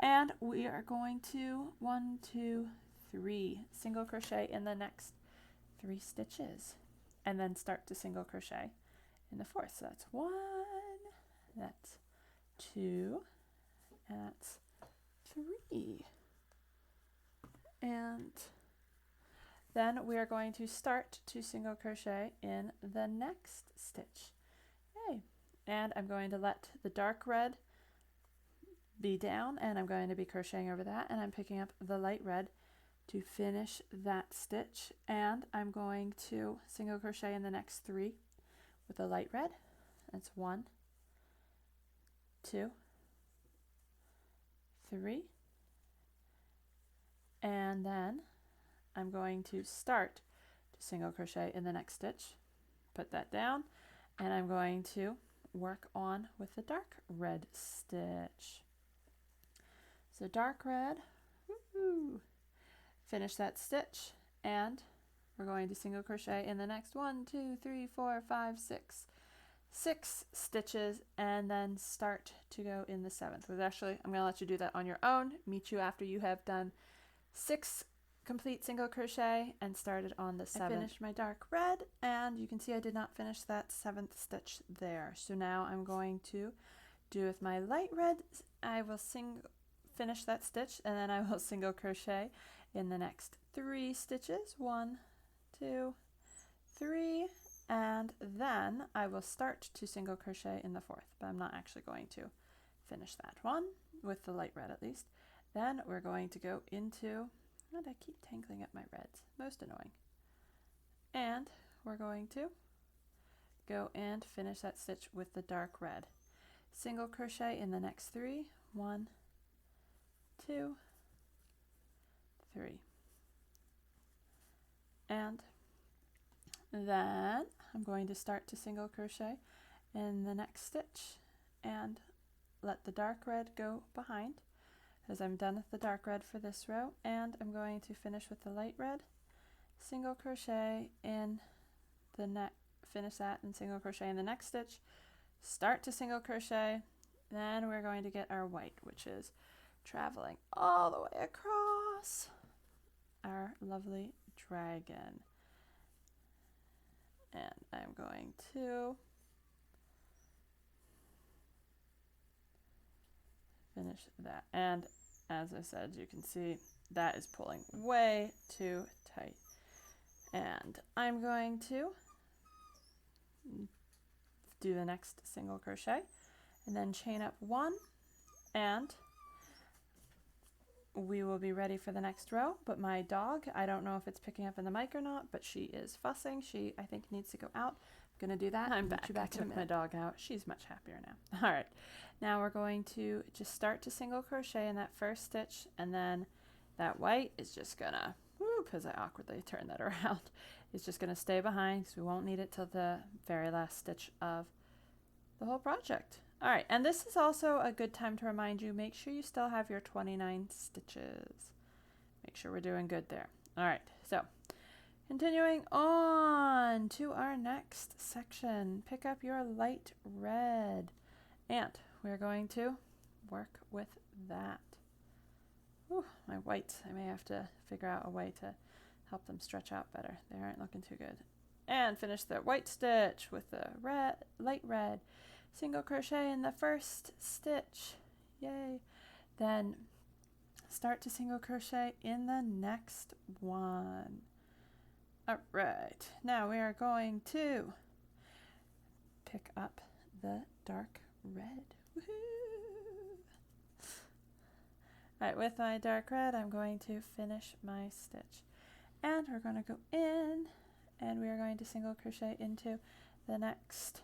And we are going to 1, 2, 3 single crochet in the next 3 stitches, and then start to single crochet in the 4th. So that's 1, that's 2, and that's 3. And then we are going to start to single crochet in the next stitch. Yay. and I'm going to let the dark red be down, and I'm going to be crocheting over that, and I'm picking up the light red to finish that stitch, and I'm going to single crochet in the next 3 with the light red. That's 1, 2, 3, and then I'm going to start to single crochet in the next stitch, put that down, and I'm going to work on with the dark red stitch. So dark red, woohoo, finish that stitch, and we're going to single crochet in the next 1, 2, 3, 4, 5, 6 stitches, and then start to go in the 7th. But actually, I'm going to let you do that on your own. Meet you after you have done 6 complete single crochet and started on the 7th. I finished my dark red, and you can see I did not finish that 7th stitch there. So now I'm going to do with my light red, I will finish that stitch, and then I will single crochet in the next 3 stitches, 1, 2, 3, and then I will start to single crochet in the 4th, but I'm not actually going to finish that one with the light red at least. Then we're going to go into, and I keep tangling up my reds, most annoying, and we're going to go and finish that stitch with the dark red. Single crochet in the next 3, 1, 2, 3, and then I'm going to start to single crochet in the next stitch and let the dark red go behind, as I'm done with the dark red for this row, and I'm going to finish with the light red, single crochet in the finish that and single crochet in the next stitch, start to single crochet, then we're going to get our white, which is traveling all the way across our lovely dragon. And I'm going to finish that. And as I said, you can see that is pulling way too tight. And I'm going to do the next single crochet and then chain up 1, and we will be ready for the next row. But my dog, I don't know if it's picking up in the mic or not, but she is fussing. She, I think, needs to go out. I'm going to do that. I'm back. I took my dog out. She's much happier now. All right. Now we're going to just start to single crochet in that first stitch, and then that white is just going to, because I awkwardly turned that around, it's just going to stay behind because we won't need it till the very last stitch of the whole project. All right, and this is also a good time to remind you, make sure you still have your 29 stitches. Make sure we're doing good there. All right, so continuing on to our next section, pick up your light red, and we're going to work with that. Ooh, my whites, I may have to figure out a way to help them stretch out better. They aren't looking too good. And finish the white stitch with the red, light red. Single crochet in the first stitch, yay. Then start to single crochet in the next one. All right, now we are going to pick up the dark red. Woohoo! All right, with my dark red, I'm going to finish my stitch. And we're going to go in, and we are going to single crochet into the next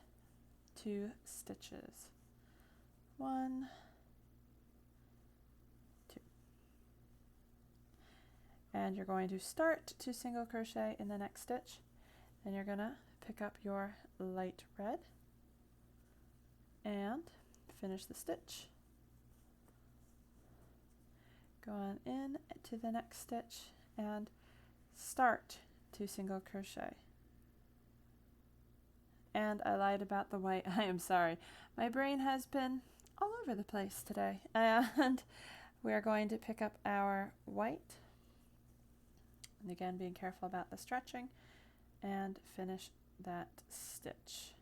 2 stitches. 1, 2. And you're going to start to single crochet in the next stitch. Then you're going to pick up your light red and finish the stitch. Go on in to the next stitch and start to single crochet. And I lied about the white. I am sorry. My brain has been all over the place today. And we are going to pick up our white. And again, being careful about the stretching. And finish that stitch.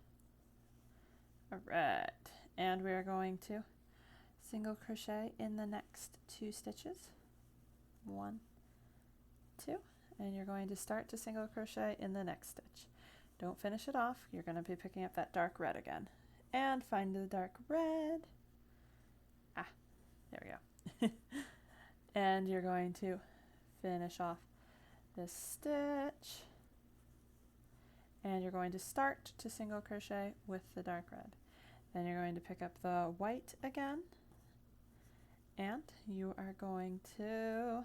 All right. And we are going to single crochet in the next 2 stitches. 1, 2. And you're going to start to single crochet in the next stitch. Don't finish it off. You're going to be picking up that dark red again. and find the dark red. Ah, there we go. And you're going to finish off this stitch, and you're going to start to single crochet with the dark red. Then you're going to pick up the white again, and you are going to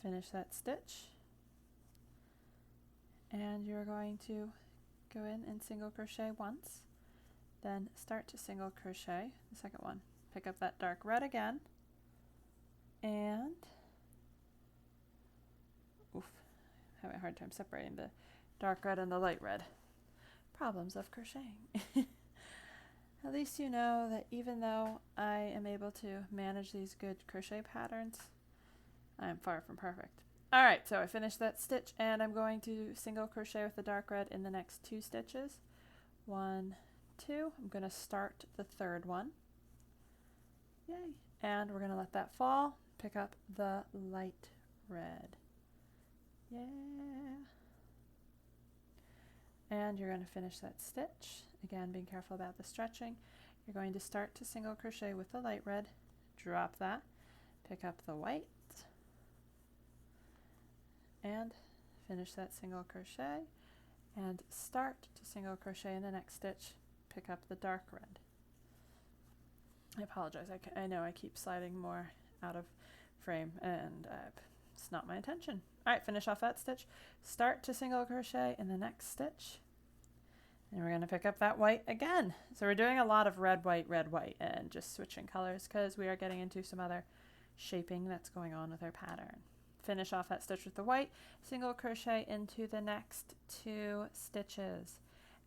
finish that stitch, and you're going to go in and single crochet once, then start to single crochet the second one. Pick up that dark red again, and having a hard time separating the dark red and the light red. Problems of crocheting. At least you know that even though I am able to manage these good crochet patterns, I am far from perfect. Alright, so I finished that stitch, and I'm going to single crochet with the dark red in the next 2 stitches. 1, 2. I'm going to start the third one. Yay. And we're going to let that fall. Pick up the light red. Yeah. And you're going to finish that stitch. Again, being careful about the stretching. You're going to start to single crochet with the light red. Drop that. Pick up the white. And finish that single crochet. And start to single crochet in the next stitch. Pick up the dark red. I apologize. I know I keep sliding more out of frame, and it's not my intention. Alright, finish off that stitch. Start to single crochet in the next stitch. And we're going to pick up that white again. So we're doing a lot of red, white, and just switching colors because we are getting into some other shaping that's going on with our pattern. Finish off that stitch with the white, single crochet into the next 2 stitches,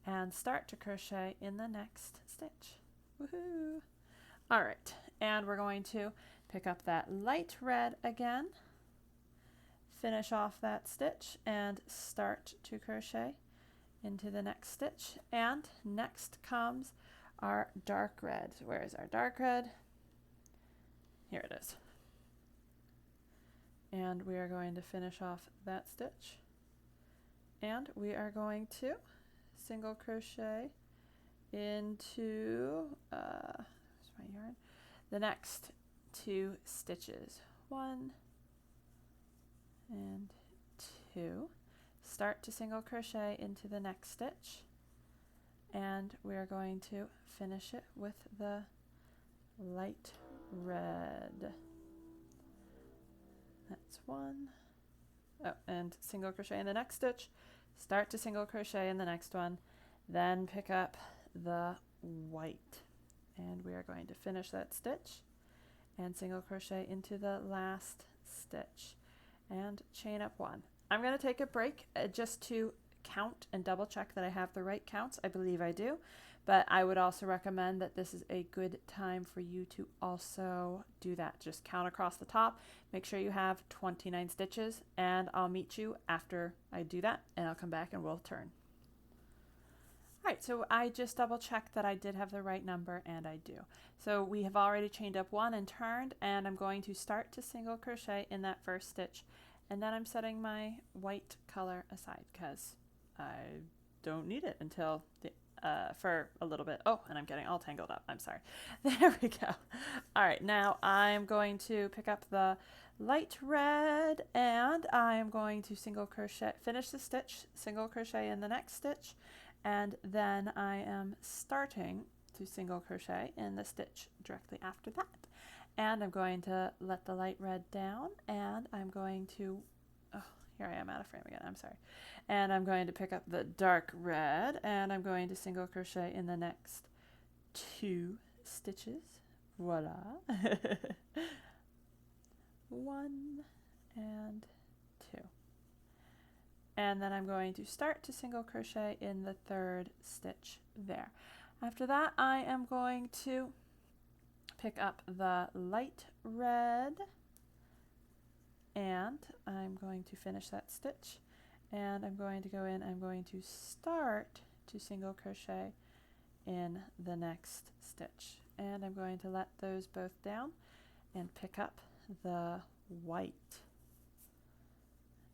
and start to crochet in the next stitch. Woohoo! Alright, and we're going to pick up that light red again, finish off that stitch, and start to crochet into the next stitch. And next comes our dark red. Where is our dark red? Here it is. And we are going to finish off that stitch, and we are going to single crochet into where's my yarn? The next 2 stitches. 1 and 2. Start to single crochet into the next stitch, and we are going to finish it with the light red. That's 1. Oh, and single crochet in the next stitch, start to single crochet in the next one, then pick up the white, and we are going to finish that stitch and single crochet into the last stitch and chain up 1. I'm going to take a break just to count and double check that I have the right counts. I believe I do. But I would also recommend that this is a good time for you to also do that. Just count across the top. Make sure you have 29 stitches, and I'll meet you after I do that, and I'll come back and we'll turn. Alright, so I just double checked that I did have the right number, and I do. So we have already chained up 1 and turned, and I'm going to start to single crochet in that first stitch, and then I'm setting my white color aside because I don't need it until the for a little bit. Oh, and I'm getting all tangled up. I'm sorry. There we go. All right, now I'm going to pick up the light red, and I'm going to single crochet, finish the stitch, single crochet in the next stitch, and then I am starting to single crochet in the stitch directly after that. And I'm going to let the light red down, and I'm going to, oh, here I am out of frame again, I'm sorry. And I'm going to pick up the dark red, and I'm going to single crochet in the next 2 stitches. Voila. 1 and 2. And then I'm going to start to single crochet in the 3rd stitch there. After that, I am going to pick up the light red, and I'm going to finish that stitch, and I'm going to go in, I'm going to start to single crochet in the next stitch, and I'm going to let those both down and pick up the white.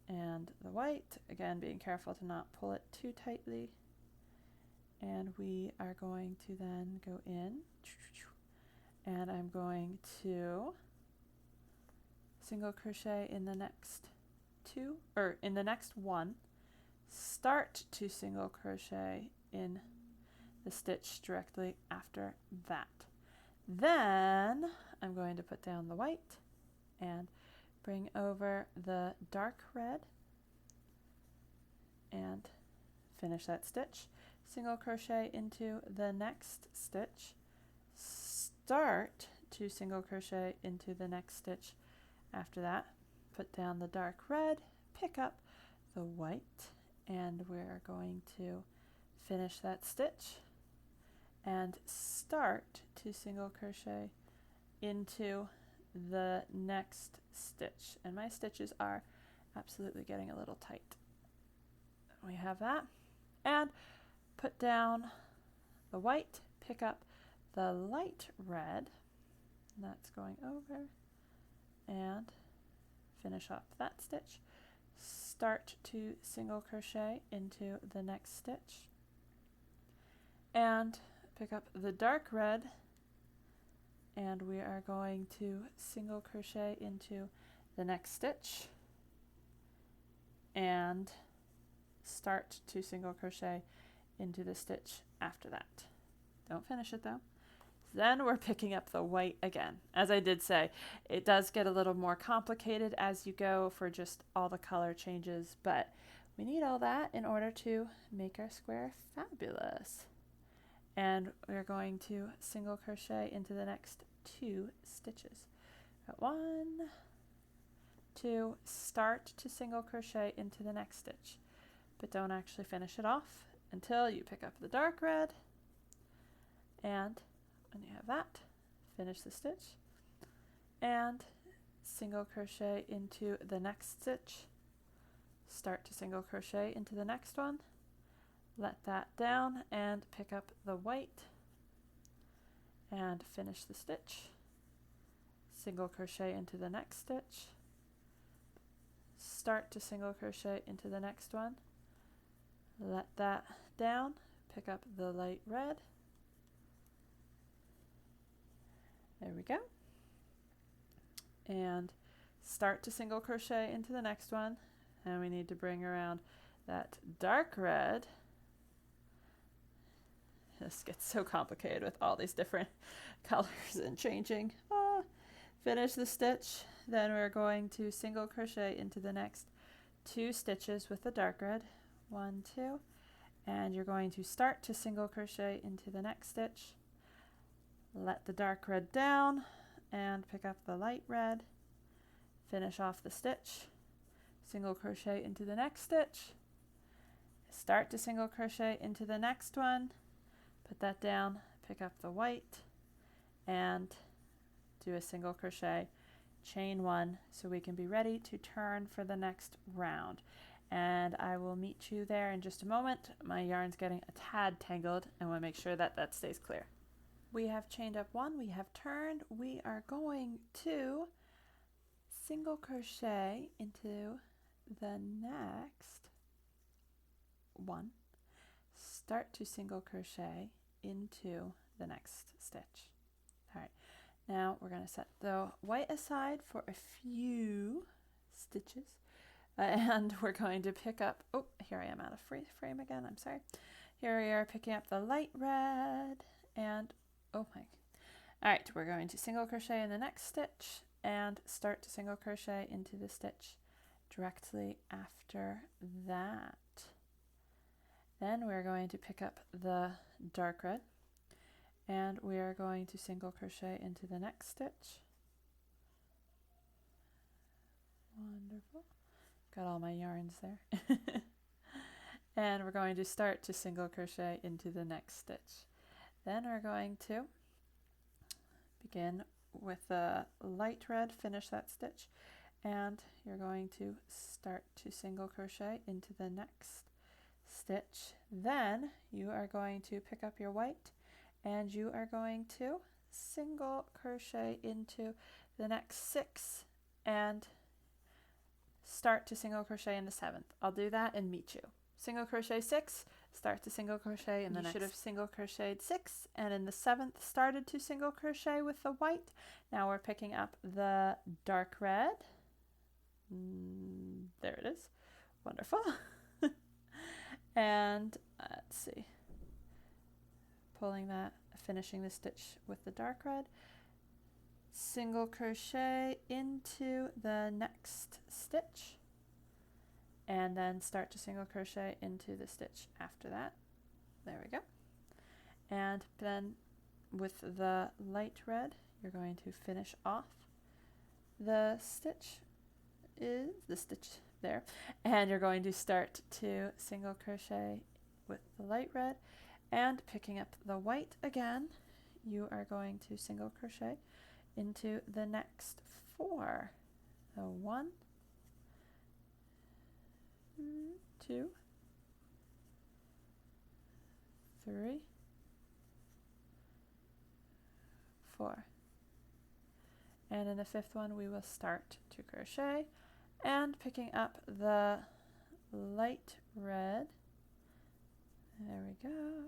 And the white, again being careful to not pull it too tightly, And we are going to then go in, and I'm going to single crochet in the next two, or in the next one, start to single crochet in the stitch directly after that. Then I'm going to put down the white and bring over the dark red and finish that stitch. Single crochet into the next stitch, start to single crochet into the next stitch after that, put down the dark red, pick up the white, and we're going to finish that stitch and start to single crochet into the next stitch. And my stitches are absolutely getting a little tight. We have that, and put down the white, pick up the light red, and that's going over, and finish off that stitch. Start to single crochet into the next stitch, and pick up the dark red, and we are going to single crochet into the next stitch and start to single crochet into the stitch after that. Don't finish it though. Then we're picking up the white again. As I did say, it does get a little more complicated as you go for just all the color changes, but we need all that in order to make our square fabulous. And we're going to single crochet into the next two stitches. Got 1, 2, start to single crochet into the next stitch, but don't actually finish it off until you pick up the dark red, and when you have that, finish the stitch and single crochet into the next stitch, start to single crochet into the next one, let that down and pick up the white and finish the stitch, single crochet into the next stitch, start to single crochet into the next one, let that down, pick up the light red. There we go. And start to single crochet into the next one, and we need to bring around that dark red. This gets so complicated with all these different colors and changing. Finish the stitch, then we're going to single crochet into the next two stitches with the dark red, 1, 2, and you're going to start to single crochet into the next stitch, let the dark red down and pick up the light red, finish off the stitch, single crochet into the next stitch, start to single crochet into the next one, put that down, pick up the white, and do a single crochet, chain 1, so we can be ready to turn for the next round. And I will meet you there in just a moment. My yarn's getting a tad tangled, and I want to make sure that that stays clear. We have chained up 1, we have turned. We are going to single crochet into the next one, start to single crochet into the next stitch. All right, now we're going to set the white aside for a few stitches, and we're going to pick up, oh, here I am out of frame again, I'm sorry. Here we are picking up the light red, and oh my. All right, we're going to single crochet in the next stitch and start to single crochet into the stitch directly after that. Then we're going to pick up the dark red, and we are going to single crochet into the next stitch. Wonderful. Got all my yarns there. And we're going to start to single crochet into the next stitch. Then we're going to begin with the light red, finish that stitch, and you're going to start to single crochet into the next stitch. Then you are going to pick up your white, and you are going to single crochet into the next 6 and start to single crochet in the 7th. I'll do that and meet you. Single crochet 6, start to single crochet in the next. You should have single crocheted 6, and in the 7th started to single crochet with the white. Now we're picking up the dark red. There it is. Wonderful. And let's see, pulling that, finishing the stitch with the dark red, single crochet into the next stitch, and then start to single crochet into the stitch after that. There we go. And then with the light red, you're going to finish off the stitch there, and you're going to start to single crochet with the light red, and picking up the white again, you are going to single crochet into the next 4. So 1, 2, 3, 4, and in the 5th one we will start to crochet, and picking up the light red. There we go.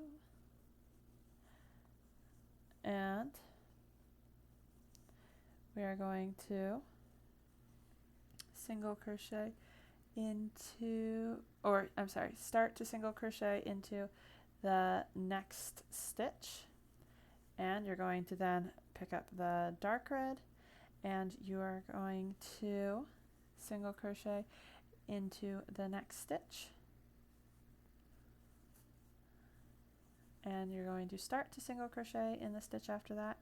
And we are going to single crochet into, start to single crochet into the next stitch, and you're going to then pick up the dark red, and you are going to single crochet into the next stitch, and you're going to start to single crochet in the stitch after that,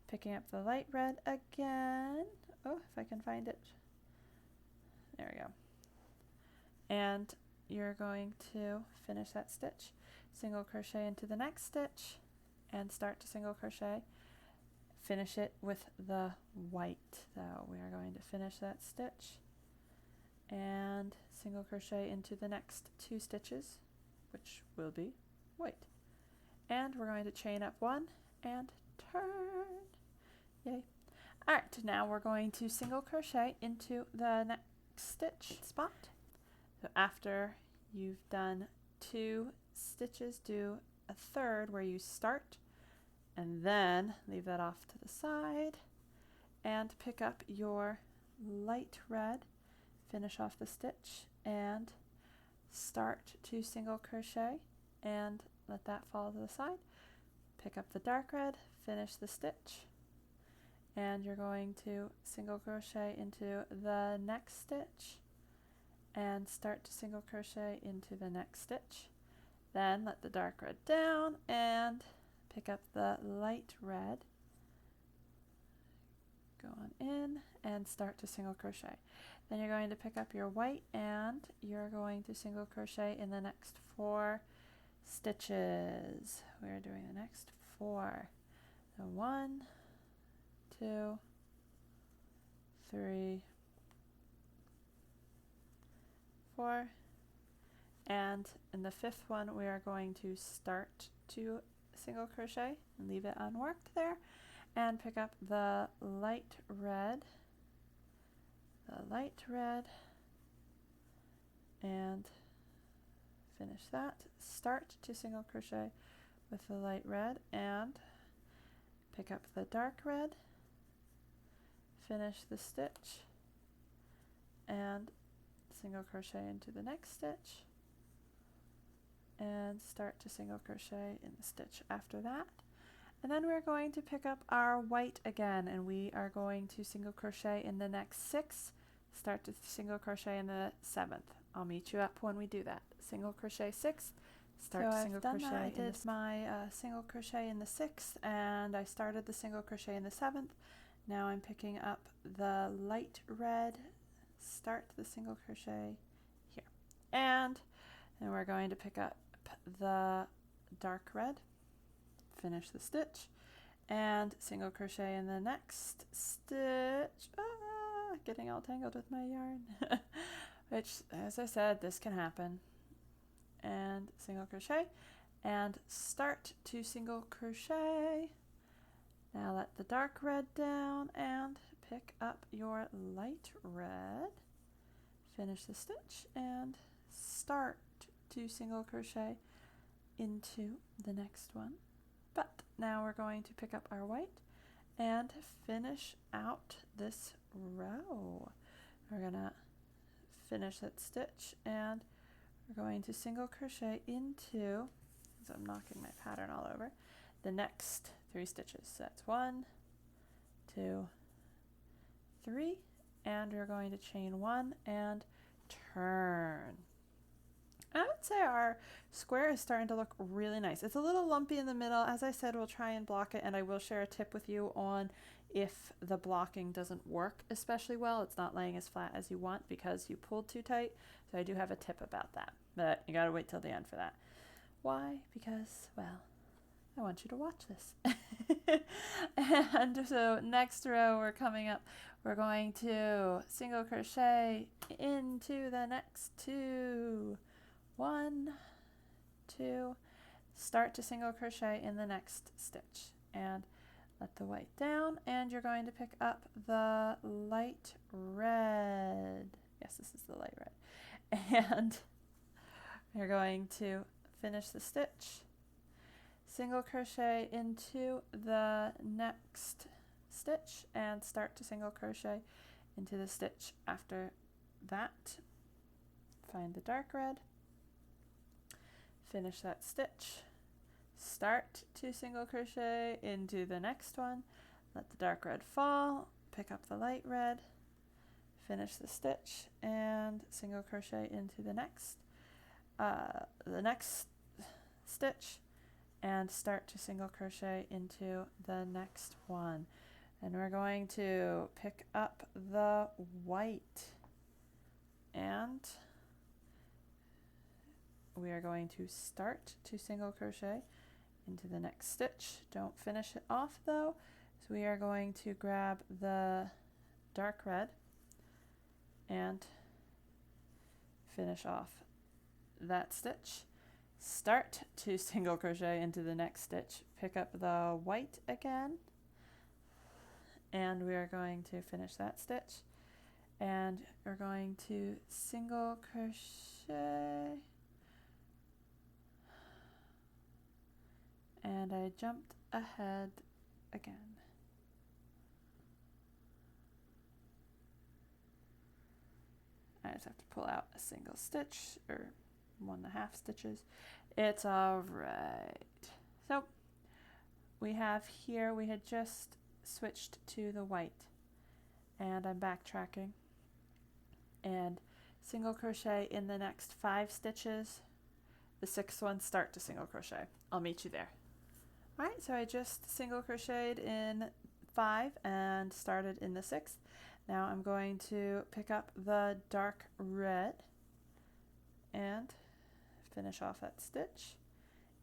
picking up the light red again. Oh, if I can find it. There we go. And you're going to finish that stitch, single crochet into the next stitch, and start to single crochet. Finish it with the white. So we are going to finish that stitch and single crochet into the next 2 stitches, which will be white. And we're going to chain up 1 and turn. Yay. Alright, now we're going to single crochet into the next stitch spot. So after you've done 2 stitches, do a 3rd where you start, and then leave that off to the side, and pick up your light red, finish off the stitch, and start to single crochet, and let that fall to the side. Pick up the dark red, finish the stitch, and you're going to single crochet into the next stitch, and start to single crochet into the next stitch. Then let the dark red down and pick up the light red, go on in and start to single crochet. Then you're going to pick up your white, and you're going to single crochet in the next 4 stitches. We're doing the next 4. So 1, 2, 3, 4, and in the 5th one we are going to start to single crochet and leave it unworked there, and pick up the light red, and finish that. Start to single crochet with the light red, and pick up the dark red, finish the stitch, and single crochet into the next stitch, and start to single crochet in the stitch after that. And then we're going to pick up our white again, and we are going to single crochet in the next 6, start to single crochet in the 7th. I'll meet you up when we do that. Single crochet 6, start to single crochet. I did my single crochet in the 6th, and I started the single crochet in the 7th. Now I'm picking up the light red, start the single crochet here, and then we're going to pick up the dark red, finish the stitch, and single crochet in the next stitch. Getting all tangled with my yarn, which, as I said, this can happen. And single crochet, and start to single crochet. Now let the dark red down and pick up your light red, finish the stitch, and start to single crochet into the next one. But now we're going to pick up our white and finish out this row. We're gonna finish that stitch and we're going to single crochet into, as I'm knocking my pattern all over, the next 3 stitches. So that's 1, 2, 3, and we're going to chain 1 and turn. I would say our square is starting to look really nice. It's a little lumpy in the middle. As I said, we'll try and block it, and I will share a tip with you on if the blocking doesn't work especially well. It's not laying as flat as you want because you pulled too tight. So I do have a tip about that, but you gotta wait till the end for that. Why? Because, well, I want you to watch this. And so next row we're coming up, we're going to single crochet into the next 2. 1, 2, start to single crochet in the next stitch and let the white down, and you're going to pick up the light red. Yes, this is the light red. And you're going to finish the stitch, single crochet into the next stitch and start to single crochet into the stitch after that. Find the dark red, finish that stitch, start to single crochet into the next one, let the dark red fall, pick up the light red, finish the stitch and single crochet into the next stitch and start to single crochet into the next one. And we're going to pick up the white and we are going to start to single crochet into the next stitch. Don't finish it off though. So we are going to grab the dark red and finish off that stitch. Start to single crochet into the next stitch. Pick up the white again and we are going to finish that stitch. And we're going to single crochet. And I jumped ahead again. I just have to pull out a single stitch or 1.5 stitches. It's all right. So we have here, we had just switched to the white and I'm backtracking and single crochet in the next 5 stitches. The 6th one, start to single crochet. I'll meet you there. Alright, so I just single crocheted in 5 and started in the 6th. Now I'm going to pick up the dark red and finish off that stitch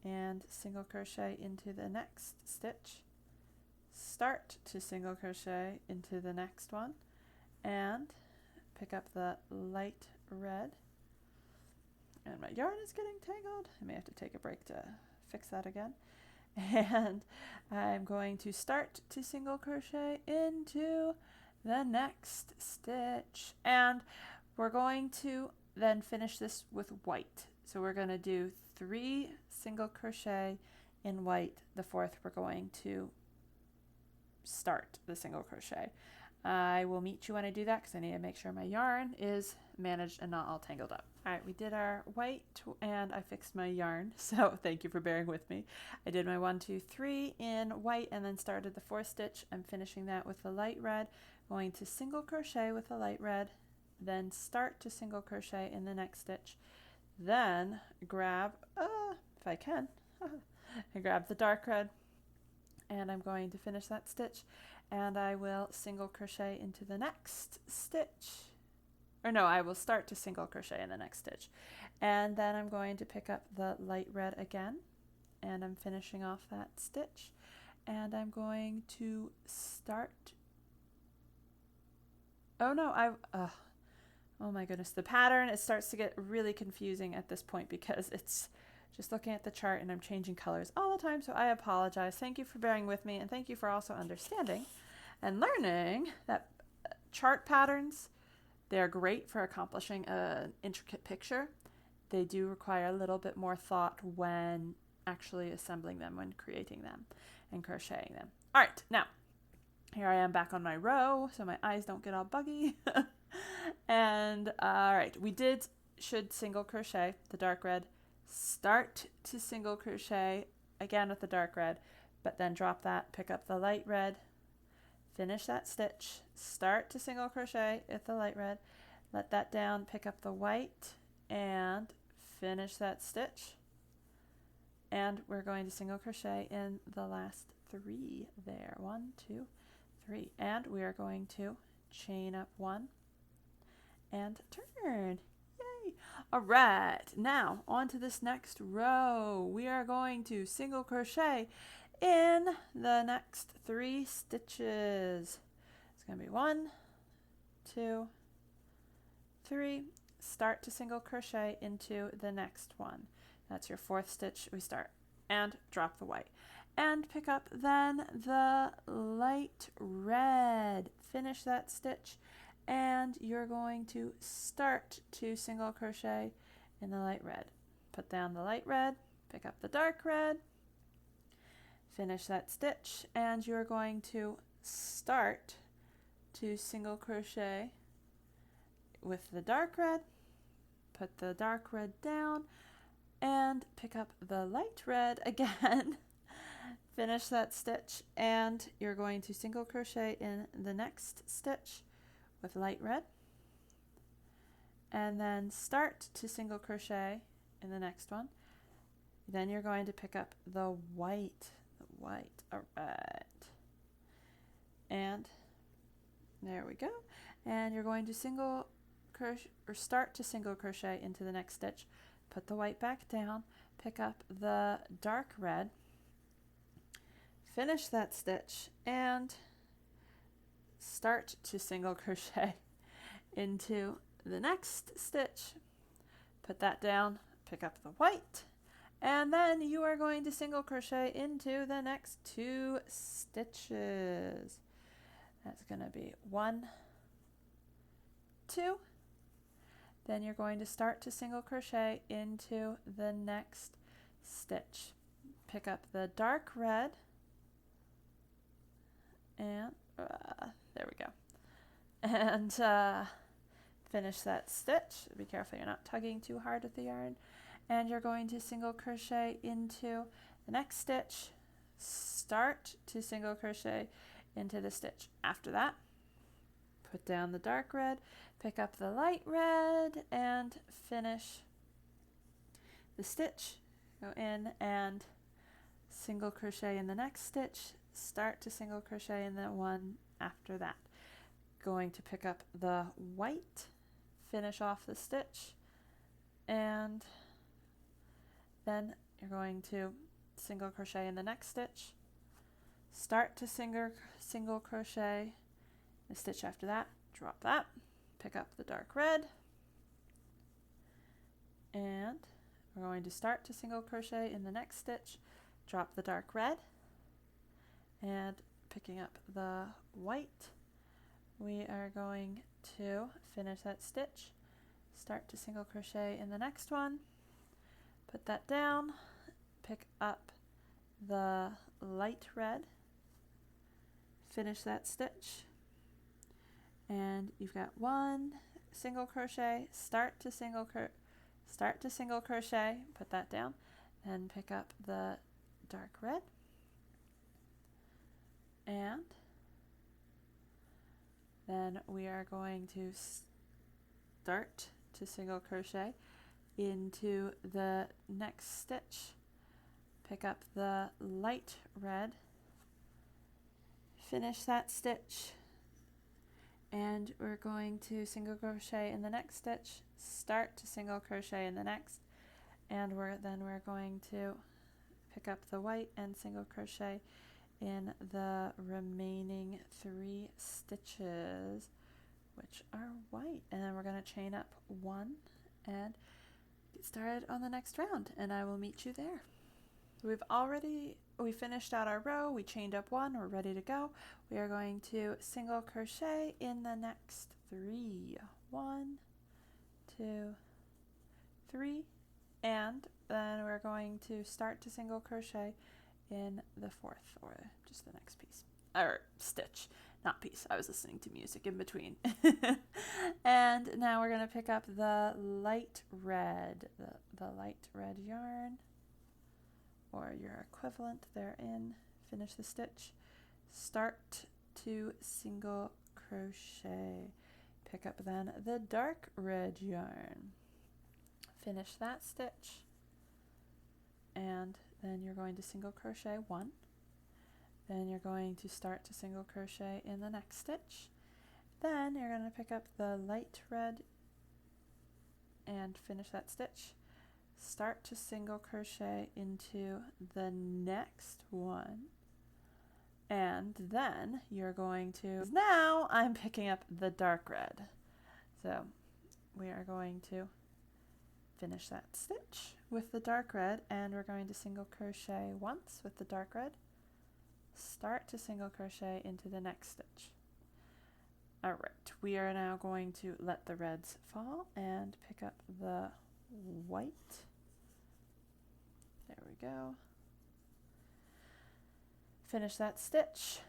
and single crochet into the next stitch. Start to single crochet into the next one and pick up the light red. And my yarn is getting tangled. I may have to take a break to fix that again. And I'm going to start to single crochet into the next stitch. And we're going to then finish this with white. So we're going to do 3 single crochet in white. The 4th we're going to start the single crochet. I will meet you when I do that because I need to make sure my yarn is managed and not all tangled up. Alright, we did our white and I fixed my yarn, so thank you for bearing with me. I did my 1, 2, 3 in white and then started the 4th stitch. I'm finishing that with the light red, going to single crochet with the light red, then start to single crochet in the next stitch, then grab, if I can, I grab the dark red and I'm going to finish that stitch and I will single crochet into the next stitch. Or no, I will start to single crochet in the next stitch. And then I'm going to pick up the light red again and I'm finishing off that stitch. And I'm going to start. Oh no, oh my goodness. The pattern, it starts to get really confusing at this point because it's just looking at the chart and I'm changing colors all the time. So I apologize. Thank you for bearing with me and thank you for also understanding and learning that chart patterns, they're great for accomplishing an intricate picture. They do require a little bit more thought when actually assembling them when creating them and crocheting them. All right, now here I am back on my row so my eyes don't get all buggy. And all right, we should single crochet the dark red, start to single crochet again with the dark red, but then drop that, pick up the light red, finish that stitch, start to single crochet with the light red, let that down, pick up the white and finish that stitch. And we're going to single crochet in the last 3 there. 1, 2, 3. And we are going to chain up 1 and turn. Yay! All right, now on to this next row. We are going to single crochet in the next 3 stitches. It's going to be 1, 2, 3. Start to single crochet into the next one. That's your 4th stitch. We start and drop the white and pick up then the light red. Finish that stitch and you're going to start to single crochet in the light red. Put down the light red, pick up the dark red, finish that stitch, and you're going to start to single crochet with the dark red, put the dark red down, and pick up the light red again. Finish that stitch, and you're going to single crochet in the next stitch with light red, and then start to single crochet in the next one. Then you're going to pick up the white. All right, and there we go. And you're going to single crochet or start to single crochet into the next stitch. Put the white back down, pick up the dark red, finish that stitch, and start to single crochet into the next stitch. Put that down, pick up the white, and then you are going to single crochet into the next 2 stitches. That's going to be 1, 2. Then you're going to start to single crochet into the next stitch. Pick up the dark red, and there we go. And finish that stitch. Be careful you're not tugging too hard with the yarn. And you're going to single crochet into the next stitch. Start to single crochet into the stitch. After that, put down the dark red, pick up the light red, and finish the stitch. Go in and single crochet in the next stitch. Start to single crochet in the one after that. Going to pick up the white, finish off the stitch, and then you're going to single crochet in the next stitch. Start to single crochet the stitch after that. Drop that. Pick up the dark red, and we're going to start to single crochet in the next stitch. Drop the dark red, and picking up the white, we are going to finish that stitch. Start to single crochet in the next one. Put that down, pick up the light red, finish that stitch, and you've got 1 single crochet, start to single crochet, put that down, then pick up the dark red, and then we are going to start to single crochet into the next stitch. Pick up the light red, finish that stitch, and we're going to single crochet in the next stitch, start to single crochet in the next, and we're going to pick up the white and single crochet in the remaining 3 stitches, which are white, and then we're going to chain up 1 and get started on the next round, and I will meet you there. We finished out our row, we chained up 1, we're ready to go. We are going to single crochet in the next 3. 1, 2, 3, and then we're going to start to single crochet in the fourth, or just the next piece, or stitch, not piece. I was listening to music in between. And now we're going to pick up the light red, the light red yarn, or your equivalent therein. Finish the stitch, start to single crochet, pick up then the dark red yarn, finish that stitch, and then you're going to single crochet 1, then you're going to start to single crochet in the next stitch, then you're going to pick up the light red and finish that stitch, start to single crochet into the next one, and then you're going to, now I'm picking up the dark red, so we are going to finish that stitch with the dark red, and we're going to single crochet once with the dark red, start to single crochet into the next stitch. Alright, we are now going to let the reds fall and pick up the white. There we go. Finish that stitch,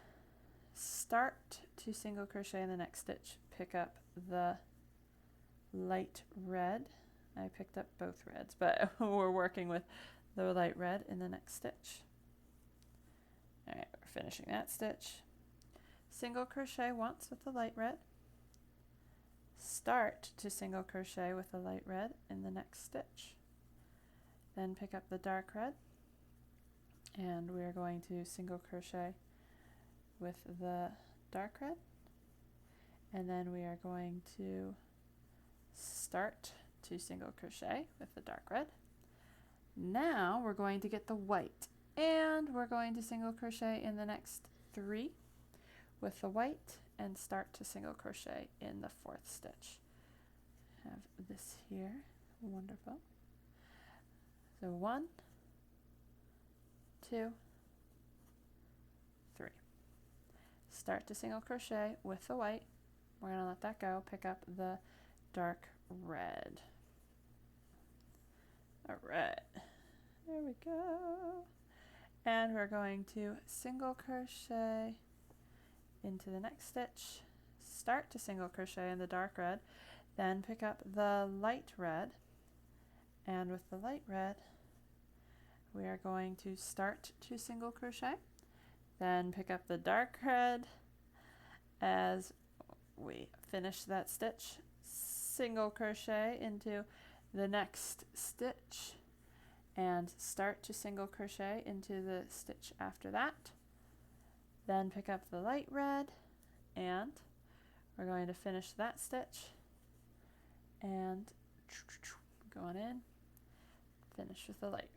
start to single crochet in the next stitch, pick up the light red. I picked up both reds, but we're working with the light red in the next stitch. Alright, we're finishing that stitch. Single crochet once with the light red, start to single crochet with the light red in the next stitch, then pick up the dark red, and we're going to single crochet with the dark red, and then we are going to start to single crochet with the dark red. Now we're going to get the white, and we're going to single crochet in the next 3 with the white and start to single crochet in the 4th stitch. Have this here, wonderful. So 1, 2, 3. Start to single crochet with the white. We're going to let that go, pick up the dark red. Alright, there we go. And we're going to single crochet into the next stitch, start to single crochet in the dark red, then pick up the light red, and with the light red we are going to start to single crochet, then pick up the dark red as we finish that stitch, single crochet into the next stitch, and start to single crochet into the stitch after that, then pick up the light red, and we're going to finish that stitch, and go on in, finish with the light,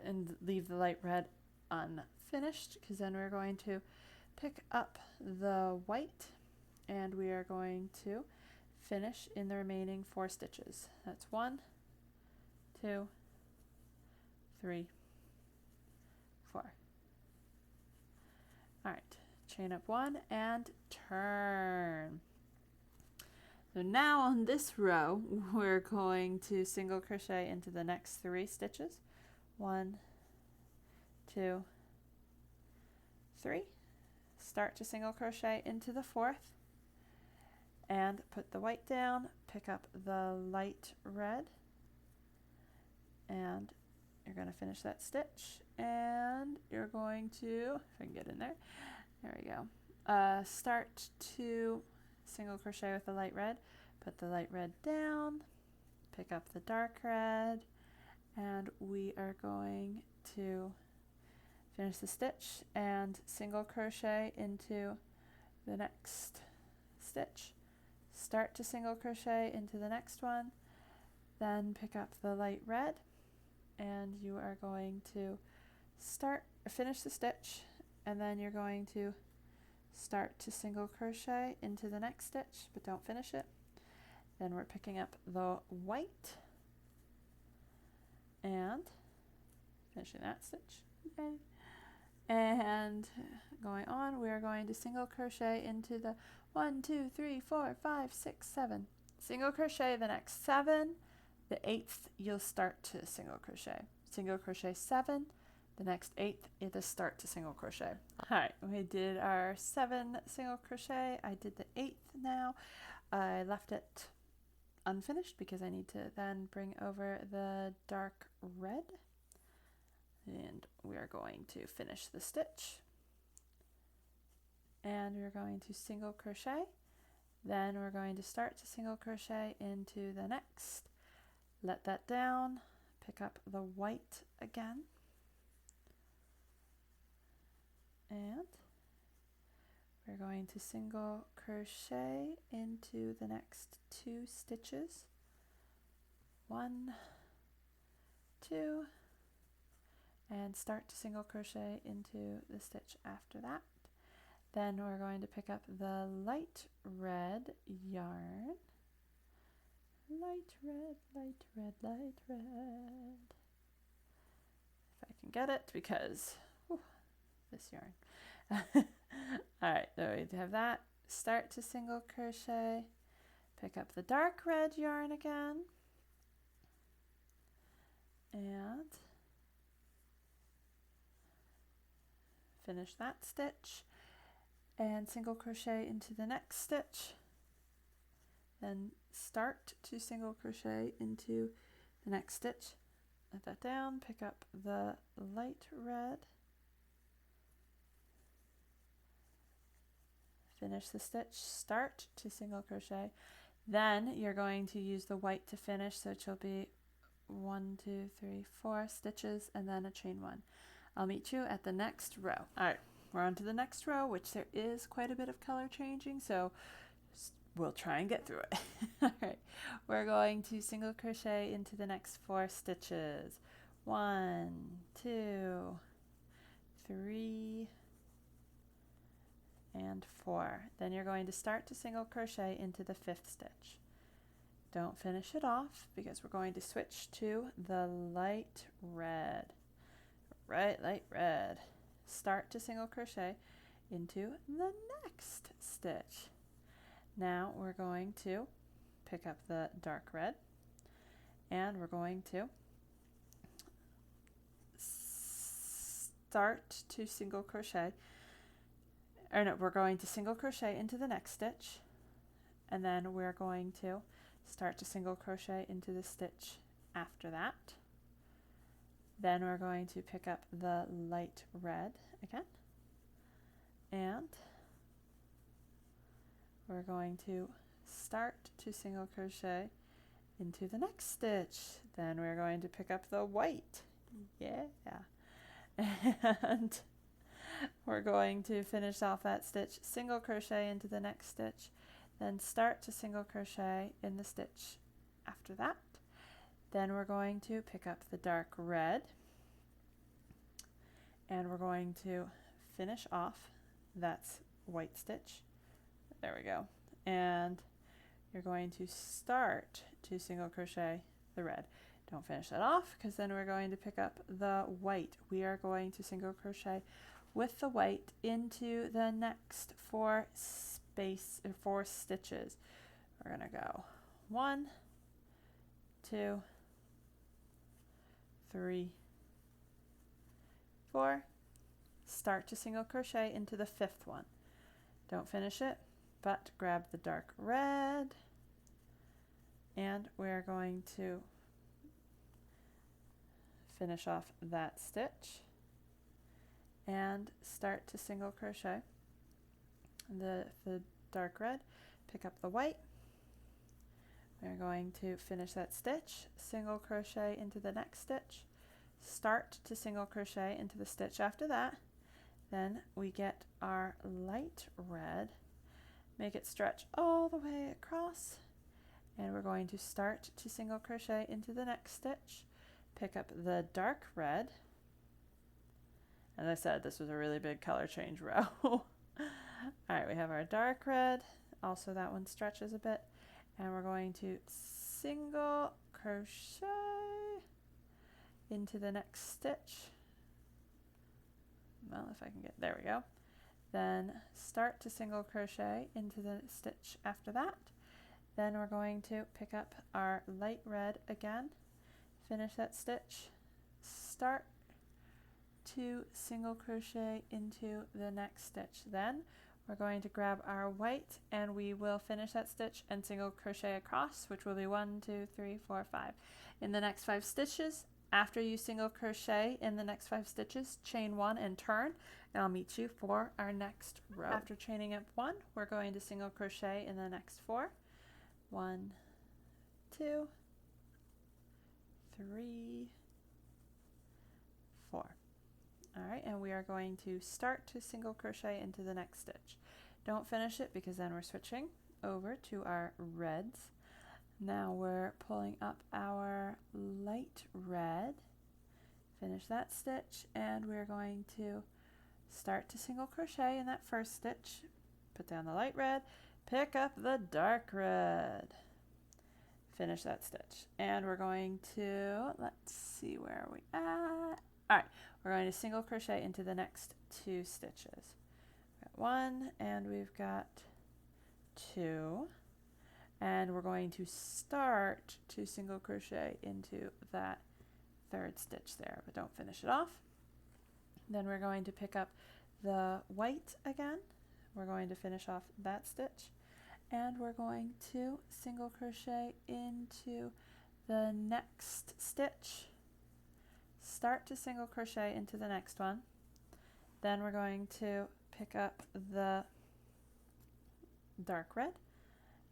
and leave the light red unfinished, because then we're going to pick up the white, and we are going to finish in the remaining 4 stitches. That's 1, 2, 3, 4. Alright, chain up 1 and turn. So now on this row we're going to single crochet into the next 3 stitches. 1, 2, 3. Start to single crochet into the 4th and put the white down, pick up the light red, and you're going to finish that stitch, and you're going to, if I can get in there, there we go, start to single crochet with the light red, put the light red down, pick up the dark red, and we are going to finish the stitch and single crochet into the next stitch, start to single crochet into the next one, then pick up the light red, and you are going to finish the stitch, and then you're going to start to single crochet into the next stitch, but don't finish it. Then we're picking up the white and finishing that stitch. Okay. And going on, we are going to single crochet into the 1, 2, 3, 4, 5, 6, 7. Single crochet the next 7. The 8th you'll start to single crochet. single crochet 7, the next 8th is a start to single crochet. Alright, we did our 7 single crochet. I did the 8th now. I left it unfinished because I need to then bring over the dark red, and we are going to finish the stitch, and we're going to single crochet, then we're going to start to single crochet into the next, let that down, pick up the white again, and we're going to single crochet into the next 2 stitches, 1, 2, and start to single crochet into the stitch after that. Then we're going to pick up the light red yarn, light red, light red, light red, if I can get it, because this yarn. Alright, so we have that, start to single crochet, pick up the dark red yarn again, and finish that stitch, and single crochet into the next stitch, then start to single crochet into the next stitch, let that down, pick up the light red, finish the stitch, start to single crochet, then you're going to use the white to finish, so it will be 1, 2, 3, 4 stitches and then a chain 1. I'll meet you at the next row. Alright, we're on to the next row, which there is quite a bit of color changing, so we'll try and get through it. Alright, we're going to single crochet into the next 4 stitches. 1, 2, 3, and 4. Then you're going to start to single crochet into the 5th stitch. Don't finish it off because we're going to switch to the light red. Light red. Start to single crochet into the next stitch. Now we're going to pick up the dark red, and we're going to start to single crochet, or no, we're going to single crochet into the next stitch, and then we're going to start to single crochet into the stitch after that. Then we're going to pick up the light red again, and we're going to start to single crochet into the next stitch. Then we're going to pick up the white, and we're going to finish off that stitch, single crochet into the next stitch, then start to single crochet in the stitch after that. Then we're going to pick up the dark red, and we're going to finish off that white stitch. There we go. And you're going to start to single crochet the red. Don't finish that off because then we're going to pick up the white. We are going to single crochet with the white into the next 4 stitches. We're going to go 1, 2, 3, 4, start to single crochet into the 5th one. Don't finish it, but grab the dark red, and we're going to finish off that stitch and start to single crochet the dark red, pick up the white. We're going to finish that stitch, single crochet into the next stitch, start to single crochet into the stitch after that. Then we get our light red, make it stretch all the way across, and we're going to start to single crochet into the next stitch, pick up the dark red. As I said, this was a really big color change row. Alright, we have our dark red, also that one stretches a bit, and we're going to single crochet into the next stitch. Well, if I can get, there we go. Then start to single crochet into the stitch after that. Then we're going to pick up our light red again, finish that stitch, start to single crochet into the next stitch. Then we're going to grab our white and we will finish that stitch and single crochet across, which will be 1, 2, 3, 4, 5. In the next 5 stitches, after you single crochet in the next 5 stitches, chain 1 and turn, and I'll meet you for our next row. After chaining up 1, we're going to single crochet in the next 4. 1, 2, 3, 4. Alright, and we are going to start to single crochet into the next stitch. Don't finish it because then we're switching over to our reds. Now we're pulling up our light red, finish that stitch, and we're going to start to single crochet in that first stitch, put down the light red, pick up the dark red, finish that stitch, and we're going to, let's see, where are we at? Alright, we're going to single crochet into the next 2 stitches. We've got 1 and we've got 2, and we're going to start to single crochet into that 3rd stitch there, but don't finish it off. Then we're going to pick up the white again. We're going to finish off that stitch, and we're going to single crochet into the next stitch, start to single crochet into the next one. Then we're going to pick up the dark red,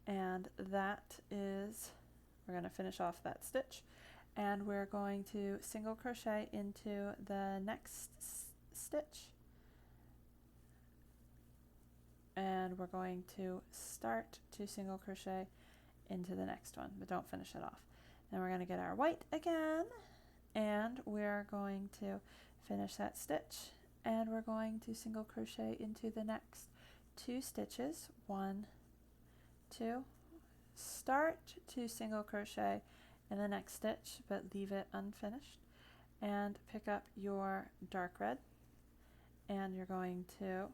and that is, we're going to finish off that stitch, and we're going to single crochet into the next stitch, and we're going to start to single crochet into the next one, but don't finish it off. Then we're going to get our white again, and we're going to finish that stitch, and we're going to single crochet into the next 2 stitches, 1, 2, start to single crochet in the next stitch but leave it unfinished, and pick up your dark red, and you're going to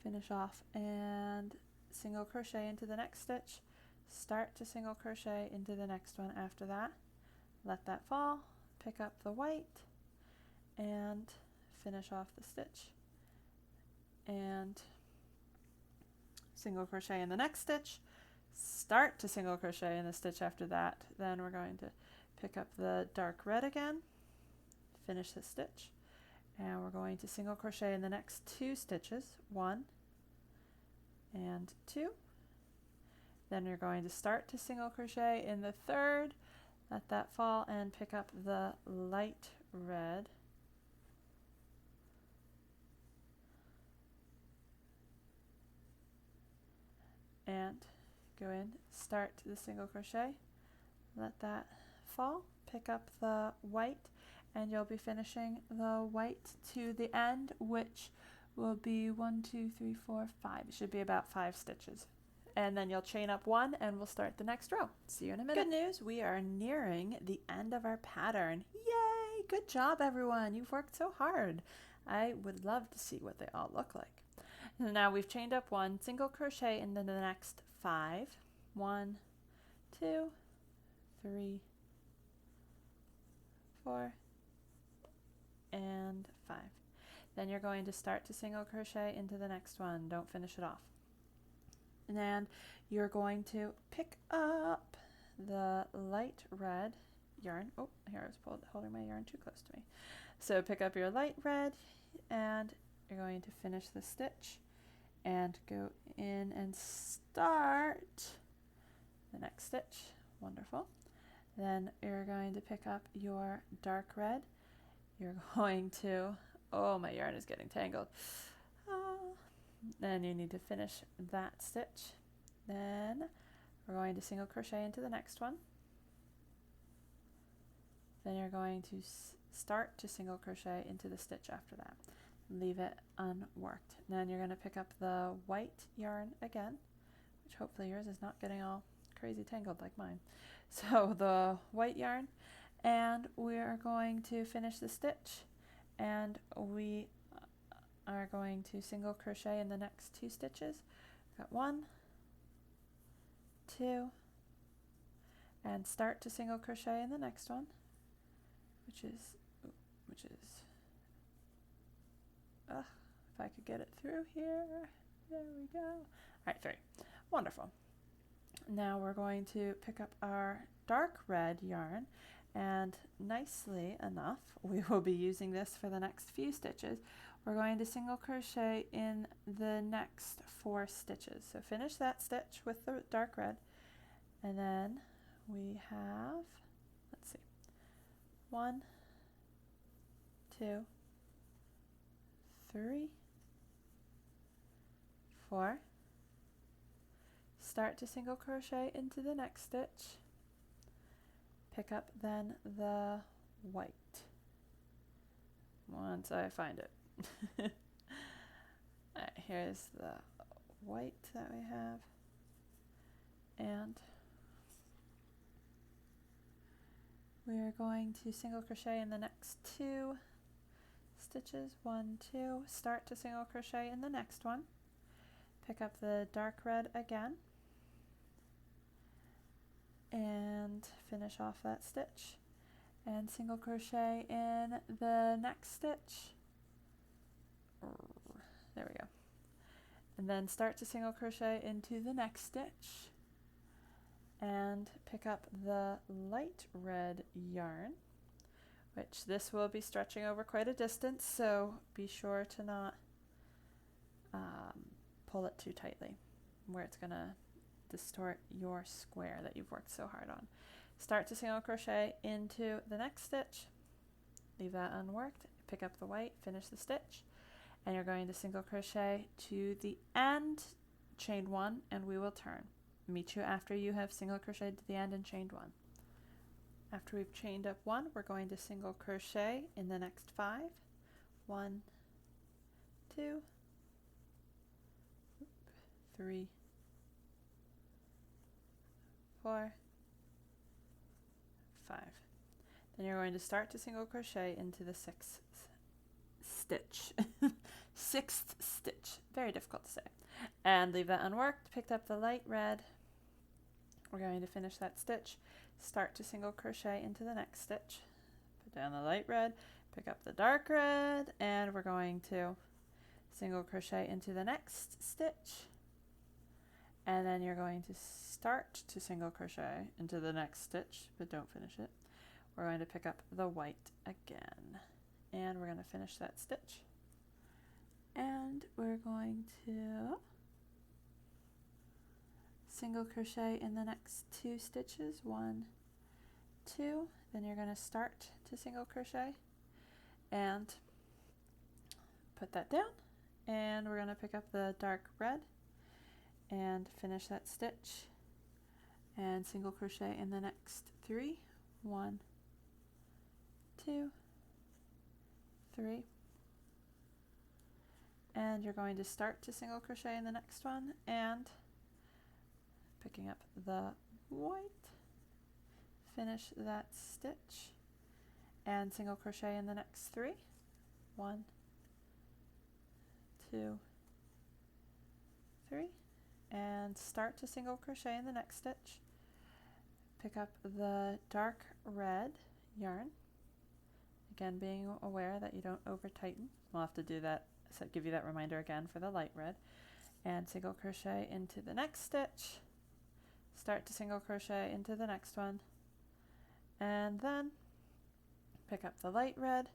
finish off and single crochet into the next stitch, start to single crochet into the next one after that, let that fall, pick up the white and finish off the stitch, and single crochet in the next stitch, start to single crochet in the stitch after that. Then we're going to pick up the dark red again, finish the stitch, and we're going to single crochet in the next 2 stitches, 1 and 2. Then you're going to start to single crochet in the 3rd, let that fall, and pick up the light red, and go in, start the single crochet, let that fall, pick up the white, and you'll be finishing the white to the end, which will be 1, 2, 3, 4, 5. It should be about 5 stitches. And then you'll chain up 1 and we'll start the next row. See you in a minute. Good news, we are nearing the end of our pattern. Yay! Good job, everyone. You've worked so hard. I would love to see what they all look like. And now we've chained up 1, single crochet into the next 5. 1, 2, 3, 4, and 5. Then you're going to start to single crochet into the next one. Don't finish it off. And then you're going to pick up the light red yarn. Oh, here I was holding my yarn too close to me. So pick up your light red, and you're going to finish the stitch and go in and start the next stitch. Wonderful. Then you're going to pick up your dark red. You're going to, oh, my yarn is getting tangled. Then you need to finish that stitch. Then we're going to single crochet into the next one. Then you're going to start to single crochet into the stitch after that. Leave it unworked. Then you're going to pick up the white yarn again, which hopefully yours is not getting all crazy tangled like mine. So the white yarn, and we're going to finish the stitch, and we are going to single crochet in the next 2 stitches. Got 1, 2, and start to single crochet in the next one. if I could get it through here. There we go. All right, 3. Wonderful. Now we're going to pick up our dark red yarn, and nicely enough, we will be using this for the next few stitches. We're going to single crochet in the next 4 stitches. So finish that stitch with the dark red, and then we have, let's see, 1, 2, 3, 4. Start to single crochet into the next stitch. Pick up then the white once I find it. Alright, here's the white that we have, and we are going to single crochet in the next 2 stitches. 1, 2. Start to single crochet in the next one. Pick up the dark red again and finish off that stitch, and single crochet in the next stitch. There we go. And then start to single crochet into the next stitch and pick up the light red yarn, which this will be stretching over quite a distance, so be sure to not pull it too tightly where it's going to distort your square that you've worked so hard on. Start to single crochet into the next stitch, leave that unworked, pick up the white, finish the stitch, and you're going to single crochet to the end, chain 1, and we will turn. Meet you after you have single crocheted to the end and chained 1. After we've chained up 1, we're going to single crochet in the next 5. 1, 2, 3, 4, 5. Then you're going to start to single crochet into the 6th stitch. 6th stitch. Very difficult to say. And leave that unworked. Picked up the light red. We're going to finish that stitch. Start to single crochet into the next stitch. Put down the light red. Pick up the dark red. And we're going to single crochet into the next stitch. And then you're going to start to single crochet into the next stitch, but don't finish it. We're going to pick up the white again, and we're going to finish that stitch. And we're going to single crochet in the next 2 stitches. 1, 2. Then you're going to start to single crochet and put that down. And we're going to pick up the dark red and finish that stitch and single crochet in the next 3. 1, 2, 3. And you're going to start to single crochet in the next one and picking up the white, finish that stitch and single crochet in the next 3. 1, 2, 3. And start to single crochet in the next stitch. Pick up the dark red yarn, again being aware that you don't over tighten. We'll have to do that, so give you that reminder again for the light red, and single crochet into the next stitch, start to single crochet into the next one, and then pick up the light red,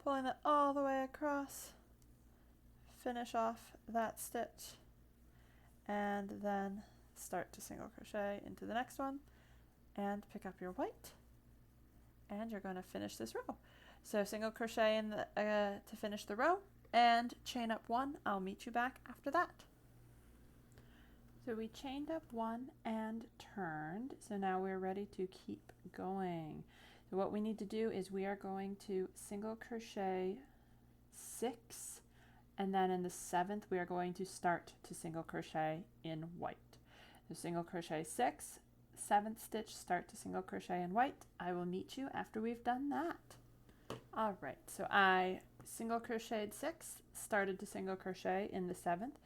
pulling it all the way across, finish off that stitch, and then start to single crochet into the next one and pick up your white, and you're going to finish this row. So single crochet in the, to finish the row and chain up 1. I'll meet you back after that. So we chained up 1 and turned, so now we're ready to keep going. So what we need to do is we are going to single crochet 6, and then in the 7th we are going to start to single crochet in white. So single crochet 6, 7th stitch, start to single crochet in white. I will meet you after we've done that. All right, so I single crocheted 6, started to single crochet in the 7th,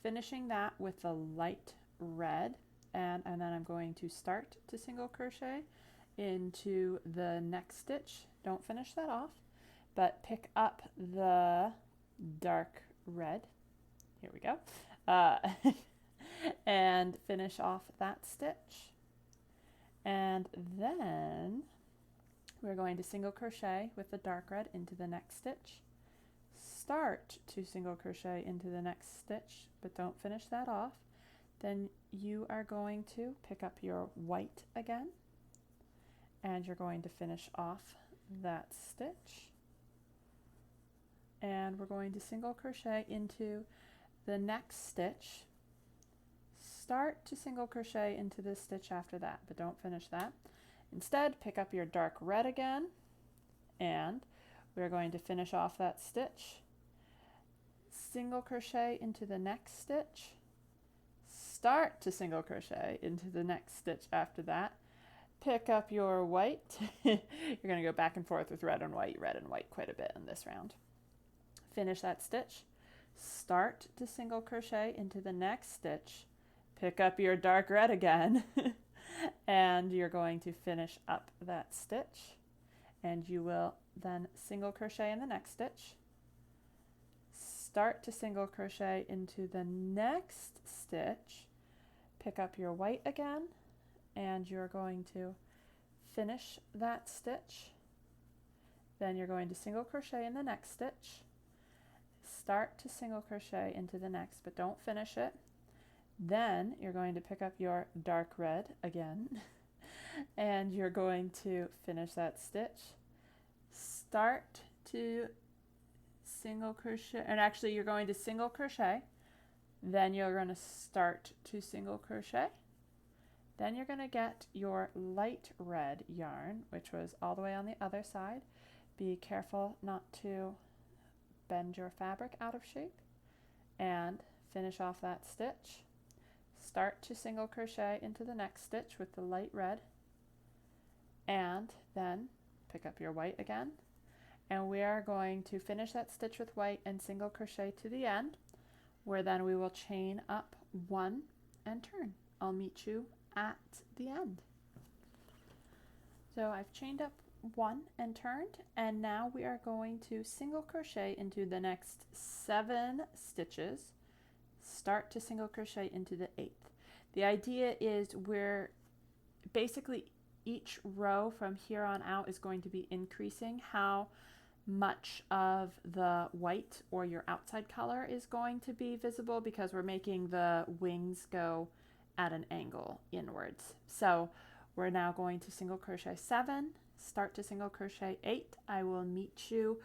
finishing that with the light red, and then I'm going to start to single crochet into the next stitch. Don't finish that off, but pick up the dark red. Here we go. And finish off that stitch. And then we're going to single crochet with the dark red into the next stitch. Start to single crochet into the next stitch, but don't finish that off. Then you are going to pick up your white again, and you're going to finish off that stitch. And we're going to single crochet into the next stitch. Start to single crochet into this stitch after that, but don't finish that. Instead, pick up your dark red again, and we're going to finish off that stitch. Single crochet into the next stitch. Start to single crochet into the next stitch after that. Pick up your white. You're going to go back and forth with red and white quite a bit in this round. Finish that stitch. Start to single crochet into the next stitch. Pick up your dark red again. And you're going to finish up that stitch. And you will then single crochet in the next stitch. Start to single crochet into the next stitch. Pick up your white again, and you're going to finish that stitch. Then you're going to single crochet in the next stitch. Start to single crochet into the next, but don't finish it. Then you're going to pick up your dark red again, and you're going to finish that stitch. Start to single crochet, and actually you're going to single crochet. Then you're going to start to single crochet. Then you're going to get your light red yarn, which was all the way on the other side. Be careful not to bend your fabric out of shape. And finish off that stitch. Start to single crochet into the next stitch with the light red. And then pick up your white again. And we are going to finish that stitch with white and single crochet to the end, where then we will chain up one and turn. I'll meet you at the end. So I've chained up one and turned, and now we are going to single crochet into the next 7 stitches. Start to single crochet into the 8th. The idea is we're basically each row from here on out is going to be increasing how much of the white or your outside color is going to be visible, because we're making the wings go at an angle inwards. So we're now going to single crochet 7, start to single crochet 8. I will meet you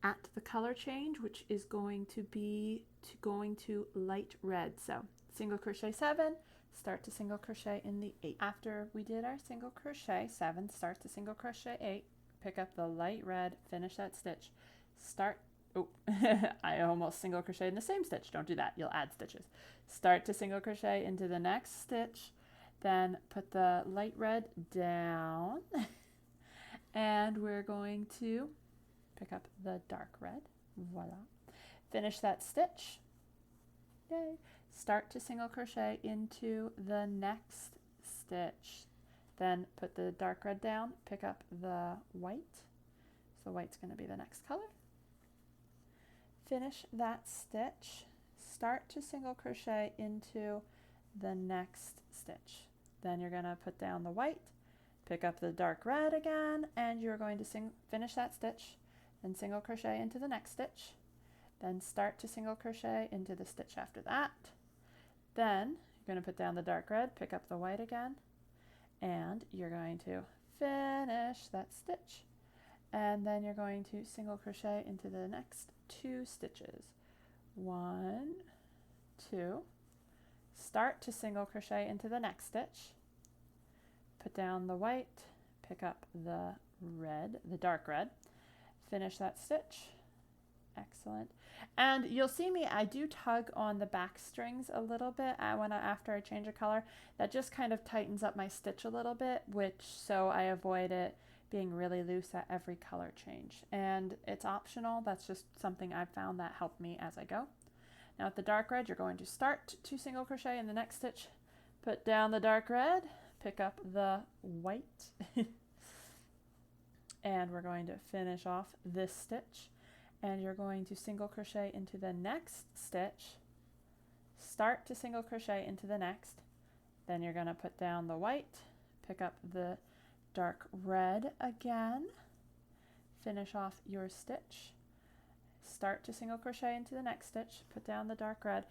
at the color change, which is going to be going to light red. So single crochet 7, start to single crochet in the 8. After we did our single crochet 7, start to single crochet 8, pick up the light red, finish that stitch, start, oh, I almost single crochet in the same stitch. Don't do that, you'll add stitches. Start to single crochet into the next stitch, then put the light red down, and we're going to pick up the dark red, voila. Finish that stitch, yay. Start to single crochet into the next stitch. Then put the dark red down, pick up the white. So white's going to be the next color. Finish that stitch. Start to single crochet into the next stitch. Then you're going to put down the white, pick up the dark red again, and you're going to finish that stitch. Then single crochet into the next stitch. Then start to single crochet into the stitch after that. Then you're going to put down the dark red, pick up the white again, and you're going to finish that stitch. And then you're going to single crochet into the next 2 stitches. 1, 2, start to single crochet into the next stitch, put down the white, pick up the red, the dark red, finish that stitch. Excellent. And you'll see me, I do tug on the back strings a little bit after I change a color. That just kind of tightens up my stitch a little bit, so I avoid it being really loose at every color change. And it's optional, that's just something I've found that helped me as I go. Now with the dark red, you're going to start to single crochet in the next stitch, put down the dark red, pick up the white, and we're going to finish off this stitch, and you're going to single crochet into the next stitch, start to single crochet into the next, then you're going to put down the white, pick up the dark red again, finish off your stitch, start to single crochet into the next stitch, put down the dark red,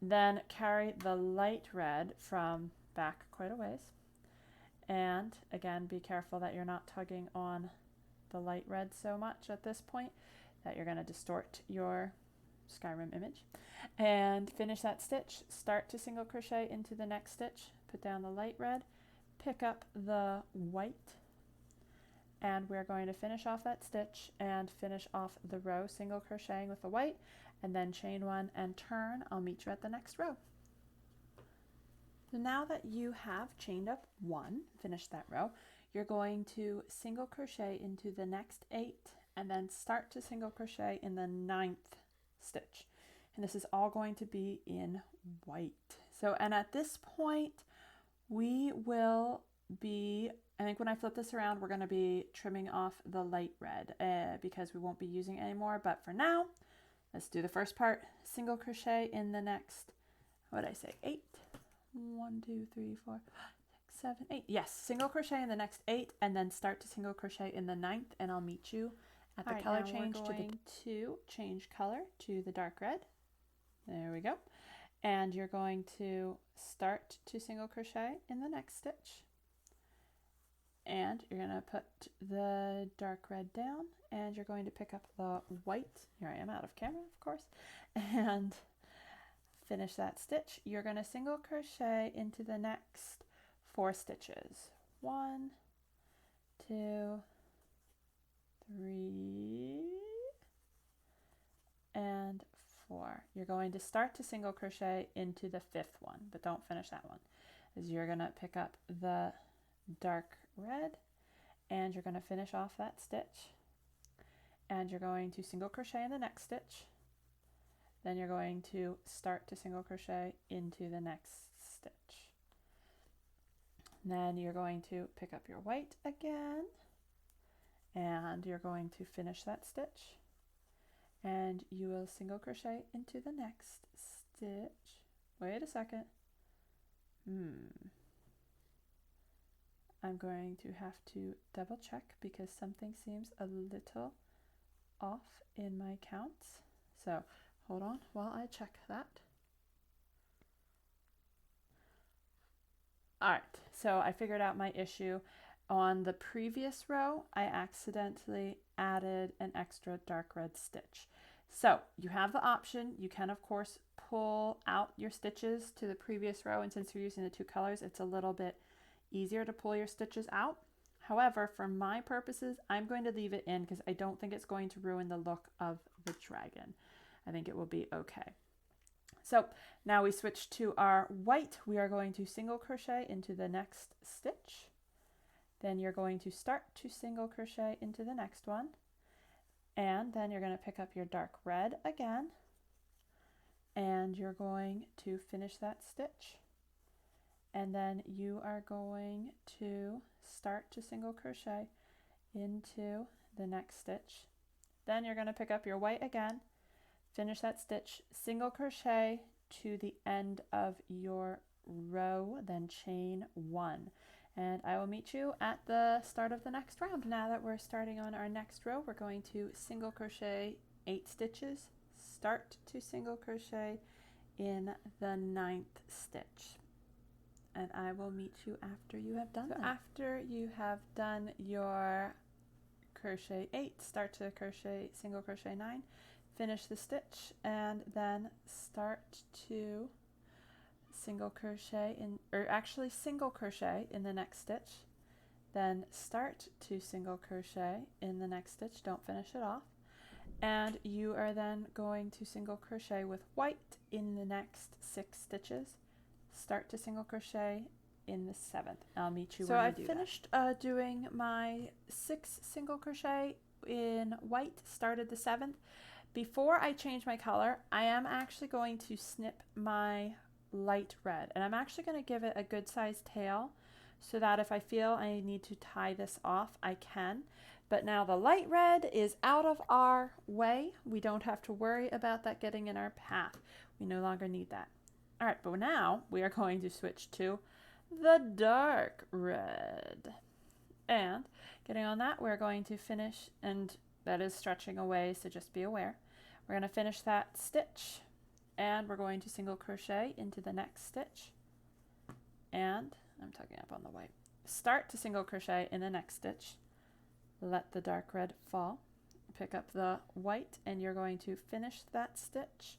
then carry the light red from back quite a ways, and again be careful that you're not tugging on the light red so much at this point that you're going to distort your Skyrim image, and finish that stitch, start to single crochet into the next stitch, put down the light red, pick up the white, and we're going to finish off that stitch and finish off the row single crocheting with the white, and then chain one and turn. I'll meet you at the next row. So now that you have chained up one, finished that row, you're going to single crochet into the next 8 and then start to single crochet in the 9th stitch. And this is all going to be in white. So, and at this point, we will be, I think when I flip this around, we're going to be trimming off the light red because we won't be using it anymore. But for now, let's do the first part. Single crochet in the next, what did I say, 8? 1, 2, 3, 4, 5, 6, 7, 8. Yes, single crochet in the next 8 and then start to single crochet in the 9th, and I'll meet you at the color change. We're going to change color to the dark red. There we go. And you're going to start to single crochet in the next stitch. And you're going to put the dark red down, and you're going to pick up the white. Here I am out of camera, of course. And finish that stitch. You're going to single crochet into the next 4 stitches. 1, 2, 3, and 4. You're going to start to single crochet into the 5th one, but don't finish that one. As you're going to pick up the dark red, and you're going to finish off that stitch, and you're going to single crochet in the next stitch. Then you're going to start to single crochet into the next stitch. Then you're going to pick up your white again, and you're going to finish that stitch, and you will single crochet into the next stitch. Wait a second. I'm going to have to double check because something seems a little off in my counts. So hold on while I check that. All right, so I figured out my issue. On the previous row, I accidentally added an extra dark red stitch. So you have the option. You can, of course, pull out your stitches to the previous row, and since you're using the 2 colors, it's a little bit easier to pull your stitches out. However, for my purposes, I'm going to leave it in because I don't think it's going to ruin the look of the dragon. I think it will be okay. So now we switch to our white. We are going to single crochet into the next stitch. Then you're going to start to single crochet into the next one. And then you're going to pick up your dark red again. And you're going to finish that stitch. And then you are going to start to single crochet into the next stitch. Then you're going to pick up your white again, finish that stitch, single crochet to the end of your row, then chain 1. And I will meet you at the start of the next round. Now that we're starting on our next row, we're going to single crochet 8 stitches, start to single crochet in the 9th stitch. And I will meet you after you have done that. After you have done your crochet 8, start to crochet, single crochet 9, finish the stitch, and then start to single crochet in, or actually single crochet in the next stitch, then start to single crochet in the next stitch, don't finish it off, and you are then going to single crochet with white in the next 6 stitches, start to single crochet in the 7th. I'll meet you when you do that. So I finished doing my 6 single crochet in white, started the 7th. Before I change my color, I am actually going to snip my light red, and I'm actually going to give it a good sized tail so that if I feel I need to tie this off, I can. But now the light red is out of our way. We don't have to worry about that getting in our path. We no longer need that. All right, but now we are going to switch to the dark red. And getting on that, we're going to finish, and that is stretching away, so just be aware. We're going to finish that stitch, and we're going to single crochet into the next stitch. And I'm tugging up on the white. Start to single crochet in the next stitch. Let the dark red fall. Pick up the white, and you're going to finish that stitch.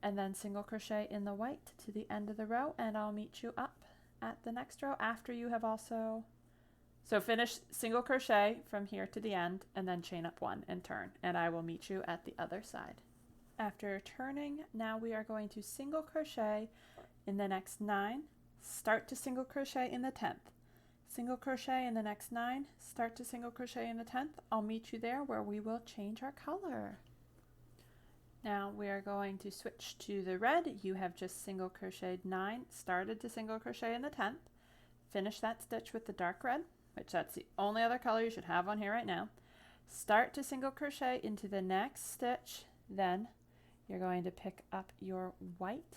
And then single crochet in the white to the end of the row, and I'll meet you up at the next row after you have also... So finish single crochet from here to the end, and then chain up one and turn, and I will meet you at the other side. After turning, now we are going to single crochet in the next 9, start to single crochet in the 10th. Single crochet in the next 9, start to single crochet in the 10th. I'll meet you there where we will change our color. Now we are going to switch to the red. You have just single crocheted 9, started to single crochet in the 10th. Finish that stitch with the dark red, which that's the only other color you should have on here right now. Start to single crochet into the next stitch. Then you're going to pick up your white,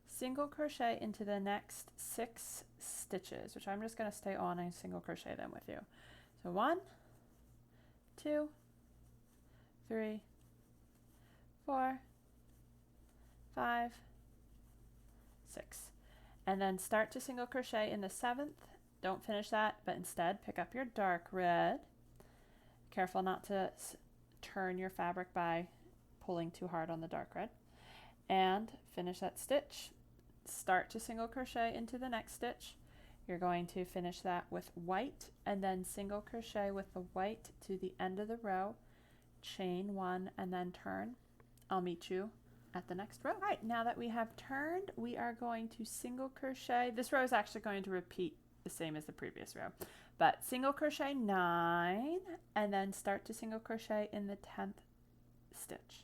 single crochet into the next 6 stitches, which I'm just going to stay on and single crochet them with you. So 1, 2, 3, 4, 5, 6, and then start to single crochet in the 7th. Don't finish that, but instead pick up your dark red. Careful not to turn your fabric by pulling too hard on the dark red, and finish that stitch. Start to single crochet into the next stitch. You're going to finish that with white, and then single crochet with the white to the end of the row, chain 1, and then turn. I'll meet you at the next row. All right, now that we have turned, we are going to single crochet. This row is actually going to repeat the same as the previous row, but single crochet 9, and then start to single crochet in the 10th stitch.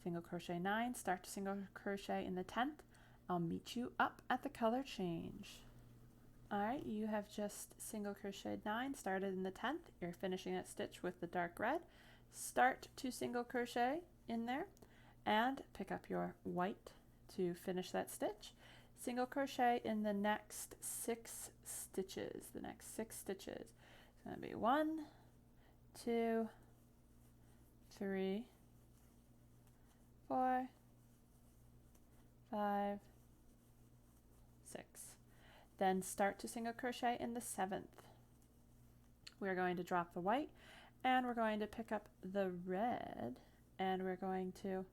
Single crochet 9, start to single crochet in the 10th. I'll meet you up at the color change. All right, you have just single crocheted 9, started in the 10th. You're finishing that stitch with the dark red. Start to single crochet in there and pick up your white to finish that stitch. Single crochet in the next 6 stitches. The next 6 stitches. It's going to be 1, 2, 3, 4, 5, 6. Then start to single crochet in the 7th. We're going to drop the white, and we're going to pick up the red, and we're going to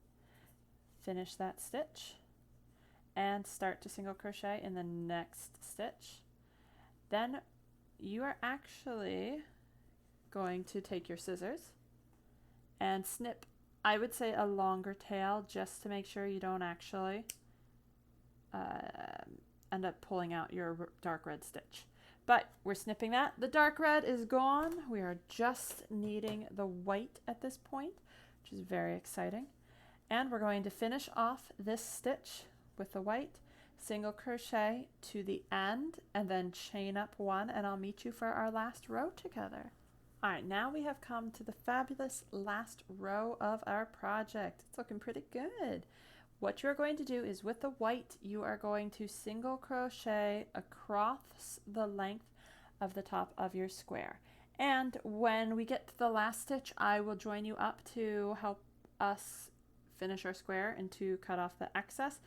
finish that stitch and start to single crochet in the next stitch. Then you are actually going to take your scissors and snip, I would say, a longer tail, just to make sure you don't actually end up pulling out your dark red stitch. But we're snipping that. The dark red is gone. We are just needing the white at this point, which is very exciting. And we're going to finish off this stitch with the white, single crochet to the end, and then chain up 1, and I'll meet you for our last row together. All right, now we have come to the fabulous last row of our project. It's looking pretty good. What you're going to do is with the white, you are going to single crochet across the length of the top of your square. And when we get to the last stitch, I will join you up to help us finish our square and to cut off the excess.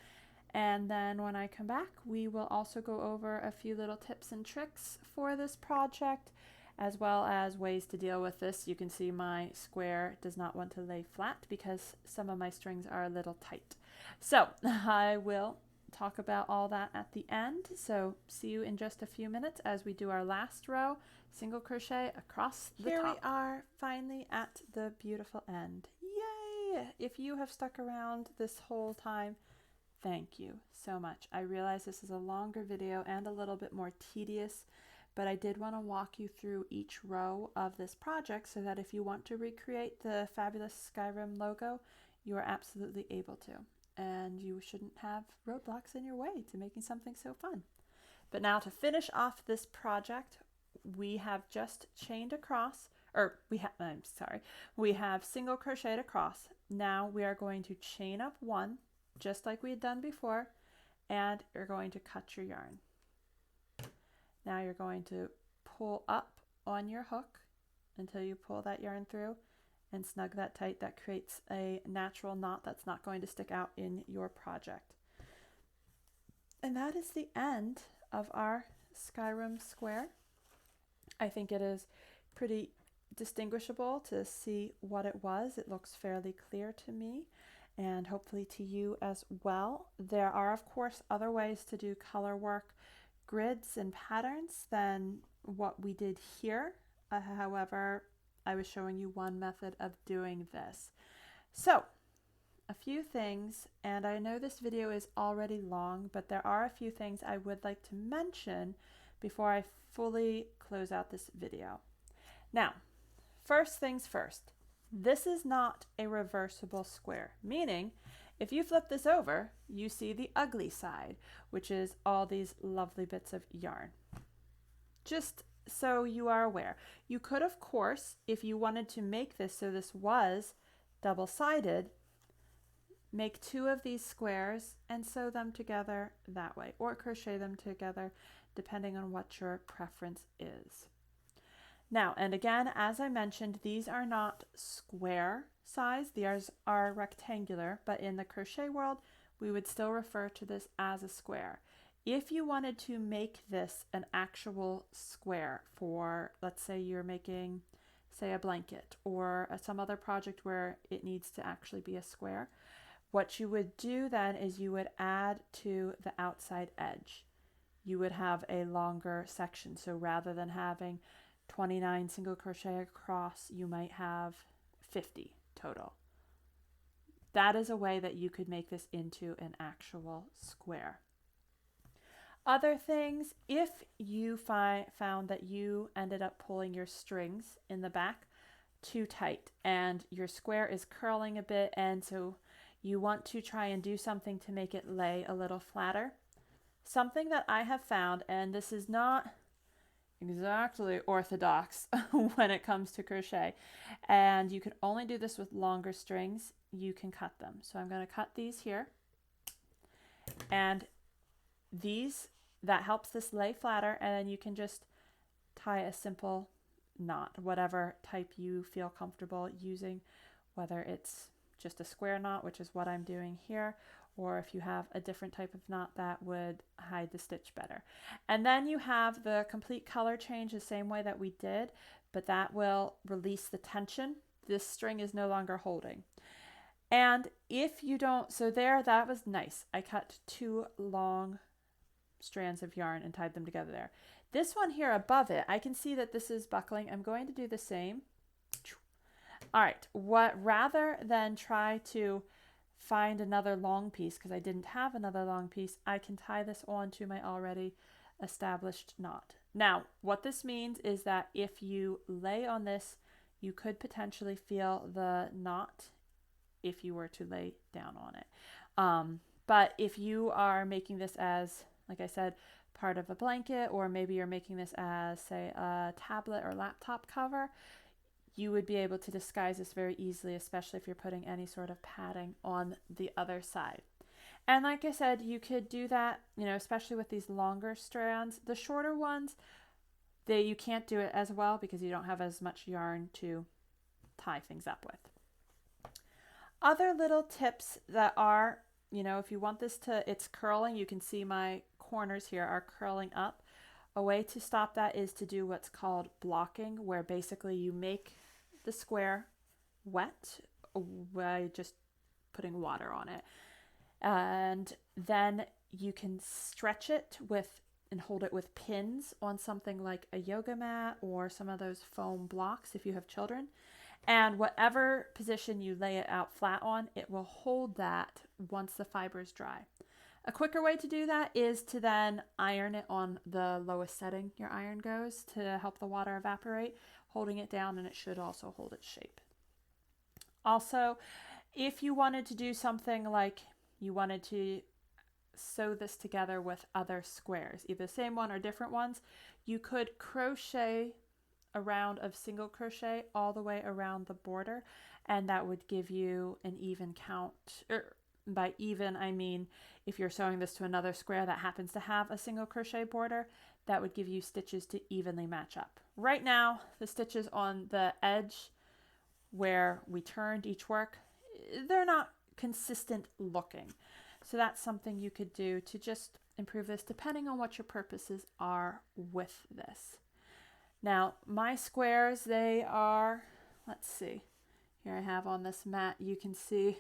And then when I come back, we will also go over a few little tips and tricks for this project, as well as ways to deal with this. You can see my square does not want to lay flat because some of my strings are a little tight. So I will talk about all that at the end. So see you in just a few minutes as we do our last row, single crochet across the top. Here we are finally at the beautiful end. Yay! If you have stuck around this whole time, thank you so much. I realize this is a longer video and a little bit more tedious, but I did want to walk you through each row of this project so that if you want to recreate the fabulous Skyrim logo, you are absolutely able to. And you shouldn't have roadblocks in your way to making something so fun. But now to finish off this project, we have just chained across, we have single crocheted across. Now we are going to chain up one, just like we had done before, and you're going to cut your yarn. Now you're going to pull up on your hook until you pull that yarn through and snug that tight. That creates a natural knot that's not going to stick out in your project. And that is the end of our Skyrim square. I think it is pretty distinguishable to see what it was. It looks fairly clear to me, and hopefully to you as well. There are, of course, other ways to do color work, grids and patterns than what we did here. However, I was showing you one method of doing this. So, a few things, and I know this video is already long, but there are a few things I would like to mention before I fully close out this video. Now, first things first, this is not a reversible square, meaning if you flip this over, you see the ugly side, which is all these lovely bits of yarn. Just so you are aware. You could, of course, if you wanted to make this so this was double-sided, make two of these squares and sew them together that way, or crochet them together depending on what your preference is. Now, and again, as I mentioned, these are not square size, these are rectangular, but in the crochet world, we would still refer to this as a square. If you wanted to make this an actual square for, let's say you're making, say, a blanket or some other project where it needs to actually be a square, what you would do then is you would add to the outside edge. You would have a longer section. So rather than having 29 single crochet across, you might have 50 total. That is a way that you could make this into an actual square. Other things, if you found that you ended up pulling your strings in the back too tight and your square is curling a bit, and so you want to try and do something to make it lay a little flatter. Something that I have found, and this is not exactly orthodox when it comes to crochet, and you can only do this with longer strings, you can cut them. So I'm going to cut these here, and that helps this lay flatter, and then you can just tie a simple knot, whatever type you feel comfortable using, whether it's just a square knot, which is what I'm doing here, or if you have a different type of knot that would hide the stitch better. And then you have the complete color change the same way that we did, but that will release the tension. This string is no longer holding. And if you don't, so there, that was nice. I cut two long strands of yarn and tied them together there. This one here above it, I can see that this is buckling. I'm going to do the same. All right, rather than try to find another long piece, because I didn't have another long piece, I can tie this onto my already established knot. Now, what this means is that if you lay on this, you could potentially feel the knot if you were to lay down on it. But if you are making this as, like I said, part of a blanket, or maybe you're making this as, say, a tablet or laptop cover, you would be able to disguise this very easily, especially if you're putting any sort of padding on the other side. And like I said, you could do that, especially with these longer strands. The shorter ones, you can't do it as well because you don't have as much yarn to tie things up with. Other little tips that are, if you want this it's curling, you can see my corners here are curling up. A way to stop that is to do what's called blocking, where basically you make the square wet by just putting water on it. And then you can stretch it and hold it with pins on something like a yoga mat or some of those foam blocks if you have children. And whatever position you lay it out flat on, it will hold that once the fibers dry. A quicker way to do that is to then iron it on the lowest setting your iron goes to help the water evaporate, holding it down, and it should also hold its shape. Also, if you wanted to do something like you wanted to sew this together with other squares, either the same one or different ones, you could crochet a round of single crochet all the way around the border, and that would give you an even count. By even, I mean if you're sewing this to another square that happens to have a single crochet border, that would give you stitches to evenly match up. Right now, the stitches on the edge where we turned each work, they're not consistent looking. So that's something you could do to just improve this depending on what your purposes are with this. Now, my squares, they are, let's see, here I have on this mat, you can see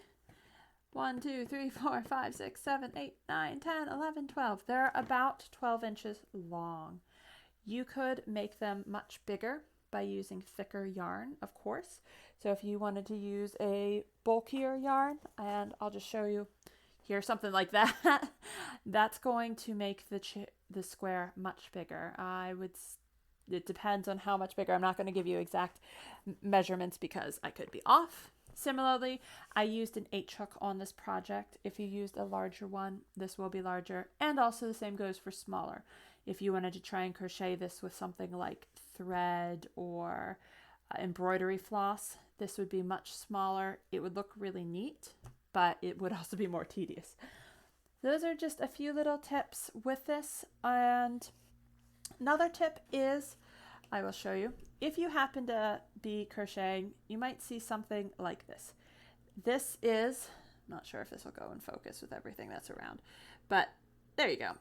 1, 2, 3, 4, 5, 6, 7, 8, 9, 10, 11, 12. They're about 12 inches long. You could make them much bigger by using thicker yarn, of course. So if you wanted to use a bulkier yarn, and I'll just show you here something like that, that's going to make the square much bigger. It depends on how much bigger. I'm not going to give you exact measurements because I could be off. Similarly, I used an H-hook on this project. If you used a larger one, this will be larger. And also the same goes for smaller. If you wanted to try and crochet this with something like thread or embroidery floss, this would be much smaller. It would look really neat, but it would also be more tedious. Those are just a few little tips with this. And another tip is, I will show you, if you happen to be crocheting, you might see something like this. This is, I'm not sure if this will go in focus with everything that's around, but there you go.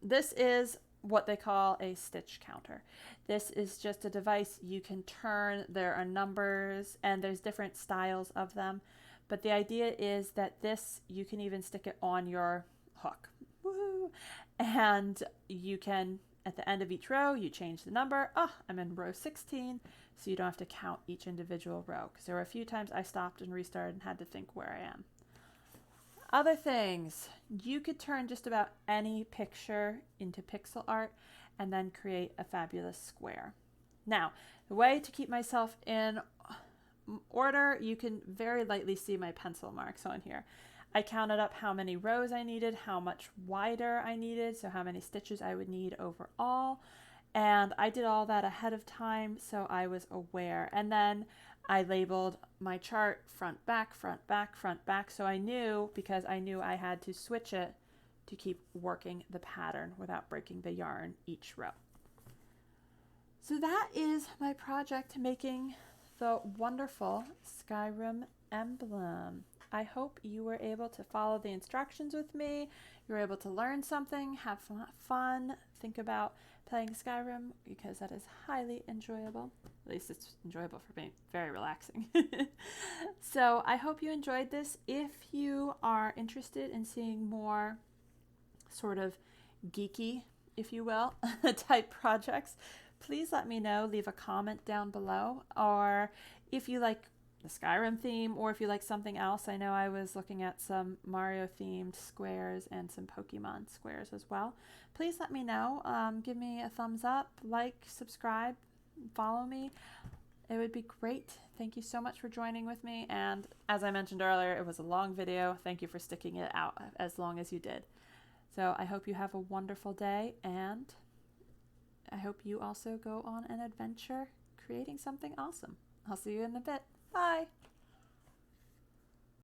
This is what they call a stitch counter. This is just a device you can turn. There are numbers and there's different styles of them, but the idea is that this, you can even stick it on your hook. Woohoo! And you can, at the end of each row, you change the number. Oh, I'm in row 16, so you don't have to count each individual row, because there were a few times I stopped and restarted and had to think where I am. Other things, you could turn just about any picture into pixel art and then create a fabulous square. Now, the way to keep myself in order, you can very lightly see my pencil marks on here. I counted up how many rows I needed, how much wider I needed, so how many stitches I would need overall. And I did all that ahead of time, so I was aware. And then I labeled my chart front, back, front, back, front, back. So I knew, because I knew I had to switch it to keep working the pattern without breaking the yarn each row. So that is my project, making the wonderful Skyrim emblem. I hope you were able to follow the instructions with me. You were able to learn something, have fun, think about playing Skyrim, because that is highly enjoyable. At least it's enjoyable for me, very relaxing. So I hope you enjoyed this. If you are interested in seeing more sort of geeky, if you will, type projects, please let me know. Leave a comment down below. Or if you like the Skyrim theme, or if you like something else. I know I was looking at some Mario themed squares and some Pokemon squares as well. Please let me know. Give me a thumbs up, like, subscribe, follow me. It would be great. Thank you so much for joining with me. And as I mentioned earlier, it was a long video. Thank you for sticking it out as long as you did. So I hope you have a wonderful day, and I hope you also go on an adventure creating something awesome. I'll see you in a bit. Bye.